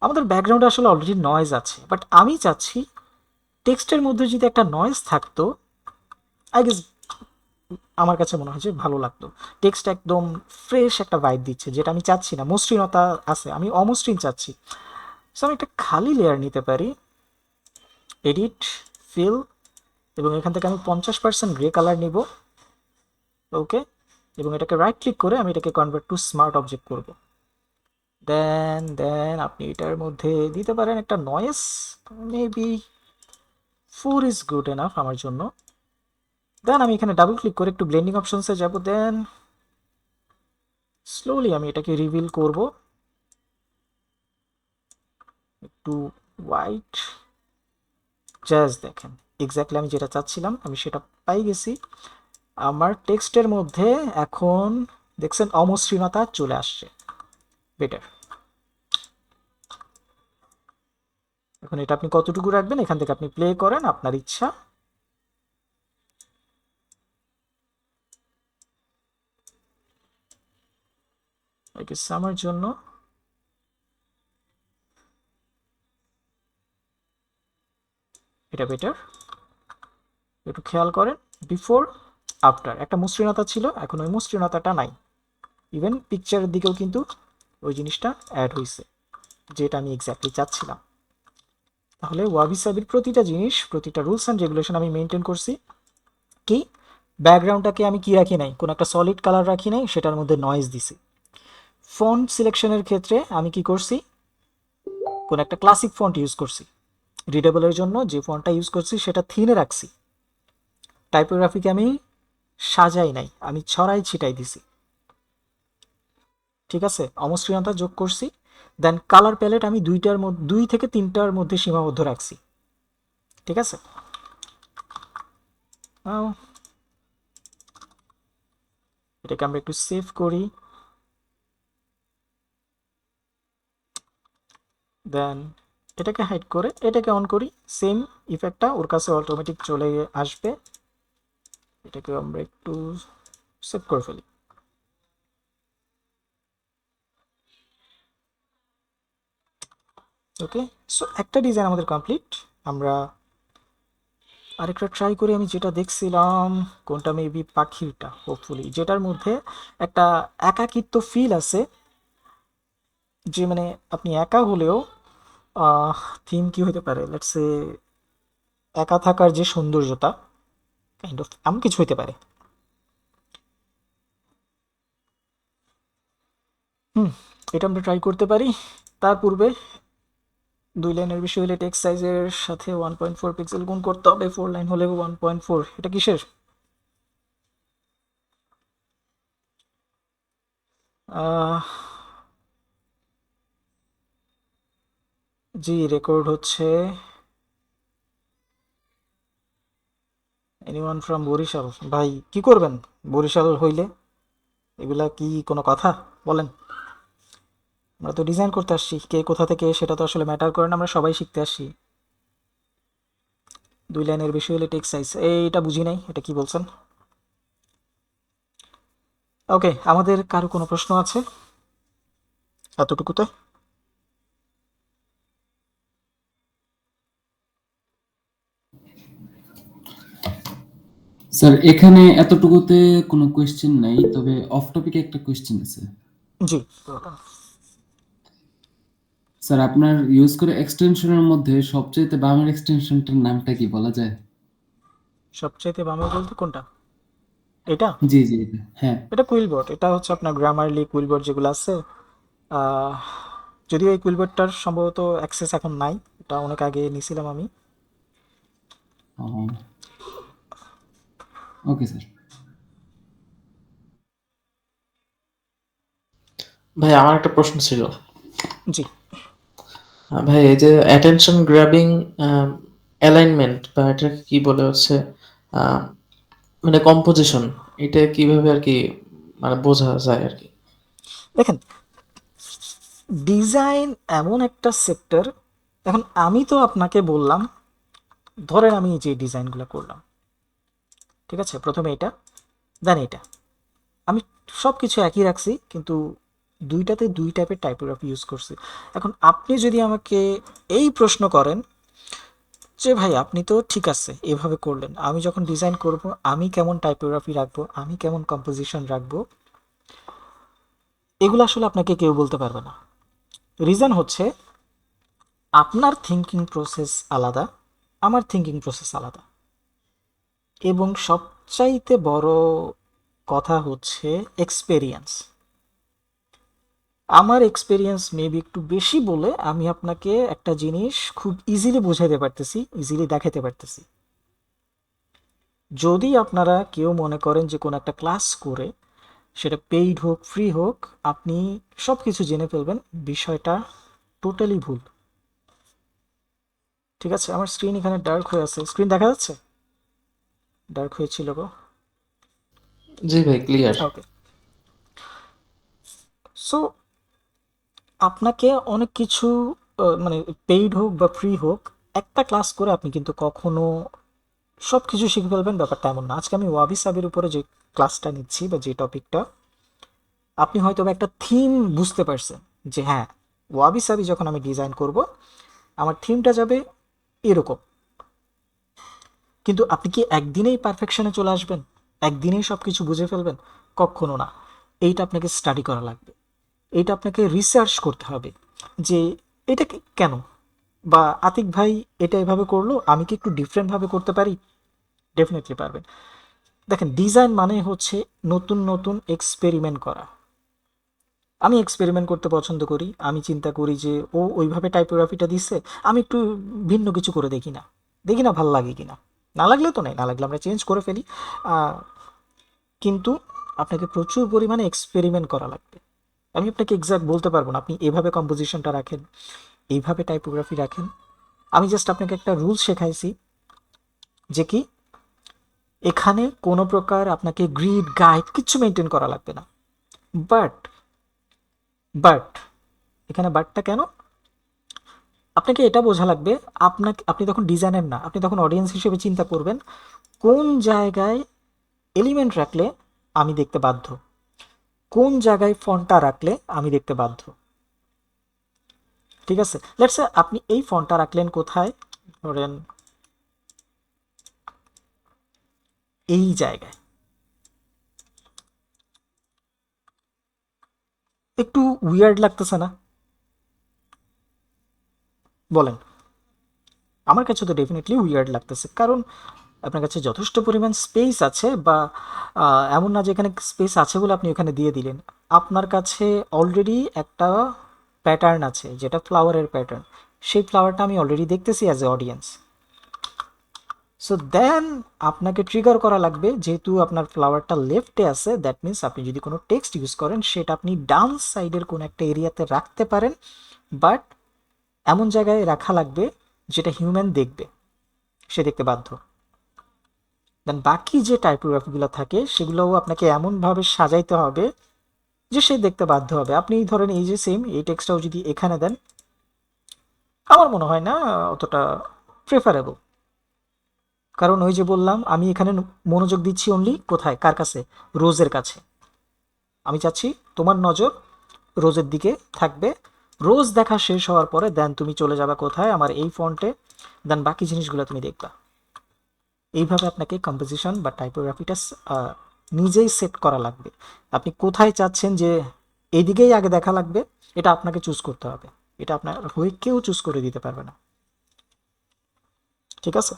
A: আমাদের ব্যাকগ্রাউন্ডে আসলে অলরেডি নয়েজ আছে, বাট আমি চাচ্ছি টেক্সটের মধ্যে যদি একটা নয়েজ থাকতো, আই গেস আমার কাছে মনে হয় যে ভালো লাগতো। টেক্সট একদম ফ্রেশ একটা ভাইব দিচ্ছে, যেটা আমি চাচ্ছি না। মসৃণতা আছে, আমি অমসৃণ চাচ্ছি। সো আমি একটা খালি লেয়ার নিতে পারি, এডিট, ফিল, এবং এখান থেকে আমি 50% গ্রে কালার নিব। ওকে, এবং এটাকে রাইট ক্লিক করে আমি এটাকে কনভার্ট টু স্মার্ট অবজেক্ট করব। দেন আপনি এটার মধ্যে দিতে পারেন একটা noise, maybe 4 is good enough আমার জন্য। দেন আমি এখানে ডাবল ক্লিক করে একটু ব্লেন্ডিং অপশনসে যাব। দেন স্লোলি আমি এটাকে রিভিল করব, একটু হোয়াইট জাজ। দেখেন এক্স্যাক্টলি আমি যেটা চাচ্ছিলাম আমি সেটা পাই গেছি। আমার টেক্সটের মধ্যে এখন দেখছেন অমসৃণতা চলে আসছে। বেটার। এখন এটা আপনি কতটুকু রাখবেন এখান থেকে আপনি প্লে করেন, আপনার ইচ্ছা। আমার জন্য এটা বেটার। একটু খেয়াল করেন, বিফোর আফটার একটা মসৃণতা ছিল, এখন ওই মসৃণতাটা নাই। ইভেন পিকচারের দিকেও কিন্তু ওই জিনিসটা অ্যাড হয়েছে, যেটা আমি এক্স্যাক্টলি চাচ্ছিলাম। তাহলে ওয়াবি সাবির প্রতিটা জিনিস, প্রতিটা রুলস অ্যান্ড রেগুলেশন আমি মেনটেন করছি। কি, ব্যাকগ্রাউন্ডটাকে আমি কি রাখি নাই, কোনো একটা সলিড কালার রাখি নাই, সেটার মধ্যে নয়েজ দিছি। ফন্ট সিলেকশনের ক্ষেত্রে আমি কি করছি, কোন একটা ক্লাসিক ফন্ট ইউজ করছি। রিডেবলের জন্য যে ফন্টটা ইউজ করছি সেটা থিনে রাখছি। টাইপোগ্রাফিকে আমি সাজাই নাই, আমি ছড়াই ছিটাই দিছি। ঠিক আছে, অমসৃণতা যোগ করছি। দেন কালার প্যালেট আমি 2 থেকে 3টার মধ্যে সীমাবদ্ধ রাখছি। ঠিক আছে, এটাকে আমরা একটু সেভ করি। দেন এটাকে হাইড করে এটাকে অন করি, সেম ইফেক্টটা ওর কাছে অটোমেটিক চলে আসবে। এটাকে আমরা একটু সেভ করে ফেলি। ওকে, সো একটা ডিজাইন আমাদের কমপ্লিট। আমরা আরেকটা ট্রাই করি। আমি যেটা দেখছিলাম কোনটা, মেবি পাখিটা, হোপফুলি যেটার মধ্যে একটা একাকিত্ব ফিল আছে, যে মানে আপনি একা হলেও থিম কি হতে পারে, লেটস সে একা থাকার যে সৌন্দর্যতা, কাইন্ড অফ এমন কিছু হতে পারে। এটা আমরা ট্রাই করতে পারি। তার পূর্বে 2 লাইনের বেশি হলে টেক্সট সাইজের সাথে 1.4 পিক্সেল গুণ করতে হবে, 4 লাইন হলে 1.4। এটা কিসের? জি, রেকর্ড হচ্ছে। Anyone from Barishal? ভাই কি করবেন বরিশাল হইলে, এগুলা কি কোনো কথা বলেন? আমরা তো ডিজাইন করতে আসছি, কে কোথা থেকে সেটা তো আসলে ম্যাটার করে না, আমরা সবাই শিখতে আসছি। 2 লাইনের বেশি হলে টেক্সট সাইজ, এইটা বুঝি নাই, এটা কি বলছেন? ওকে, আমাদের কারো কোনো প্রশ্ন আছে এতটুকুতে?
D: স্যার এখানে এতটুকুতে কোনো কোয়েশ্চেন নাই, তবে অফ টপিকে একটা কোয়েশ্চেন আছে।
A: জি,
D: স্যার আপনার ইউজ করে এক্সটেনশনের মধ্যে সবচেয়ে বামের এক্সটেনশনটার নামটা কি বলা যায়?
A: সবচাইতে বামে বলতে কোনটা? এটা?
D: জি জি হ্যাঁ।
A: এটা কুইলবট। এটা হচ্ছে আপনার গ্রামারলি কুইলবট যেগুলো আছে। আহ, যদিও এই কুইলবটটার সম্ভবত অ্যাক্সেস এখন নাই, এটা অনেক আগে নিছিলাম আমি।
D: Okay sir.
G: ভাই আমার একটা প্রশ্ন ছিল।
A: জি,
G: ভাই এই যে অ্যাটেনশন গ্র্যাবিং অ্যালাইনমেন্ট বা এটাকে কি বলে হচ্ছে আহ, মানে কম্পোজিশন, এটা কিভাবে আর কি মানে বোঝা যায় আর কি?
A: দেখেন, ডিজাইন এমন একটা সেক্টর। এখন আমি তো আপনাকে বললাম, ধরেন আমি যে ডিজাইনগুলো করলাম, ঠিক আছে, প্রথমে এটা, দেন এটা, আমি সব কিছু একই রাখছি, কিন্তু দুইটাতে দুই টাইপের টাইপোগ্রাফি ইউজ করছি। এখন আপনি যদি আমাকে এই প্রশ্ন করেন যে ভাই আপনি তো ঠিক আছে এভাবে করলেন, আমি যখন ডিজাইন করব আমি কেমন টাইপোগ্রাফি রাখবো, আমি কেমন কম্পোজিশন রাখবো, এগুলো আসলে আপনাকে কেউ বলতে পারবে না। রিজন হচ্ছে আপনার থিঙ্কিং প্রসেস আলাদা, আমার থিঙ্কিং প্রসেস আলাদা, এবং সবচাইতে বড় কথা হচ্ছে এক্সপেরিয়েন্স। আমার এক্সপেরিয়েন্স মেবি একটু বেশি বলে আমি আপনাকে একটা জিনিস খুব ইজিলি বোঝাইতে পারতেছি, ইজিলি দেখাতে পারতেছি। যদি আপনারা কেউ মনে করেন যে কোনো একটা ক্লাস করে, সেটা পেইড হোক ফ্রি হোক, আপনি সব কিছু জেনে ফেলবেন, বিষয়টা টোটালি ভুল। ঠিক আছে, আমার স্ক্রিন এখানে ডার্ক হয়ে আছে, স্ক্রিন দেখা যাচ্ছে? ডার্ক হয়েছিল গো।
G: জি ভাই, ক্লিয়ার।
A: ওকে, সো আপনাকে অনেক কিছু মানে পেইড হোক বা ফ্রি হোক, একটা ক্লাস করে আপনি কিন্তু কখনো সব কিছু শিখে ফেলবেন, ব্যাপারটা এমন না। আজকে আমি ওয়াবি সাবির উপরে যে ক্লাসটা নিচ্ছি বা যে টপিকটা, আপনি হয়তো বা একটা থিম বুঝতে পারছেন যে হ্যাঁ, ওয়াবি সাবি যখন আমি ডিজাইন করব আমার থিমটা যাবে এরকম। কিন্তু আপনি কি একদিনেই পারফেকশনে চলে আসবেন, একদিনেই সব কিছু বুঝে ফেলবেন? কখনো না। এইটা আপনাকে স্টাডি করা লাগবে, এইটা আপনাকে রিসার্চ করতে হবে যে এটা কেন, বা আতিক ভাই এটা এভাবে করলো, আমি কি একটু ডিফারেন্টভাবে করতে পারি? ডেফিনেটলি পারবেন। দেখেন, ডিজাইন মানে হচ্ছে নতুন নতুন এক্সপেরিমেন্ট করা। আমি এক্সপেরিমেন্ট করতে পছন্দ করি, আমি চিন্তা করি যে ও ওইভাবে টাইপোগ্রাফিটা দিচ্ছে, আমি একটু ভিন্ন কিছু করে দেখি না, দেখি না ভাল লাগে কিনা, না লাগলে তো নেই, না লাগলে আমরা চেঞ্জ করে ফেলি। আহ, কিন্তু আপনাকে প্রচুর পরিমাণে এক্সপেরিমেন্ট করা লাগবে। আমি আপনাকে এক্সাক্ট বলতে পারবো না আপনি এভাবে কম্পোজিশনটা রাখেন, এইভাবে টাইপোগ্রাফি রাখেন। আমি জাস্ট আপনাকে একটা রুল শেখাইছি যে কি, এখানে কোনো প্রকার আপনাকে গ্রিড গাইড কিচ্ছু মেনটেন করা লাগবে না। বাট বাট এখানে বাটটা কেন, আপনাকে এটা বোঝা লাগবে, আপনি তখন ডিজাইনার না, আপনি তখন অডিয়েন্স হিসেবে চিন্তা করবেন কোন জায়গায় এলিমেন্ট রাখলে আমি দেখতে বাধ্য, কোন জায়গায় ফন্টটা রাখলে আমি দেখতে বাধ্য। ঠিক আছে, লেটস সে আপনি এই ফন্টটা রাখলেন কোথায়, ধরেন এই জায়গায়। একটু উইয়ার্ড লাগতেছে না? বলেন। আমার কাছে তো ডেফিনেটলি উইয়ার্ড লাগতেছে, কারণ আপনার কাছে যথেষ্ট পরিমাণ স্পেস আছে, বা এমন না যে এখানে স্পেস আছে বলে আপনি ওখানে দিয়ে দিলেন। আপনার কাছে অলরেডি একটা প্যাটার্ন আছে, যেটা ফ্লাওয়ারের প্যাটার্ন, সেই ফ্লাওয়ারটা আমি অলরেডি দেখতেছি as a audience. So then আপনাকে ট্রিগার করা লাগবে, যেহেতু আপনার ফ্লাওয়ারটা লেফটে আছে, দ্যাট মিনস আপনি যদি কোনো টেক্সট ইউজ করেন সেটা আপনি ডাউন সাইডের কোনো একটা এরিয়াতে রাখতে পারেন, বাট এমন জায়গায় রাখা লাগবে যেটা হিউম্যান দেখবে, সে দেখতে বাধ্য। দেন বাকি যে টাইপোগ্রাফিগুলো থাকে সেগুলোও আপনাকে এমনভাবে সাজাইতে হবে যে সে দেখতে বাধ্য হবে। আপনি ধরেন এই যে সেম এই টেক্সটটাও যদি এখানে দেন, আমার মনে হয় না অতটা প্রেফারেবল। কারণ ওই যে বললাম, আমি এখানে মনোযোগ দিচ্ছি অনলি কোথায়, কার কাছে, রোজের কাছে। আমি চাচ্ছি তোমার নজর রোজের দিকে থাকবে, রোজ দেখা শেষ হওয়ার পরে দেন তুমি চলে যাবে কোথায়, আমার এই ফন্টে, দেন বাকি জিনিসগুলো তুমি দেখবা। এইভাবে আপনাকে কম্পোজিশন বা টাইপোগ্রাফিটা নিজেই সেট করা লাগবে। আপনি কোথায় চাচ্ছেন যে এইদিকেই আগে দেখা লাগবে, এটা আপনাকে চুজ করতে হবে। এটা আপনার হয়ে কেউ চুজ করে দিতে পারবে না। ঠিক আছে?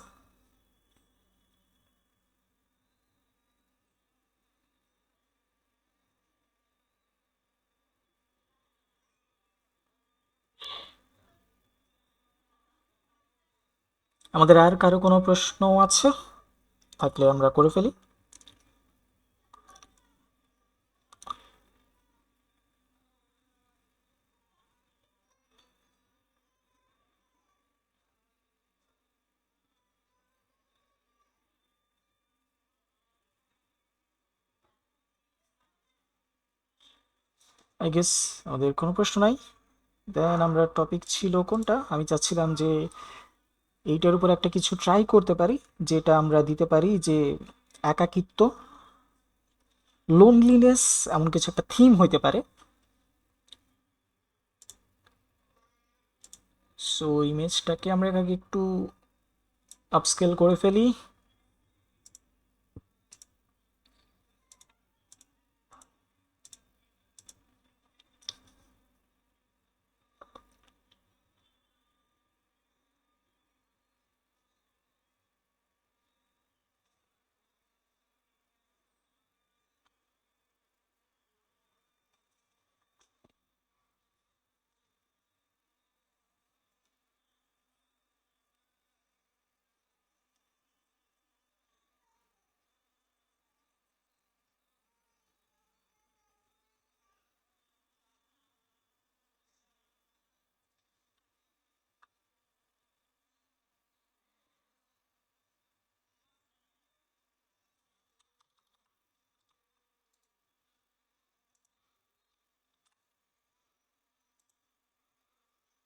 A: আমাদের আর কারো কোনো প্রশ্ন আছে? থাকলে আমরা করে ফেলি। আই গেস আমাদের কোনো প্রশ্ন নাই। দেন আমরা টপিক ছিল কোনটা, আমি চাচ্ছিলাম যে এইটার উপর একটা কিছু ট্রাই করতে পারি, যেটা আমরা দিতে পারি যে একাকিত্ব, লোনলিনেস, এমন কিছু একটা থিম হইতে পারে। সো ইমেজটাকে আমরা আগে একটু আপস্কেল করে ফেলি।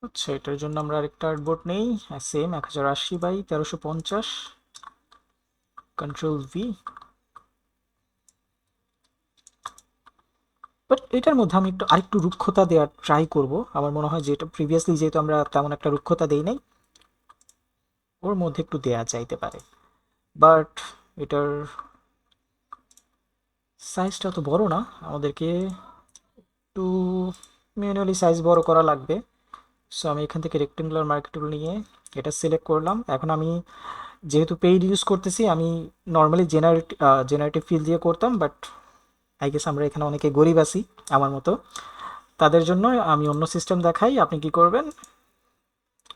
A: আচ্ছা, এটার জন্য আমরা আরেকটা আর্টবোর্ড নেই, same 1080 by 1350, control V. But এটার মধ্যে আমি একটু আরেকটু রুক্ষতা দেওয়ার ট্রাই করব। আমার মনে হয় যে এটা প্রিভিয়াসলি যেহেতু আমরা তেমন একটা রুক্ষতা দেই নাই, ওর মধ্যে একটু দেয়া যাইতে পারে। বাট এটার সাইজটা তো বড় না, আমাদেরকে একটু ম্যানুয়ালি সাইজ বড় করা লাগবে। সো আমি এখান থেকে রেক্টেঙ্গুলার মার্ক টুল নিয়ে এটা সিলেক্ট করলাম। এখন আমি যেহেতু পেইড ইউজ করতেছি, আমি নর্মালি জেনারেটিভ ফিল দিয়ে করতাম, বাট আই গেস আমরা এখানে অনেকে গরিব আছি আমার মতো, তাদের জন্য আমি অন্য সিস্টেম দেখাই। আপনি কি করবেন,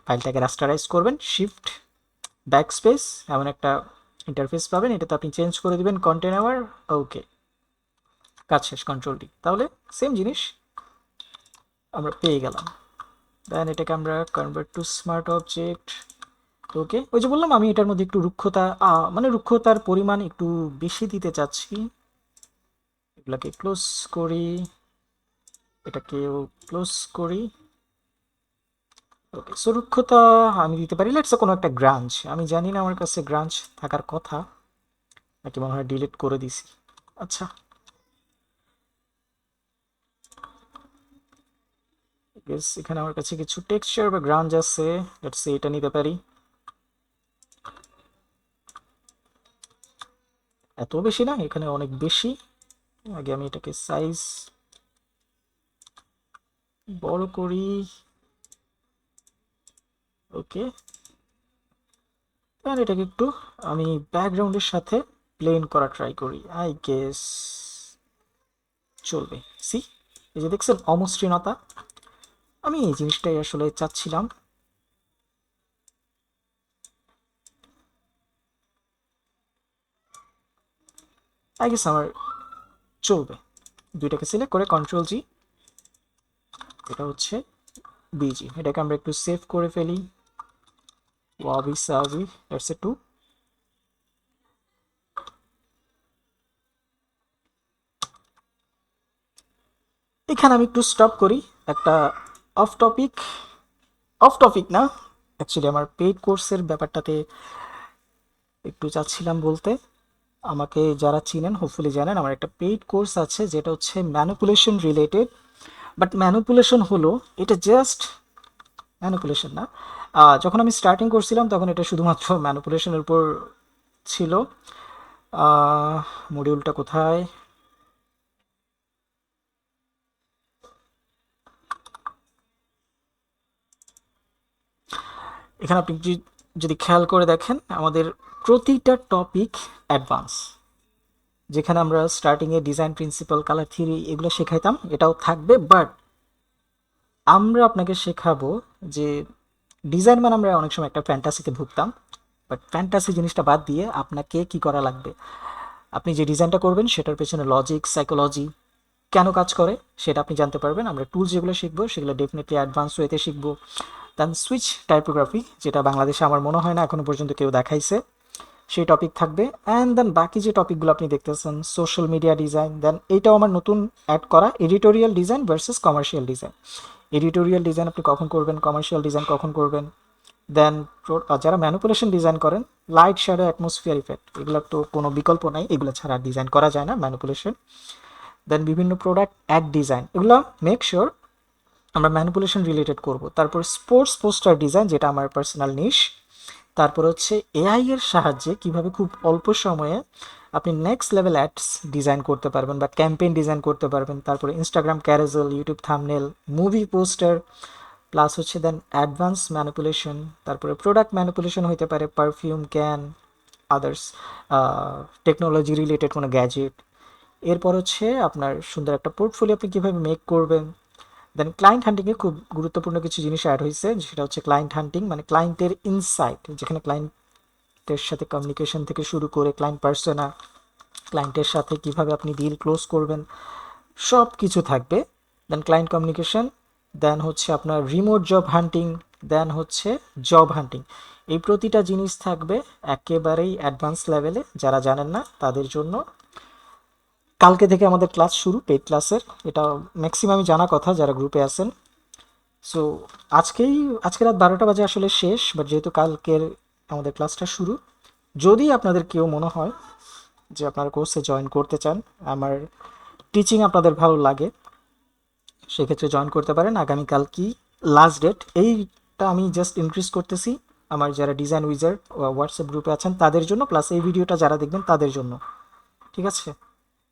A: ফাইলটাকে রাস্টারাইজ করবেন, শিফট ব্যাক স্পেস, এমন একটা ইন্টারফেস পাবেন, এটাতে আপনি চেঞ্জ করে দিবেন কন্টেনার। ওকে, কাজ শেষ, কন্ট্রোল ডি। তাহলে সেম জিনিস আমরা পেয়ে গেলাম। দেন এটাকে আমরা কনভার্ট টু স্মার্ট অবজেক্ট। ওকে, ওই যে বললাম আমি এটার মধ্যে একটু রুক্ষতা, মানে রুক্ষতার পরিমাণ একটু বেশি দিতে চাচ্ছি। এগুলাকে ক্লোজ করি, এটাকেও ক্লোজ করি। ওকে, সো রুক্ষতা আমি দিতে পারি লেটস কোনো একটা গ্রাঞ্জ। আমি জানি না আমার কাছে গ্রাঞ্জ থাকার কথা নাকি, মনে হয় ডিলিট করে দিছি। আচ্ছা, গেস এখানে আমার কাছে কিছু টেক্সচার বা গ্রাঞ্জ আছে, লেটস সে এটা নিতে পারি। এত বেশি না, এখানে অনেক বেশি। আগে আমি এটাকে সাইজ বড় করি। ওকে, আর এটাকে একটু আমি ব্যাকগ্রাউন্ডের সাথে প্লেন করা ট্রাই করি, আই গেস চলবে। সি, এই যে দেখছেন অমসৃণতা, আমি এই জিনিসটাই আসলে চাচ্ছিলাম। আই গেস আমার চলবে। দুইটাকে সিলেক্ট করে কন্ট্রোল জি, এটা হচ্ছে বিজি, এটাকে আমরা একটু সেভ করে ফেলি। ওয়াবি সাবি, লেটস সে 2। এখানে আমি একটু স্টপ করি। একটা অফ টপিক, অফ টপিক না, অ্যাকচুয়ালি আমার পেইড কোর্সের ব্যাপারটাতে একটু চাচ্ছিলাম বলতে। আমাকে যারা চিনেন হোপফুলি জানেন আমার একটা পেইড কোর্স আছে যেটা হচ্ছে ম্যানিপুলেশন রিলেটেড। বাট ম্যানিপুলেশন হলো, এটা জাস্ট ম্যানিপুলেশন না। যখন আমি স্টার্টিং করছিলাম তখন এটা শুধুমাত্র ম্যানিপুলেশনের উপর ছিল মডিউলটা কোথায়? এখানে আপনি যদি খেয়াল করে দেখেন আমাদের প্রতিটা টপিক অ্যাডভান্স, যেখানে আমরা স্টার্টিংয়ে ডিজাইন প্রিন্সিপাল, কালার থিওরি এগুলো শেখাইতাম, এটাও থাকবে। বাট আমরা আপনাকে শেখাবো যে ডিজাইন মানে আমরা অনেক সময় একটা ফ্যান্টাসিতে ভুগতাম, বাট ফ্যান্টাসি জিনিসটা বাদ দিয়ে আপনাকে কি করা লাগবে, আপনি যে ডিজাইনটা করবেন সেটার পেছনে লজিক, সাইকোলজি কেন কাজ করে সেটা আপনি জানতে পারবেন। আমরা টুলস যেগুলো শিখবো সেগুলো ডেফিনেটলি অ্যাডভান্স ওয়েতে শিখবো। দেন সুইচ টাইপোগ্রাফি, যেটা বাংলাদেশে আমার মনে হয় না এখনো পর্যন্ত কেউ দেখাইছে, সেই টপিক থাকবে। অ্যান্ড দেন বাকি যে টপিকগুলো আপনি দেখতেছেন, সোশ্যাল মিডিয়া ডিজাইন, দেন এইটাও আমার নতুন অ্যাড করা editorial design versus commercial design. Editorial design আপনি কখন করবেন, কমার্শিয়াল ডিজাইন কখন করবেন। দেন যারা ম্যানিপুলেশন ডিজাইন করেন, লাইট, শ্যাডো, অ্যাটমসফিয়ার ইফেক্ট, এগুলোর তো কোনো বিকল্প নাই, এগুলো ছাড়া ডিজাইন করা যায় না ম্যানিপুলেশন। দেন বিভিন্ন প্রোডাক্ট অ্যাড ডিজাইন, এগুলো মেক শিওর আমরা ম্যানিপুলেশন রিলেটেড করব। তারপর স্পোর্টস পোস্টার ডিজাইন, যেটা আমার পার্সোনাল নিশ। তারপর হচ্ছে এআই এর সাহায্যে কিভাবে খুব অল্প সময়ে আপনি নেক্সট লেভেল অ্যাডস ডিজাইন করতে পারবেন বা ক্যাম্পেইন ডিজাইন করতে পারবেন। তারপরে Instagram carousel, YouTube thumbnail, movie poster, plus হচ্ছে দেন অ্যাডভান্স ম্যানিপুলেশন। তারপরে প্রোডাক্ট ম্যানিপুলেশন হতে পারে perfume, can, others technology related কোনো গ্যাজেট। এরপর হচ্ছে আপনার সুন্দর একটা পোর্টফোলিও আপনি কীভাবে মেক করবেন। দেন ক্লায়েন্ট হান্টিংয়ে খুব গুরুত্বপূর্ণ কিছু জিনিস অ্যাড হয়েছে, সেটা হচ্ছে ক্লায়েন্ট হান্টিং, মানে ক্লায়েন্টের ইনসাইট, যেখানে ক্লায়েন্টের সাথে কমিউনিকেশন থেকে শুরু করে ক্লায়েন্ট পার্সোনা, ক্লায়েন্টের সাথে কিভাবে আপনি ডিল ক্লোজ করবেন, সব কিছু থাকবে। দেন ক্লায়েন্ট কমিউনিকেশন, দেন হচ্ছে আপনার রিমোট জব হান্টিং, দেন হচ্ছে জব হান্টিং। এই প্রতিটা জিনিস থাকবে একেবারেই অ্যাডভান্স লেভেলে, যারা জানেন না তাদের জন্য। কালকে থেকে আমাদের ক্লাস শুরু, পেইড ক্লাসের, এটা ম্যাক্সিমামই জানা কথা যারা গ্রুপে আছেন। সো আজকে রাত 12টা বাজে আসলে শেষ, বাট যেহেতু কালকের আমাদের ক্লাসটা শুরু, যদি আপনাদের কেউ মনে হয় যে আপনারা কোর্সে জয়েন করতে চান, আমার টিচিং আপনাদের ভালো লাগে, সেক্ষেত্রে জয়েন করতে পারেন। আগামীকাল কি লাস্ট ডেট, এইটা আমি জাস্ট ইনক্রিজ করতেছি আমার যারা ডিজাইন উইজার্ড হোয়াটসঅ্যাপ গ্রুপে আছেন তাদের জন্য, প্লাস এই ভিডিওটা যারা দেখবেন তাদের জন্য, ঠিক আছে?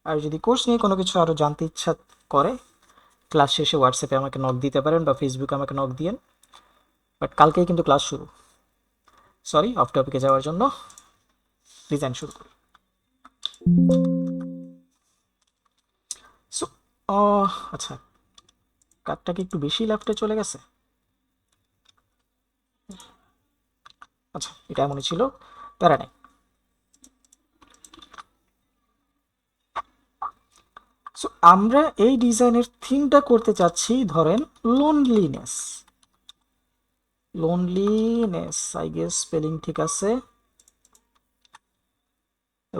A: আর যদি কোর্স নিয়ে কোনো কিছু আরও জানতে ইচ্ছা করে, ক্লাস শেষে হোয়াটসঅ্যাপে আমাকে নক দিতে পারেন বা ফেসবুকে আমাকে নক দিয়েন। বাট কালকেই কিন্তু ক্লাস শুরু। সরি, অফ টপিকে যাওয়ার জন্য, ডিজাইন শুরু করি। সো আচ্ছা, কার্ডটা কি একটু বেশি লেফটে চলে গেছে? আচ্ছা, এটা এমনই ছিল, প্যারা নাই। সো আমরা এই ডিজাইনের থিমটা করতে চাচ্ছি, ধরেন লোনলিনেস, আই গেস স্পেলিং ঠিক আছে,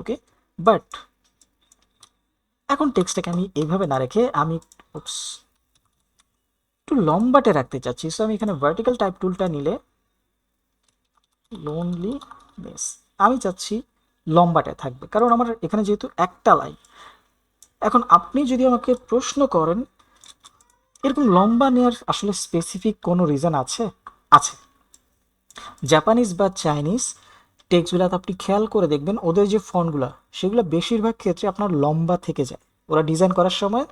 A: ওকে। বাট এখন টেক্সটটাকে আমি এইভাবে না রেখে আমি একটু লম্বাটে রাখতে চাচ্ছি। সো আমি এখানে ভার্টিক্যাল টাইপ টুলটা নিলে লোনলিনেস আমি চাচ্ছি লম্বাটে থাকবে, কারণ আমার এখানে যেহেতু একটা লাইন। এখন আপনি যদি আমাকে প্রশ্ন করেন এরকম লম্বা নেওয়ার আসলে স্পেসিফিক কোনো রিজন আছে? আছে। জাপানিজ বা চাইনিজ টেক্সটগুলোতে আপনি খেয়াল করে দেখবেন ওদের যে ফন্টগুলো সেগুলো বেশিরভাগ ক্ষেত্রে আপনার লম্বা থেকে যায়। ওরা ডিজাইন করার সময়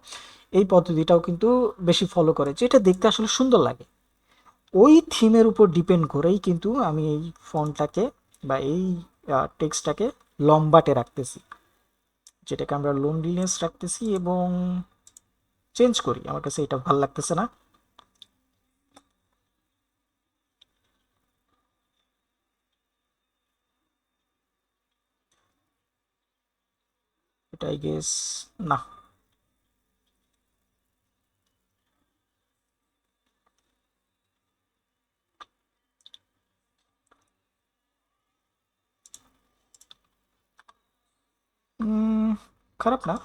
A: এই পদ্ধতিটাও কিন্তু বেশি ফলো করে, যেটা দেখতে আসলে সুন্দর লাগে। ওই থিমের উপর ডিপেন্ড করেই কিন্তু আমি এই ফন্টটাকে বা এই টেক্সটটাকে লম্বাটে রাখতেছি, যেটাকে আমরা লোনলিনেস রাখতেছি, এবং চেঞ্জ করি। আমার কাছে এটা ভালো লাগতেছে না। এটা আই গেস না, খারাপ না,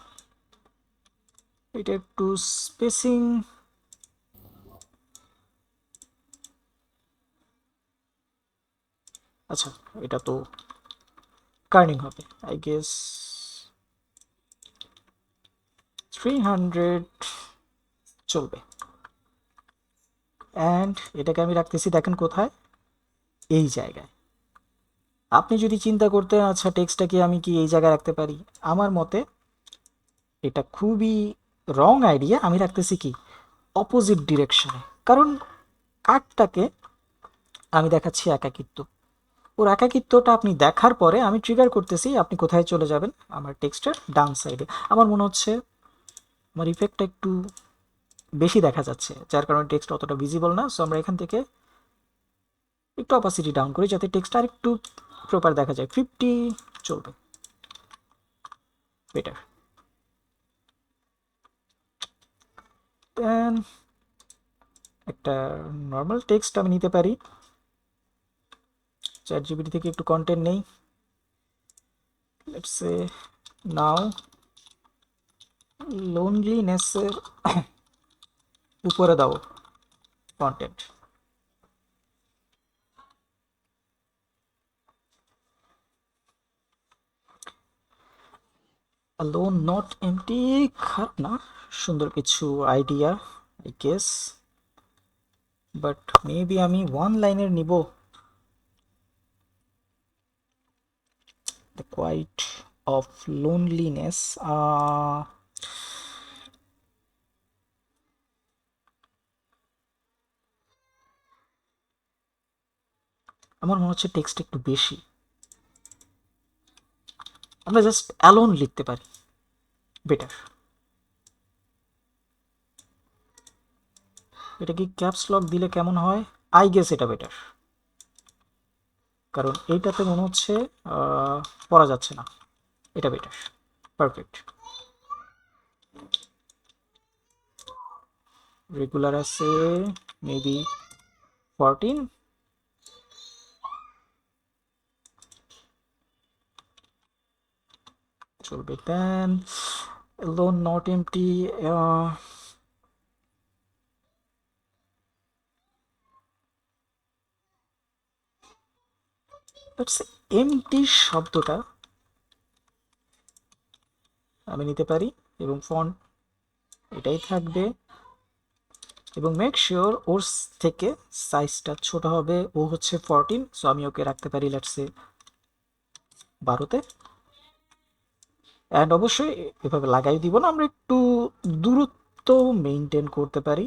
A: এটা একটু স্পেসিং, আচ্ছা এটা তো কার্নিং হবে, আই গেস 300 চলবে। অ্যান্ড এটাকে আমি রাখতেছি দেখেন কোথায়, এই জায়গায়। আপনি যদি চিন্তা করতেন আচ্ছা টেক্সটটাকে আমি কি এই জায়গায় রাখতে পারি, আমার মতে এটা খুবই রং আইডিয়া। আমি রাখতেছি কি অপোজিট ডিরেকশনে, কারণ কার্ডটাকে আমি দেখাচ্ছি একাকিত্ব, ওর একাকিত্বটা আপনি দেখার পরে আমি ট্রিগার করতেছি আপনি কোথায় চলে যাবেন, আমার টেক্সটের ডান সাইডে। আমার মনে হচ্ছে আমার ইফেক্টটা একটু বেশি দেখা যাচ্ছে, যার কারণে টেক্সট অতটা ভিজিবল না। সো আমরা এখান থেকে একটু অপাসিটি ডাউন করি যাতে টেক্সটটা আর একটু প্রপার দেখা যায়। 50 চলবে, বেটার। দেন একটা নর্মাল টেক্সট আমি নিতে পারি, ChatGPT থেকে একটু কন্টেন্ট নেই। লেটস সে নাও লোনলিনেসের উপরে দাও কন্টেন্ট। লোন নট এমটি, খারাপ না, সুন্দর কিছু idea I guess, but maybe আমি ওয়ান লাইনের নিব। দ্য কোয়াইট অফ লোনলিনেস, আমার মনে হচ্ছে টেক্সট একটু বেশি, আমরা জাস্ট অ্যালোন লিখতে পারি, বেটার। এটা কি ক্যাপস লক দিলে কেমন হয়? আই গেস এটা বেটার, কারণ এইটাতে মনে হচ্ছে পড়া যাচ্ছে না, এটা বেটার, পারফেক্ট। রেগুলার আছে মেবি 14, চলবে। দেন লোন নট এমটি, এমটি শব্দটা আমি নিতে পারি এবং ফন্ট এটাই থাকবে, এবং মেক শিওর ওর থেকে সাইজটা ছোট হবে। ও হচ্ছে 14, সো আমি ওকে রাখতে পারি লেটস সে 12তে। অ্যান্ড অবশ্যই এভাবে লাগাই দিব না, আমরা একটু দূরত্ব মেনটেন করতে পারি।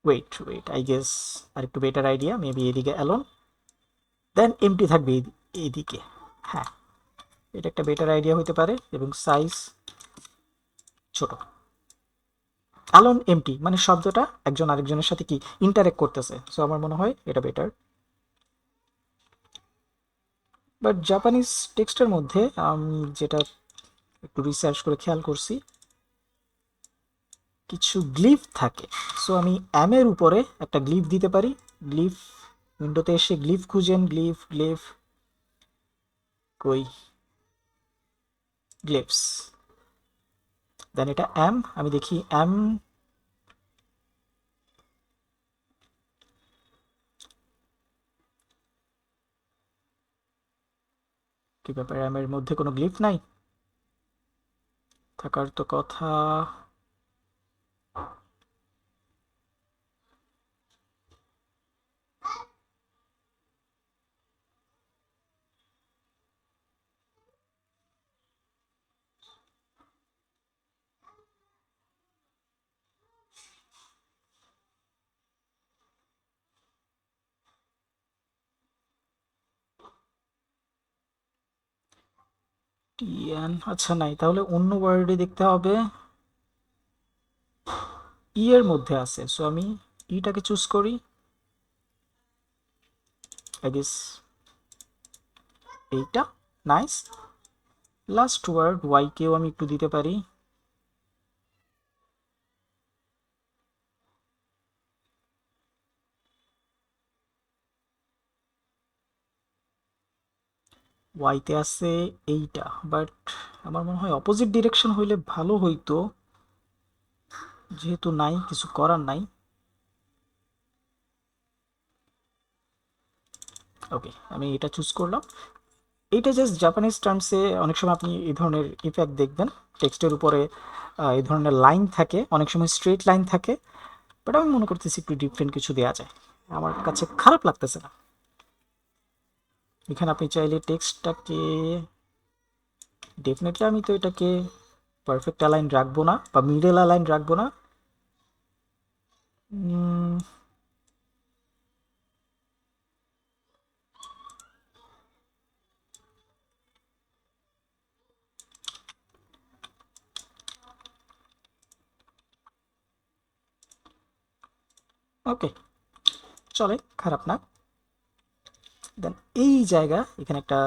A: ওয়েট ওয়েট, আই গেস আর একটু বেটার আইডিয়া, মেবি এদিকে অ্যালোন, দেন এমটি থাকবে এইদিকে। হ্যাঁ, এটা একটা বেটার আইডিয়া হতে পারে, এবং সাইজ ছোট। অ্যালোন এমটি মানে শব্দটা একজন আরেকজনের সাথে কি ইন্টারেক্ট করতেছে, সো আমার মনে হয় এটা বেটার। বাট জাপানিজ টেক্সটের মধ্যে আমি যেটা একটু রিসার্চ করে খেয়াল করছি, কিছু গ্লিফ থাকে। সো আমি এর উপরে একটা গ্লিফ দিতে পারি। গ্লিফ উইন্ডোতে এসে গ্লিফ খুঁজেন, গ্লিফ গ্লিফ কই, গ্লিফস, দেন এটা আমি দেখি কি ব্যাপার, এর মধ্যে কোনো গ্লিফ নাই, থাকার তো কথা। আচ্ছা নাই, তাহলে অন্য ওয়ার্ডে দেখতে হবে। এর মধ্যে আছে, সো আমি ইটাকে চুজ করি, আই গেস এইটা। নাইস। লাস্ট ওয়ার্ড কেও আমি একটু দিতে পারি। তে আছে এইটা, বাট আমার মনে হয় অপোজিট ডিরেকশন হইলে ভালো হইতো, যেহেতু নাই কিছু করার নাই। ওকে, আমি এটা চুজ করলাম। এইটা জাস্ট জাপানিজ টার্মসে অনেক সময় আপনি এই ধরনের ইফেক্ট দেখবেন, টেক্সটের উপরে এই ধরনের লাইন থাকে, অনেক সময় স্ট্রেট লাইন থাকে, বাট আমি মনে করতেছি একটু ডিফারেন্ট কিছু দেওয়া যায়, আমার কাছে খারাপ লাগতেছে না। এখানে আপনি চাইলে টেক্সটটাকে ডেফিনেটলি আমি তো এটাকে পারফেক্ট অ্যালাইন রাখবো না বা মিডল অ্যালাইন রাখবো না। ওকে, চলে, খারাপ না। দেন এই জায়গা এখানে একটা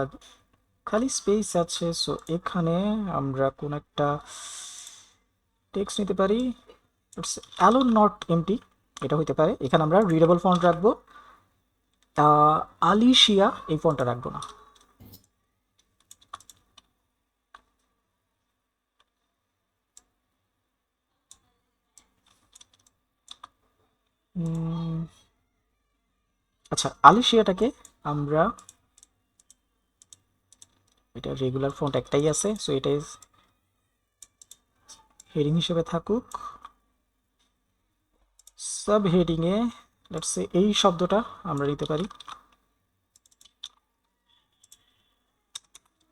A: খালি স্পেস আছে, সো এখানে আমরা কোন একটা টেক্সট নিতে পারি। ইটস অ্যালো নট এমটি, এটা হইতে পারে। এখানে আমরা রিডেবল ফন্ট রাখবো। আলিশিয়া এই ফন্টটা রাখবো না। আচ্ছা, আলিশিয়াটাকে আমরা, এটা রেগুলার ফন্ট একটাই আছে, সো এটাই হেডিং হিসেবে থাকুক। সাব হেডিংয়ে লেটস সে এই শব্দটা আমরা নিতে পারি,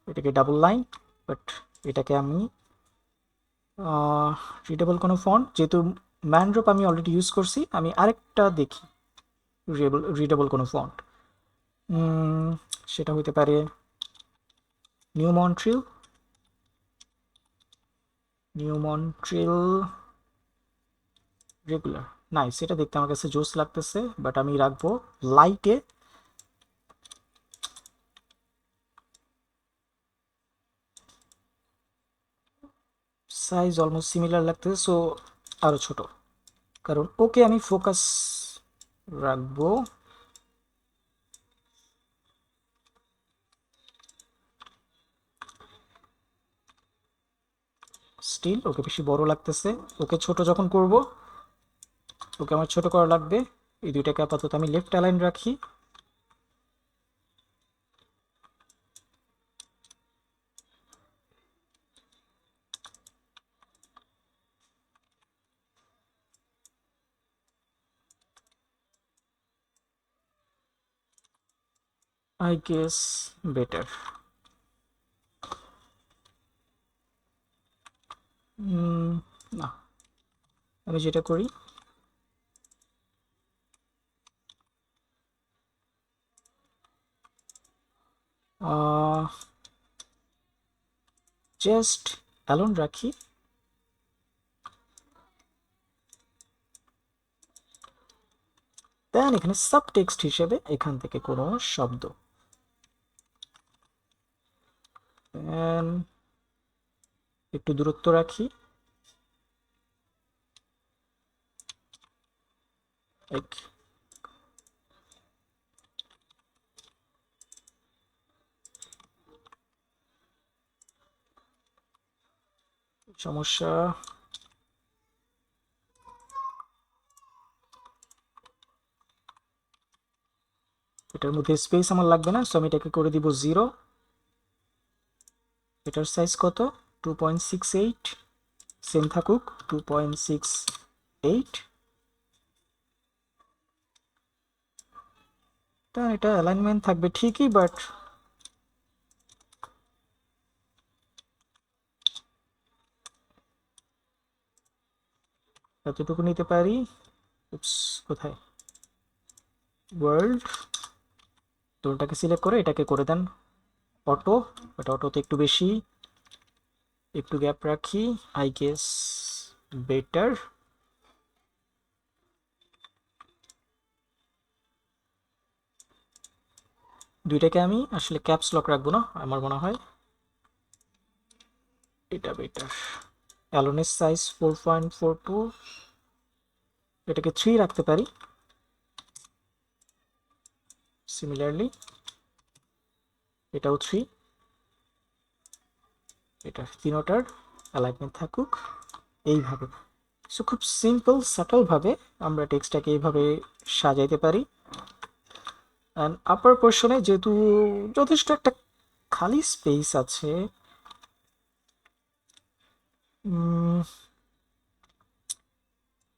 A: এটাকে ডাবল লাইন, বাট এটাকে আমি রিডেবল কোনো ফন্ট, যেহেতু ম্যানড্রপ আমি অলরেডি ইউজ করছি, আমি আরেকটা দেখি রিডেবল কোনো ফন্ট। সেটা হইতে পারে নিউ মন্ট্রিল রেগুলার। নাইস, এটা দেখতে আমার কাছে জোস লাগতেছে, বাট আমি রাখবো লাইটে। সাইজ অলমোস্ট সিমিলার লাগতেছে, সো আরো ছোট, কারণ ওকে আমি ফোকাস রাখবো। স্টিল ওকে বেশি বড় লাগতেছে, ওকে ছোট যখন করব, ওকে আমার ছোট করা লাগবে। এই দুইটাকে আপাতত আমি লেফট অ্যালাইন রাখি। I guess better. না, আমি যেটা করি, জাস্ট অ্যালোন রাখি। দেন এখানে সাবটেক্সট হিসেবে এখান থেকে কোনো শব্দ, দেন একটু দূরত্ব রাখি, এক সমস্যা। এটার মধ্যে স্পেস আমার লাগবে না, সো আমি এটাকে করে দিব 0। এটার সাইজ কত? 2.68, সেম থাকুক 2.68। তা এটা অ্যালাইনমেন্ট থাকবে ঠিকই, বাট এতটুকু নিতে পারি। কোথায় ওয়ার্ল্ড, তো ওটাকে সিলেক্ট করে এটাকে করে দেন অটো। এটা অটোতে একটু বেশি, একটু গ্যাপ রাখি, আই গেস বেটার। দুইটাকে আমি আসলে ক্যাপস লক রাখবো না, আমার মনে হয় এটা বেটার। অ্যালোনের সাইজ 4.42, এটাকে 3 রাখতে পারি। সিমিলারলি এটাও 3, এটা তিনোটার অ্যালাইনমেন্ট থাকুক এইভাবে। সো খুব সিম্পল সাটল ভাবে আমরা টেক্সটটাকে এইভাবে সাজাইতে পারি। অ্যান্ড আপার পোর্শনে যেহেতু যথেষ্ট একটা খালি স্পেস আছে,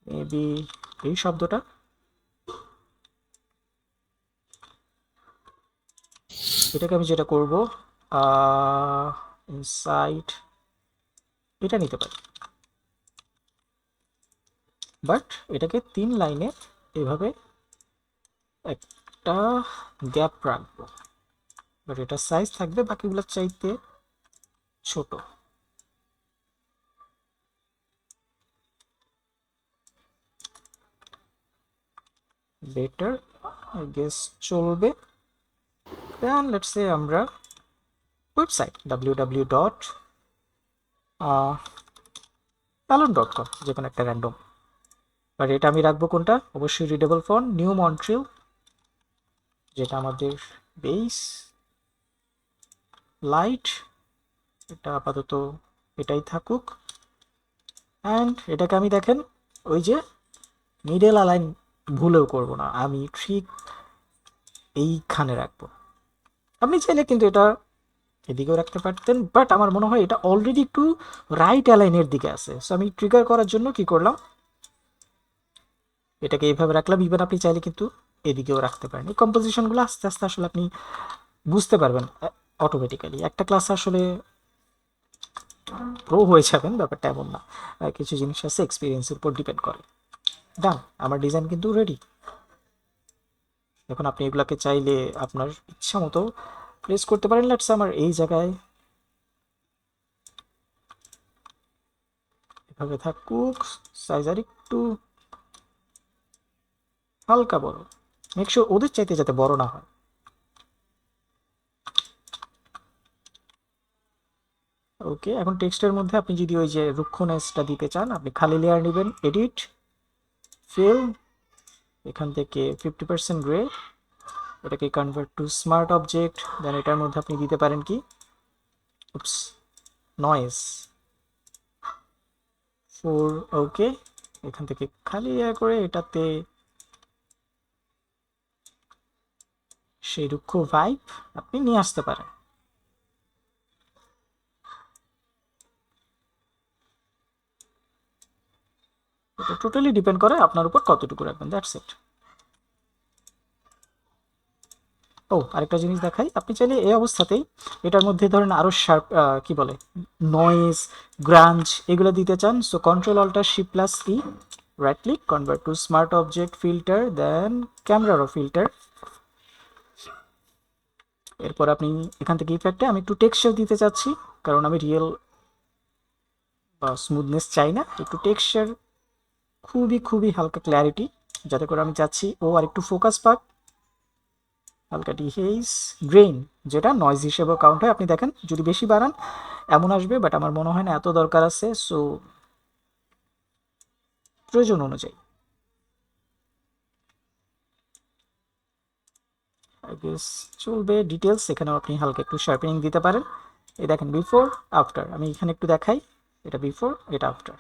A: মেবি এই শব্দটা, এটাকে আমি যেটা করব, ইনসাইড এটা নিতে পারি, বাট এটাকে 3 লাইনে এভাবে একটা গ্যাপ রাখবো, বাট এটা সাইজ থাকবে বাকিগুলোর চাইতে ছোট। বেটার আই গেস চলবে। দেন লেটস সে আমরা ওয়েবসাইট www.talon.com, যে কোনো একটা র্যান্ডম, বাট এটা আমি রাখবো কোনটা, অবশ্যই রিডেবল ফন্ট নিউ মন্ট্রিল, যেটা আমাদের বেস লাইট, এটা আপাতত এটাই থাকুক। অ্যান্ড এটাকে আমি দেখেন ওই যে মিডল অ্যালাইন ভুলেও করব না, আমি ঠিক এইখানে রাখবো। আপনি চাইলে কিন্তু এটা এদিকেও রাখতে পারতেন, বাট আমার মনে হয় এটা অলরেডি একটু রাইট অ্যালাইনের দিকে আছে, সো আমি ট্রিগার করার জন্য কি করলাম, এটাকে এইভাবে রাখলাম। ইভেন আপনি চাইলে কিন্তু এদিকেও রাখতে পারেন। এই কম্পোজিশনগুলো আস্তে আস্তে আসলে আপনি বুঝতে পারবেন অটোমেটিক্যালি। একটা ক্লাস আসলে প্রো হয়ে যাবেন ব্যাপারটা এমন না, কিছু জিনিস আছে এক্সপিরিয়েন্সের উপর ডিপেন্ড করে। ডান, আমার ডিজাইন কিন্তু রেডি। এখন আপনি এগুলাকে চাইলে আপনার ইচ্ছা মতো প্লেস করতে পারেন। লেটস আমার এই জায়গায় এভাবে থাকুক, সাইজ আর একটু হালকা বড়, মেক শিওর ওদের চাইতে যাতে বড় না হয়। ওকে, এখন টেক্সটের মধ্যে আপনি যদি ওই যে রুক্ষনেসটা দিতে চান, আপনি খালি লেয়ার নেবেন, এডিট, ফিল, এখান থেকে 50% গ্রে, এটাকে কনভার্ট টু স্মার্ট অবজেক্ট। দেন এটার মধ্যে আপনি দিতে পারেন কি, উপস, নয়েজ 4। ওকে, এখান থেকে খালি লেয়ার করে এটাতে সেই রুক্ষ ভাইব আপনি নিয়ে আসতে পারেন। এটা টোটালি ডিপেন্ড করে আপনার উপর কতটুকু রাখবেন, দ্যাটস ইট। ও আরেকটা জিনিস দেখাই, আপনি চাইলে এই অবস্থাতেই এটার মধ্যে ধরেন আরো শার্প কি বলে নয়েজ, গ্রাঞ্জ এগুলো দিতে চান, so control alter shift plus E, right click, convert to smart object filter, then ক্যামেরারও ফিল্টার। এরপর আপনি এখান থেকে ইফেক্টে আমি একটু টেক্সচার দিতে চাচ্ছি, কারণ আমি রিয়েল বা স্মুথনেস চাই না, একটু টেক্সচার, খুবই খুবই হালকা ক্ল্যারিটি, যাতে করে আমি চাচ্ছি ও আর একটু ফোকাস পাক, হালকা ডিহেজ, গ্রেইন যেটা নয়েজ হিসেবেও কাউন্ট হয়। আপনি দেখেন যদি বেশি বাড়ান এমন আসবে, বাট আমার মনে হয় না এত দরকার আছে, সো প্রয়োজন অনুযায়ী আই গেস চলবে। ডিটেলস এখানেও আপনি হালকা একটু শার্পেনিং দিতে পারেন। এই দেখেন বিফোর আফটার, আমি এখানে একটু দেখাই, এটা বিফোর, এটা আফটার।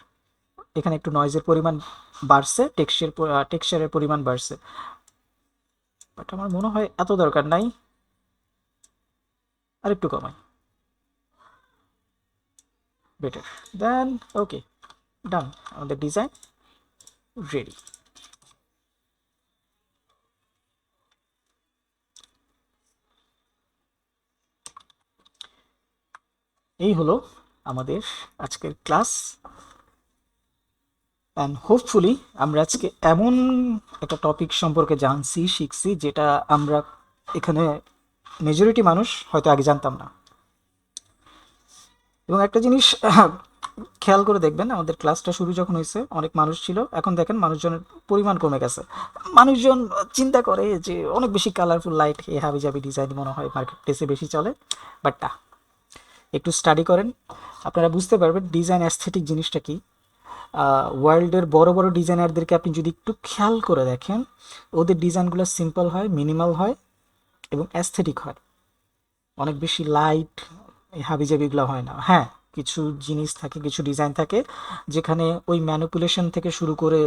A: এখানে একটু নয়েজের পরিমাণ বাড়ছে, টেক্সচারের পরিমাণ বাড়ছে, বাট আমার মনে হয় এত দরকার নাই, আর একটু কমাই, বেটার। দেন ওকে, ডান, আমাদের ডিজাইন রেডি। এই হলো আমাদের আজকের ক্লাস, অ্যান্ড হোপফুলি আমরা আজকে এমন একটা টপিক সম্পর্কে জানছি, শিখছি, যেটা আমরা এখানে মেজরিটি মানুষ হয়তো আগে জানতাম না। এবং একটা জিনিস খেয়াল করে দেখবেন, আমাদের ক্লাসটা শুরু যখন হয়েছে অনেক মানুষ ছিল, এখন দেখেন মানুষজনের পরিমাণ কমে গেছে। মানুষজন চিন্তা করে যে অনেক বেশি কালারফুল লাইট এ হাবি জাবি ডিজাইন মনে হয় মার্কেট প্লেসে বেশি চলে, বাট না, একটু স্টাডি করেন আপনারা বুঝতে পারবেন ডিজাইন অ্যাস্থেটিক জিনিসটা কি। ওয়ার্ল্ডের বড় বড় ডিজাইনারদেরকে আপনি যদি একটু খেয়াল করে দেখেন, ওদের ডিজাইনগুলো সিম্পল হয়, মিনিমাল হয় এবং অ্যাস্থেটিক হয়, অনেক বেশি লাইট হাবিজাবিগুলো হয় না। হ্যাঁ, কিছু জিনিস থাকে, কিছু ডিজাইন থাকে যেখানে ওই ম্যানিপুলেশন থেকে শুরু করে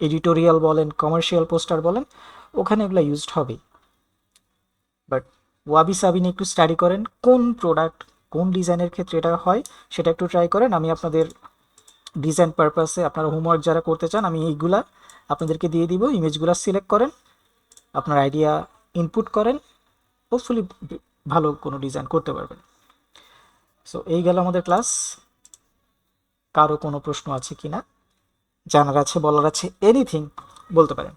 A: এডিটোরিয়াল বলেন, কমার্শিয়াল পোস্টার বলেন, ওখানে এগুলো ইউজড হবেই। বাট ওয়াবি সাবি নিয়ে একটু স্টাডি করেন, কোন প্রোডাক্ট কোন ডিজাইনের ক্ষেত্রে এটা হয় সেটা একটু ট্রাই করেন। আমি আপনাদের ডিজাইন পারপাসে আপনারা হোমওয়ার্ক যারা করতে চান, আমি এইগুলা আপনাদেরকে দিয়ে দিব, ইমেজগুলো সিলেক্ট করেন, আপনার আইডিয়া ইনপুট করেন, হোপফুলি ভালো কোনো ডিজাইন করতে পারবেন। সো এই গেল আমাদের ক্লাস। কারো কোনো প্রশ্ন আছে কিনা, জানার আছে, বলার আছে, এনিথিং বলতে পারেন।